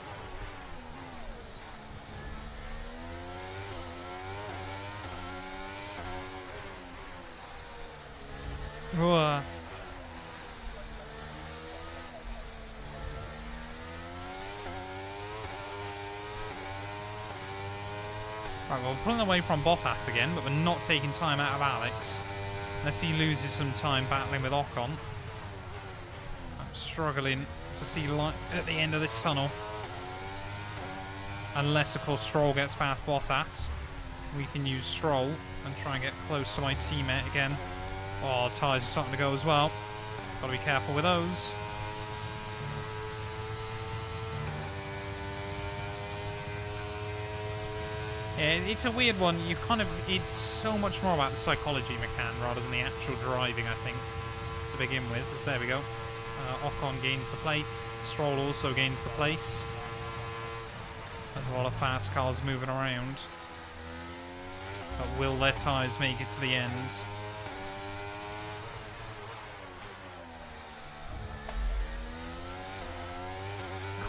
Whoa. Right, well, we're pulling away from Bottas again, but we're not taking time out of Alex. Unless he loses some time battling with Ocon. I'm struggling to see light at the end of this tunnel. Unless, of course, Stroll gets past Bottas. We can use Stroll and try and get close to my teammate again. Oh, tyres are starting to go as well. Got to be careful with those. Yeah, it's a weird one. You kind of, it's so much more about the psychology, McCann, rather than the actual driving, I think, to begin with. Because there we go. Ocon gains the place. Stroll also gains the place. There's a lot of fast cars moving around. But will their tyres make it to the end?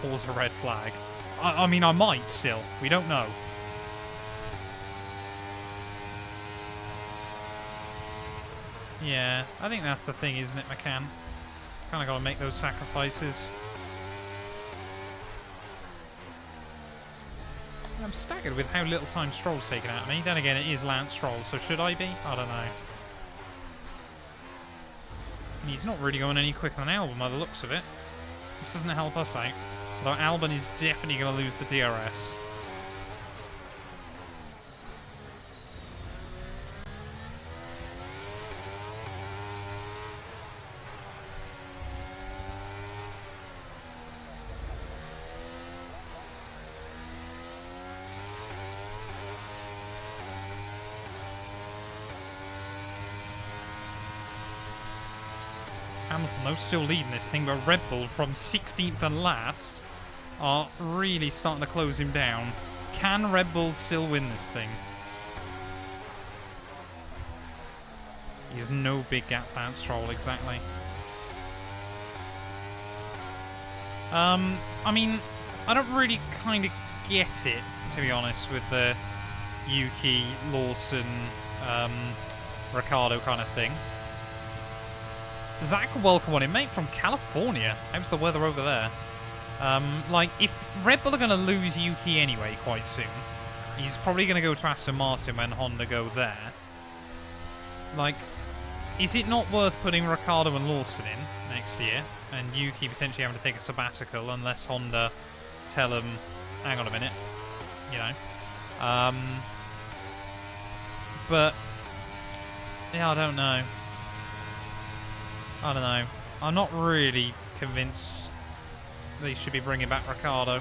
Cause a red flag. I mean, I might still. We don't know. Yeah, I think that's the thing, isn't it, McCann? Kind of got to make those sacrifices. I'm staggered with how little time Stroll's taken out of me. Then again, it is Lance Stroll, so should I be? I don't know. And he's not really going any quicker than Albon by the looks of it. This doesn't help us out. Although Albon is definitely going to lose the DRS. Hamilton, though, still leading this thing, but Red Bull from 16th and last are really starting to close him down. Can Red Bull still win this thing? He's no big gap past Stroll, exactly. I mean, I don't really kind of get it, to be honest, with the Yuki, Lawson, Ricciardo kind of thing. Zach, welcome on in, mate, from California. How's the weather over there? Like, if Red Bull are going to lose Yuki anyway quite soon, he's probably going to go to Aston Martin when Honda go there. Like, is it not worth putting Ricciardo and Lawson in next year, and Yuki potentially having to take a sabbatical unless Honda tell him, hang on a minute, you know? But, yeah, I don't know. I don't know. I'm not really convinced they should be bringing back Ricciardo.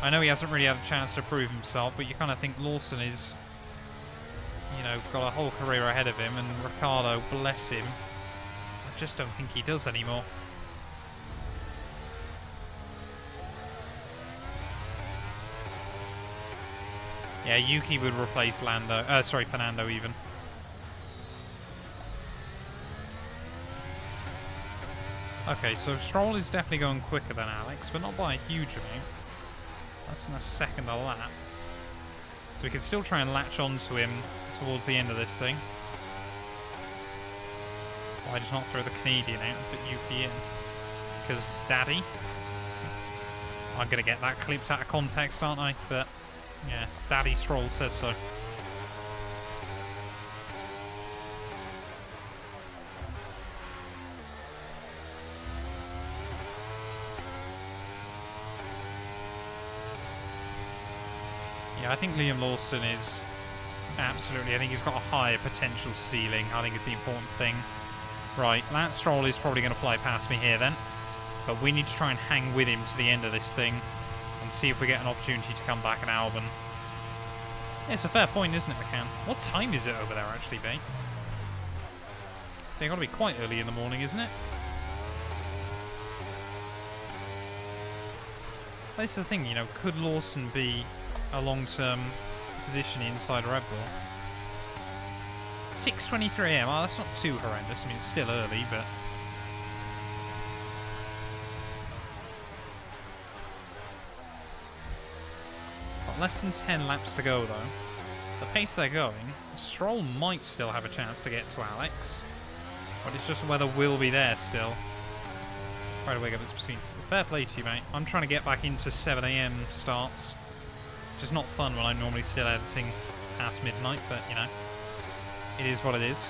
I know he hasn't really had a chance to prove himself, but you kind of think Lawson is, you know, got a whole career ahead of him, and Ricciardo, bless him, I just don't think he does anymore. Yeah, Yuki would replace Fernando even. Okay, so Stroll is definitely going quicker than Alex, but not by a huge amount. That's in a second a lap. So we can still try and latch onto him towards the end of this thing. Why just not throw the Canadian out and put Yuki in? Because Daddy? I'm going to get that clipped out of context, aren't I? But, yeah, Daddy Stroll says so. I think Liam Lawson is absolutely, I think he's got a higher potential ceiling, I think is the important thing. Right, Lance Stroll is probably going to fly past me here then, but we need to try and hang with him to the end of this thing and see if we get an opportunity to come back at Albon. Yeah, it's a fair point, isn't it, McCann? What time is it over there actually, B? So you've got to be quite early in the morning, isn't it? This is the thing, you know, could Lawson be a long-term position inside Red Bull? 6:23 AM. Oh, that's not too horrendous. I mean, it's still early, but got less than 10 laps to go, though. The pace they're going, Stroll might still have a chance to get to Alex, but it's just whether we'll be there still. Right away, up between. Fair play to you, mate. I'm trying to get back into 7 AM starts. Which is not fun when I'm normally still editing past midnight, but, you know, it is what it is.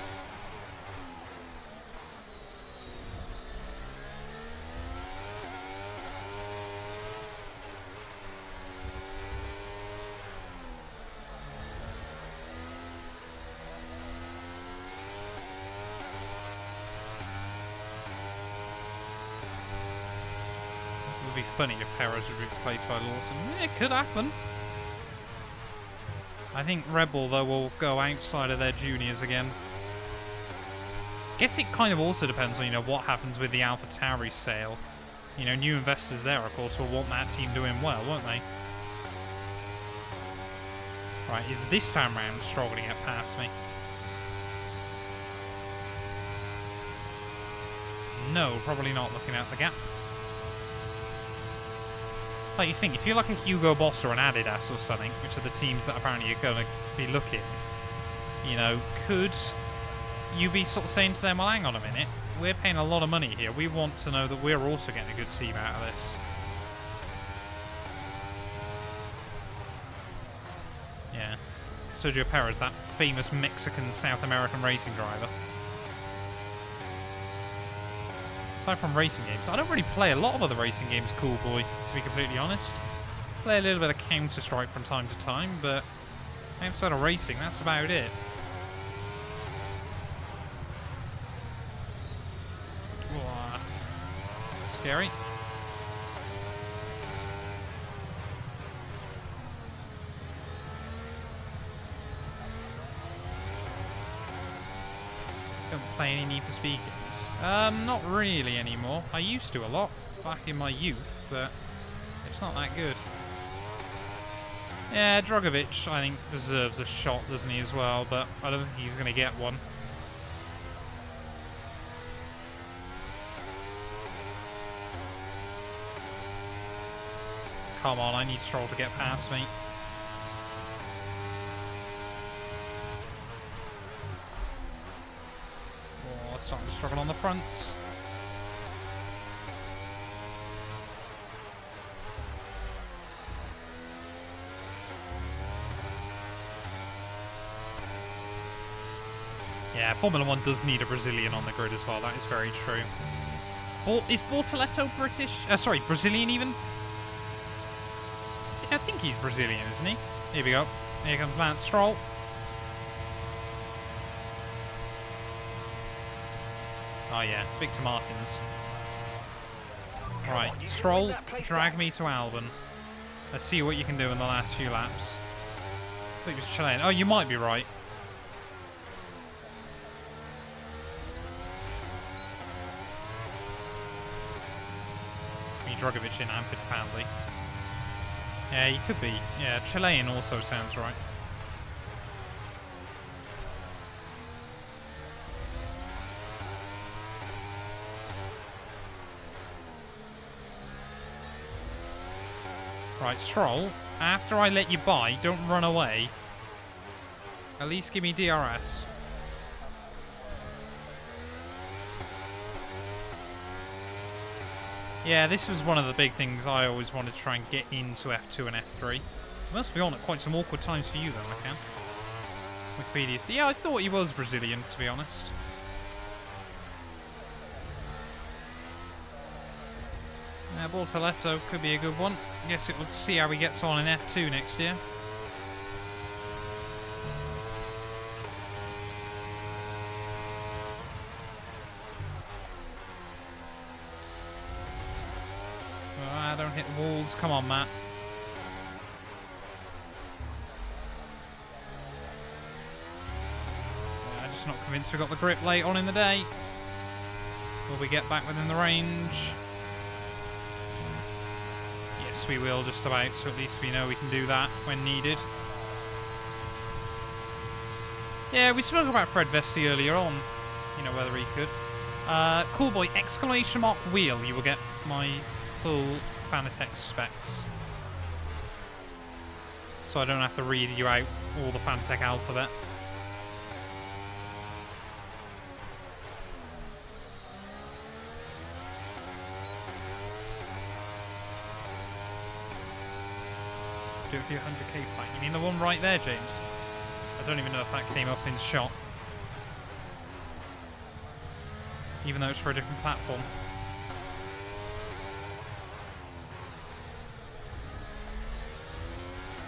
It would be funny if Perez would be replaced by Lawson. Yeah, it could happen. I think Red Bull, though, will go outside of their juniors again. Guess it kind of also depends on, you know, what happens with the AlphaTauri sale. You know, new investors there, of course, will want that team doing well, won't they? Right, is this time round Stroll going to get past me? No, probably not, looking at the gap. Like, you think, if you're like a Hugo Boss or an Adidas or something, which are the teams that apparently you're going to be looking, you know, could you be sort of saying to them, well, hang on a minute, we're paying a lot of money here. We want to know that we're also getting a good team out of this. Yeah. Sergio Perez, that famous Mexican South American racing driver. Aside from racing games, I don't really play a lot of other racing games, Cool Boy, to be completely honest. Play a little bit of Counter-Strike from time to time, but outside of racing, that's about it. Whoa. Scary. Don't play any Need for Speed games. Not really anymore. I used to a lot back in my youth, but it's not that good. Yeah, Drogovic, I think, deserves a shot, doesn't he, as well, but I don't think he's going to get one. Come on, I need Stroll to get past me. Oh, starting to struggle on the fronts. Yeah, Formula 1 does need a Brazilian on the grid as well, that is very true. Is Bortoleto British? Sorry, Brazilian even? I think he's Brazilian, isn't he? Here we go. Here comes Lance Stroll. Oh yeah, Victor Martins. Right, Stroll, drag me to Albon. Let's see what you can do in the last few laps. I think it was Chilean. Oh, you might be right. Drogovic in and Fittipaldi. Yeah, he could be. Yeah, Chilean also sounds right. Right, Stroll, after I let you by, don't run away. At least give me DRS. Yeah, this was one of the big things I always wanted to try and get into F2 and F3. It must be on at quite some awkward times for you, though, McCann. Wikipedia. So, yeah, I thought he was Brazilian, to be honest. Yeah, Bortoleto could be a good one. I guess we'll see how he gets on in F2 next year. Don't hit the walls. Come on, Matt. I'm just not convinced we got the grip late on in the day. Will we get back within the range? Yes, we will, just about. So at least we know we can do that when needed. Yeah, we spoke about Fred Vesti earlier on. You know, whether he could. Cool Boy, exclamation mark wheel. You will get my full Fanatec specs, so I don't have to read you out all the Fanatec alphabet. Do it for your 100k pack. You mean the one right there, James? I don't even know if that came up in shot, even though it's for a different platform.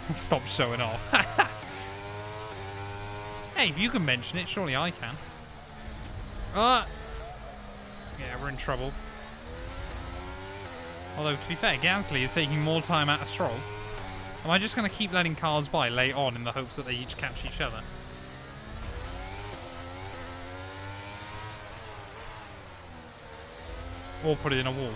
Stop showing off. Hey, if you can mention it, surely I can. Yeah, we're in trouble. Although, to be fair, Gasly is taking more time out of Stroll. Am I just going to keep letting cars by late on in the hopes that they each catch each other? Or put it in a wall?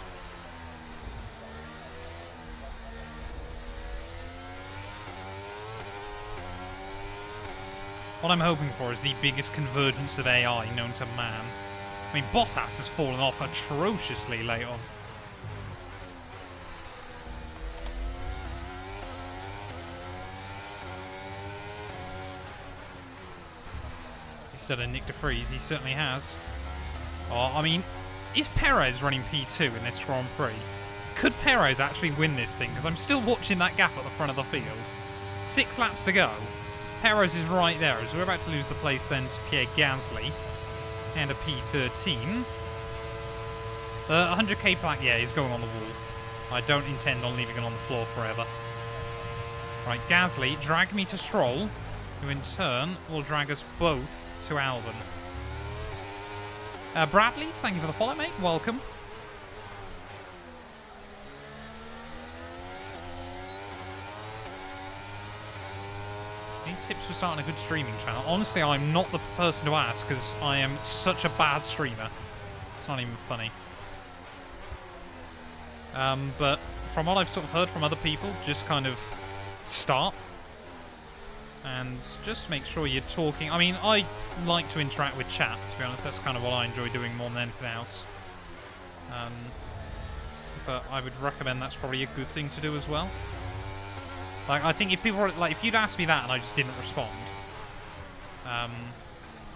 What I'm hoping for is the biggest convergence of AI known to man. I mean, Bottas has fallen off atrociously late on. He's done a Nick de Vries, he certainly has. Oh, I mean, is Perez running P2 in this Grand Prix? Could Perez actually win this thing? Because I'm still watching that gap at the front of the field. 6 laps to go. Perez is right there, as we're about to lose the place then to Pierre Gasly and a P13. The 100k plaque, yeah, is going on the wall. I don't intend on leaving it on the floor forever. Right, Gasly, drag me to Stroll, who in turn will drag us both to Albon. Bradley's, thank you for the follow, mate. Welcome. Any tips for starting a good streaming channel? Honestly, I'm not the person to ask because I am such a bad streamer. It's not even funny. But from what I've sort of heard from other people, just kind of start and just make sure you're talking. I mean, I like to interact with chat, to be honest. That's kind of what I enjoy doing more than anything else. But I would recommend that's probably a good thing to do as well. Like, I think if people were, like, if you'd asked me that and I just didn't respond,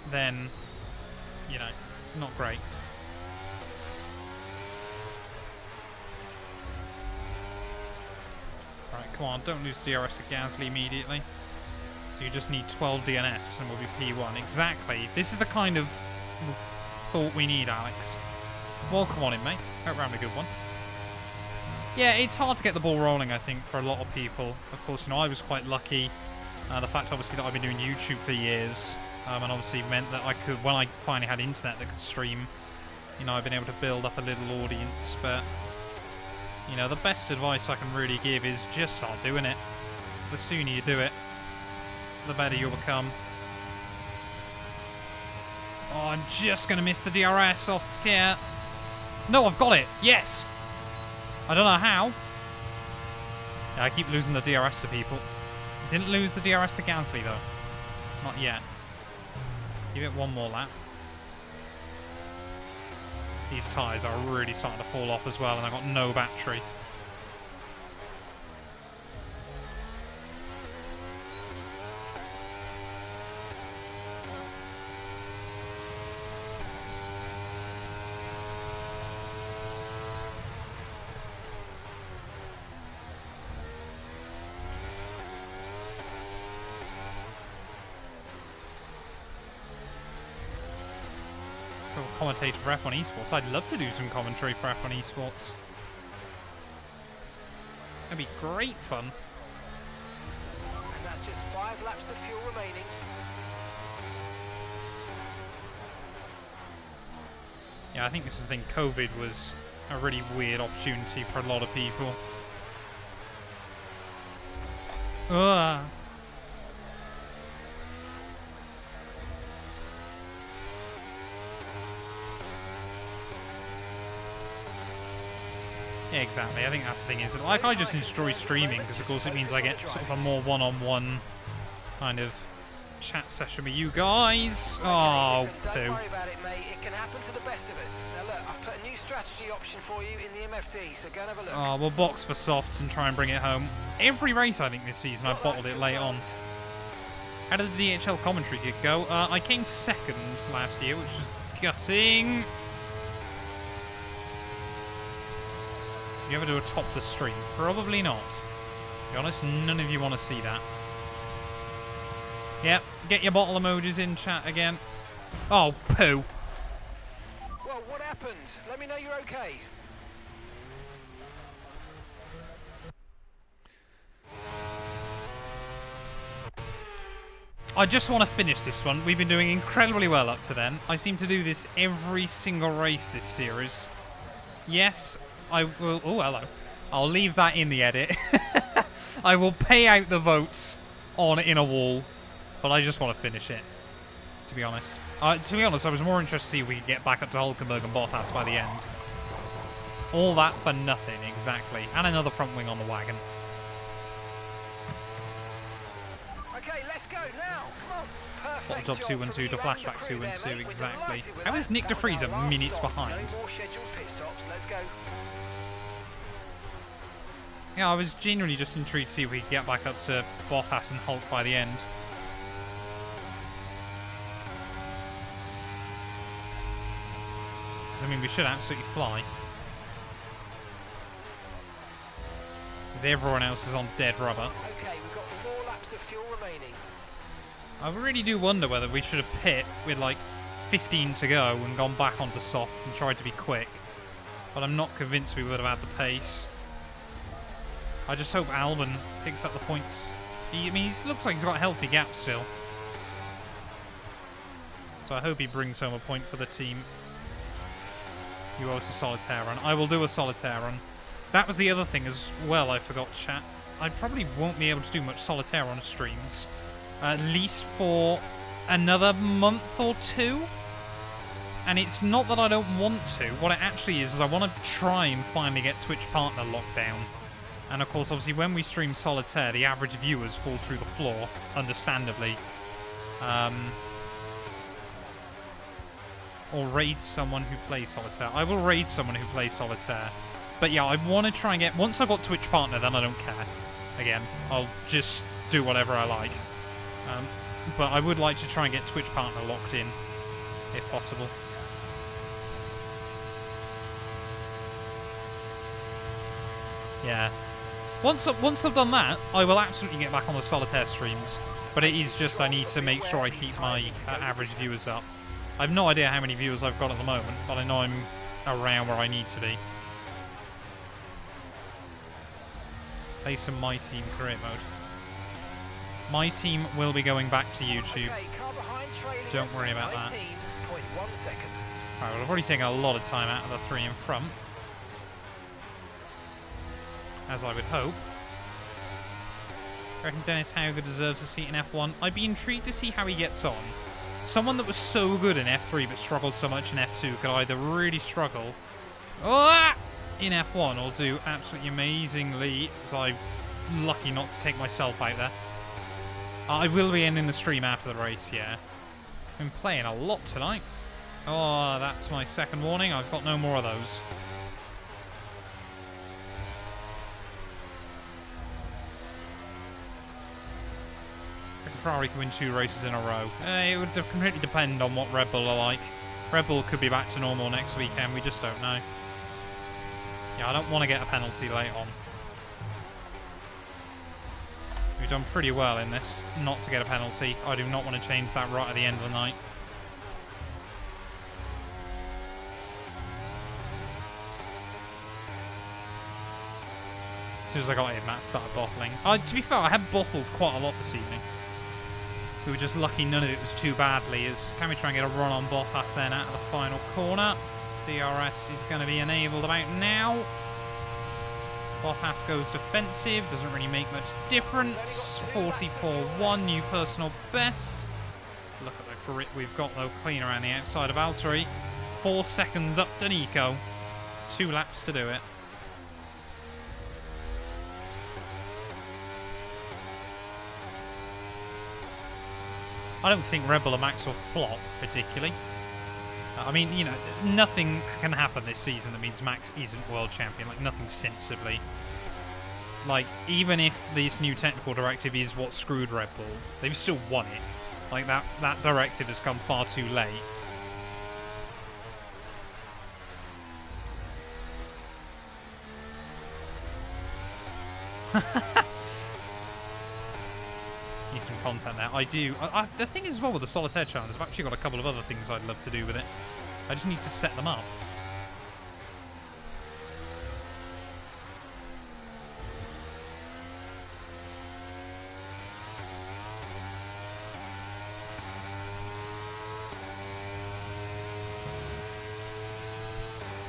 then, you know, not great. Right, come on, don't lose DRS to Gasly immediately. So you just need 12 DNFs and we'll be P1. Exactly. This is the kind of thought we need, Alex. Well, come on in, mate. Hope we're having a good one. Yeah, it's hard to get the ball rolling, I think, for a lot of people. Of course, you know, I was quite lucky. The fact, obviously, that I've been doing YouTube for years, and obviously meant that I could, when I finally had internet that could stream, you know, I've been able to build up a little audience. But, you know, the best advice I can really give is just start doing it. The sooner you do it, the better you'll become. Oh, I'm just going to miss the DRS off Pierre. No, I've got it. Yes. I don't know how. Yeah, I keep losing the DRS to people. Didn't lose the DRS to Gasly, though. Not yet. Give it one more lap. These tyres are really starting to fall off as well, and I've got no battery. Commentator for F1 Esports. I'd love to do some commentary for F1 Esports. That'd be great fun. And that's just 5 laps of fuel remaining. Yeah, I think this is the thing. COVID was a really weird opportunity for a lot of people. Ugh. Yeah, exactly. I think that's the thing is, like, I just enjoy streaming because, of course, it means I get sort of a more one-on-one kind of chat session with you guys. Oh, Don't poo. worry about it, mate. It can happen to the best of us. Now, look, I've put a new strategy option for you in the MFD, so go and have a look. Oh, we'll box for softs and try and bring it home. Every race, I think, this season, I bottled it late on. How did the DHL commentary gig go? I came second last year, which was gutting. You ever do a topless stream? Probably not. To be honest, none of you want to see that. Yep, get your bottle emojis in chat again. Oh, poo. Well, what happened? Let me know you're okay. I just want to finish this one. We've been doing incredibly well up to then. I seem to do this every single race this series. Yes, I will... Oh, hello. I'll leave that in the edit. I will pay out the votes on In a Wall, but I just want to finish it, to be honest. I was more interested to see if we could get back up to Hulkenberg and Bottas by the end. All that for nothing, exactly. And another front wing on the wagon. Okay, let's go now. Come on. Perfect Bottle job 2 and 2 to flashback 2 and 2, exactly. How is Nick de Vries minutes behind? No more scheduled pit stops. Let's go. Yeah, I was genuinely just intrigued to see if we could get back up to Bottas and Hulk by the end. Because, I mean, we should absolutely fly. Because everyone else is on dead rubber. Okay, we've got 4 laps of fuel remaining. I really do wonder whether we should have pit with like 15 to go and gone back onto softs and tried to be quick. But I'm not convinced we would have had the pace. I just hope Albon picks up the points. I mean, he looks like he's got a healthy gap still. So I hope he brings home a point for the team. You owe us a solitaire run. I will do a solitaire run. That was the other thing as well I forgot, chat. I probably won't be able to do much solitaire on streams. At least for another month or two. And it's not that I don't want to. What it actually is I want to try and finally get Twitch partner locked down. And of course, obviously, when we stream solitaire, the average viewers falls through the floor, understandably. Or raid someone who plays solitaire. I will raid someone who plays solitaire. But yeah, I want to try and get... Once I've got Twitch partner, then I don't care. Again, I'll just do whatever I like. But I would like to try and get Twitch partner locked in, if possible. Yeah. Once I've done that, I will absolutely get back on the solitaire streams. But it is just I need to make sure I keep my average viewers up. I have no idea how many viewers I've got at the moment, but I know I'm around where I need to be. Play some My Team career mode. My Team will be going back to YouTube. Don't worry about that. Alright, well, I've already taken a lot of time out of the three in front. As I would hope. I reckon Dennis Hauger deserves a seat in F1. I'd be intrigued to see how he gets on. Someone that was so good in F3 but struggled so much in F2 could either really struggle in F1 or do absolutely amazingly, as I'm lucky not to take myself out there. I will be ending the stream after the race, yeah. Been playing a lot tonight. Oh, that's my second warning. I've got no more of those. Ferrari can win 2 races in a row. It would completely depend on what Red Bull are like. Red Bull could be back to normal next weekend, we just don't know. Yeah, I don't want to get a penalty late on. We've done pretty well in this, not to get a penalty. I do not want to change that right at the end of the night. As soon as I got in, Matt started bottling. To be fair, I had bottled quite a lot this evening. We were just lucky none of it was too badly. Can we try and get a run on Bottas then out of the final corner? DRS is going to be enabled about now. Bottas goes defensive, doesn't really make much difference. 44.1, new personal best. Look at the grip we've got though, clean around the outside of Valtteri. 4 seconds up to Nico. 2 laps to do it. I don't think Red Bull and Max will flop, particularly. I mean, you know, nothing can happen this season that means Max isn't world champion. Like, nothing sensibly. Like, even if this new technical directive is what screwed Red Bull, they've still won it. Like, that directive has come far too late. Need some content there. I do. The thing is as well with the solitaire challenge, I've actually got a couple of other things I'd love to do with it. I just need to set them up.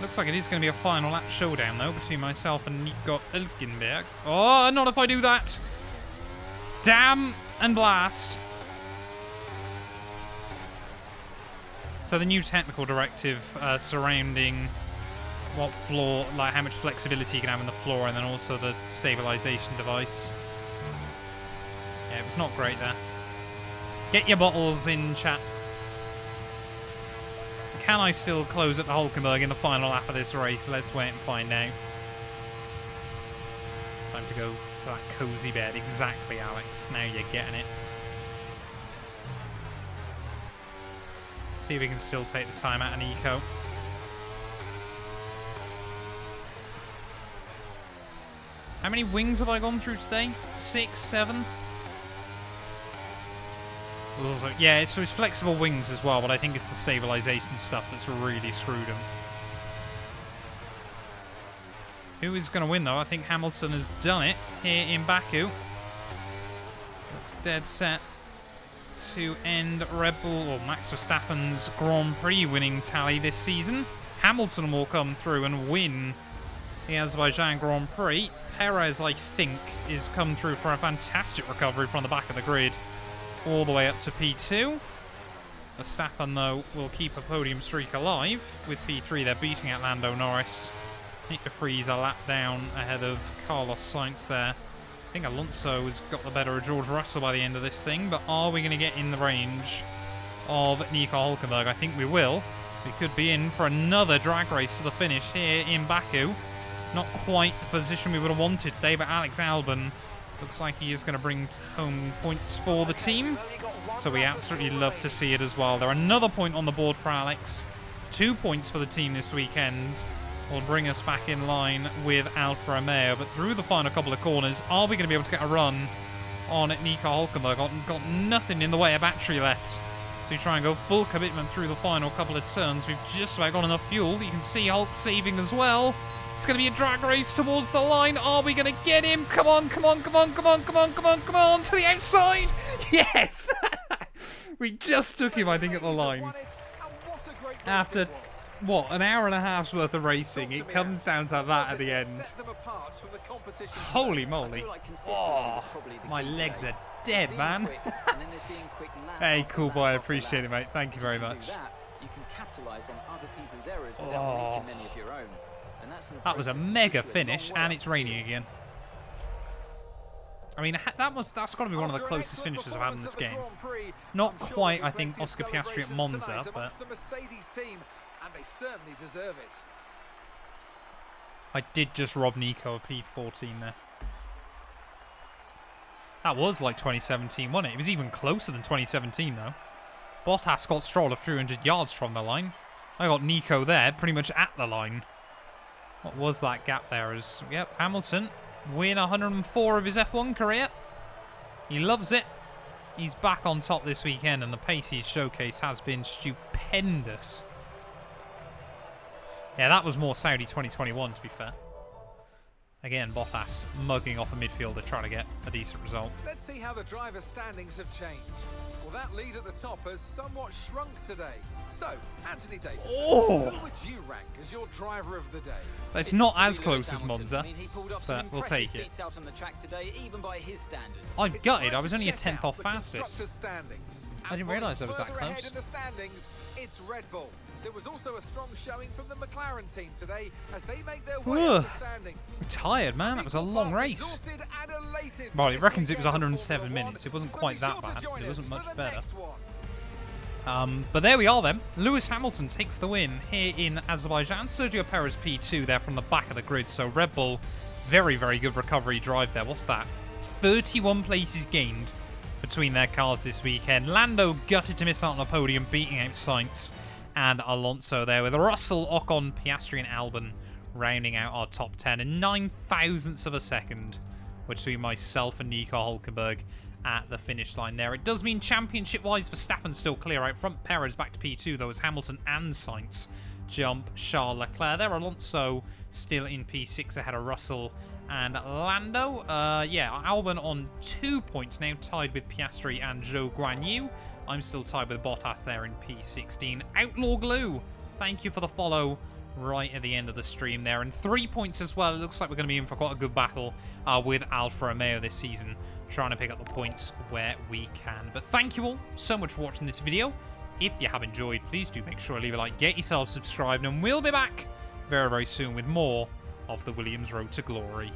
Looks like it is going to be a final lap showdown though between myself and Nico Hülkenberg. Oh, not if I do that! Damn and blast. So the new technical directive surrounding what floor, like how much flexibility you can have in the floor, and then also the stabilization device. Yeah, it was not great there. Get your bottles in, chat. Can I still close at the Hülkenberg in the final lap of this race? Let's wait and find out. Time to go to that cozy bed. Exactly, Alex. Now you're getting it. See if we can still take the time out of Nico. How many wings have I gone through today? 6, 7? Also, yeah, so it's flexible wings as well, but I think it's the stabilization stuff that's really screwed him. Who is going to win, though? I think Hamilton has done it here in Baku. Looks dead set to end Red Bull or Max Verstappen's Grand Prix winning tally this season. Hamilton will come through and win the Azerbaijan Grand Prix. Perez, I think, is come through for a fantastic recovery from the back of the grid all the way up to P2. Verstappen, though, will keep a podium streak alive. With P3, they're beating out Lando Norris. Nick de Vries a lap down ahead of Carlos Sainz there. I think Alonso has got the better of George Russell by the end of this thing, but are we going to get in the range of Nico Hülkenberg? I think we will. We could be in for another drag race to the finish here in Baku. Not quite the position we would have wanted today, but Alex Albon looks like he is going to bring home points for the team. So we absolutely love to see it as well. There another point on the board for Alex. 2 points for the team this weekend. Will bring us back in line with Alfa Romeo. But through the final couple of corners, are we going to be able to get a run on Nico Hülkenberg? Got nothing in the way of battery left to try and go full commitment through the final couple of turns. We've just about got enough fuel. You can see Hulk saving as well. It's going to be a drag race towards the line. Are we going to get him? Come on, come on, come on, come on, come on, come on, come on, to the outside. Yes! We just took him, I think, at the line. After, what, an hour and a half's worth of racing, it comes down to that at the end. Holy moly. Oh, my legs are dead, man. Hey, cool boy, I appreciate it, mate. Thank you very much. You can capitalize on other people's errors without making many of your own. That was a mega finish, and it's raining again. I mean, that's got to be one of the closest finishes I've had in this game. Not quite, I think, Oscar Piastri at Monza, but I did just rob Nico a P14 there. That was like 2017, wasn't it? It was even closer than 2017, though. Bottas got Stroll 300 yards from the line. I got Nico there, pretty much at the line. What was that gap there? Yep, Hamilton win 104 of his F1 career. He loves it. He's back on top this weekend, and the pace he's showcased has been stupendous. Yeah, that was more Saudi 2021, to be fair. Again, Bottas mugging off a midfielder trying to get a decent result. Let's see how the drivers' standings have changed. Well, that lead at the top has somewhat shrunk today. So, Anthony Davis, who would you rank as your driver of the day? It's not as close as Monza, but we'll take it. I'm gutted. I was only a 10th off fastest. I didn't realise I was that close. In the standings, it's Red Bull. There was also a strong showing from the McLaren team today as they make their way up the standings. I'm tired, man. That was a long race. Well, it reckons it was 107 minutes. It wasn't quite that bad. It wasn't much better. But there we are then. Lewis Hamilton takes the win here in Azerbaijan. Sergio Perez P2 there from the back of the grid. So Red Bull, very, very good recovery drive there. What's that? 31 places gained between their cars this weekend. Lando gutted to miss out on a podium, beating out Sainz and Alonso there, with Russell, Ocon, Piastri and Albon rounding out our top 10. And 9,000ths of a second between myself and Nico Hülkenberg at the finish line there. It does mean championship-wise, Verstappen still clear out front. Perez back to P2, though, as Hamilton and Sainz jump Charles Leclerc there. Alonso still in P6 ahead of Russell and Lando. Yeah, Albon on 2 points now, tied with Piastri and Zhou Guanyu. I'm still tied with Bottas there in P16. Outlaw Glue, thank you for the follow right at the end of the stream there. And 3 points as well. It looks like we're going to be in for quite a good battle with Alfa Romeo this season, trying to pick up the points where we can. But thank you all so much for watching this video. If you have enjoyed, please do make sure to leave a like, get yourself subscribed, and we'll be back very, very soon with more of the Williams Road to Glory.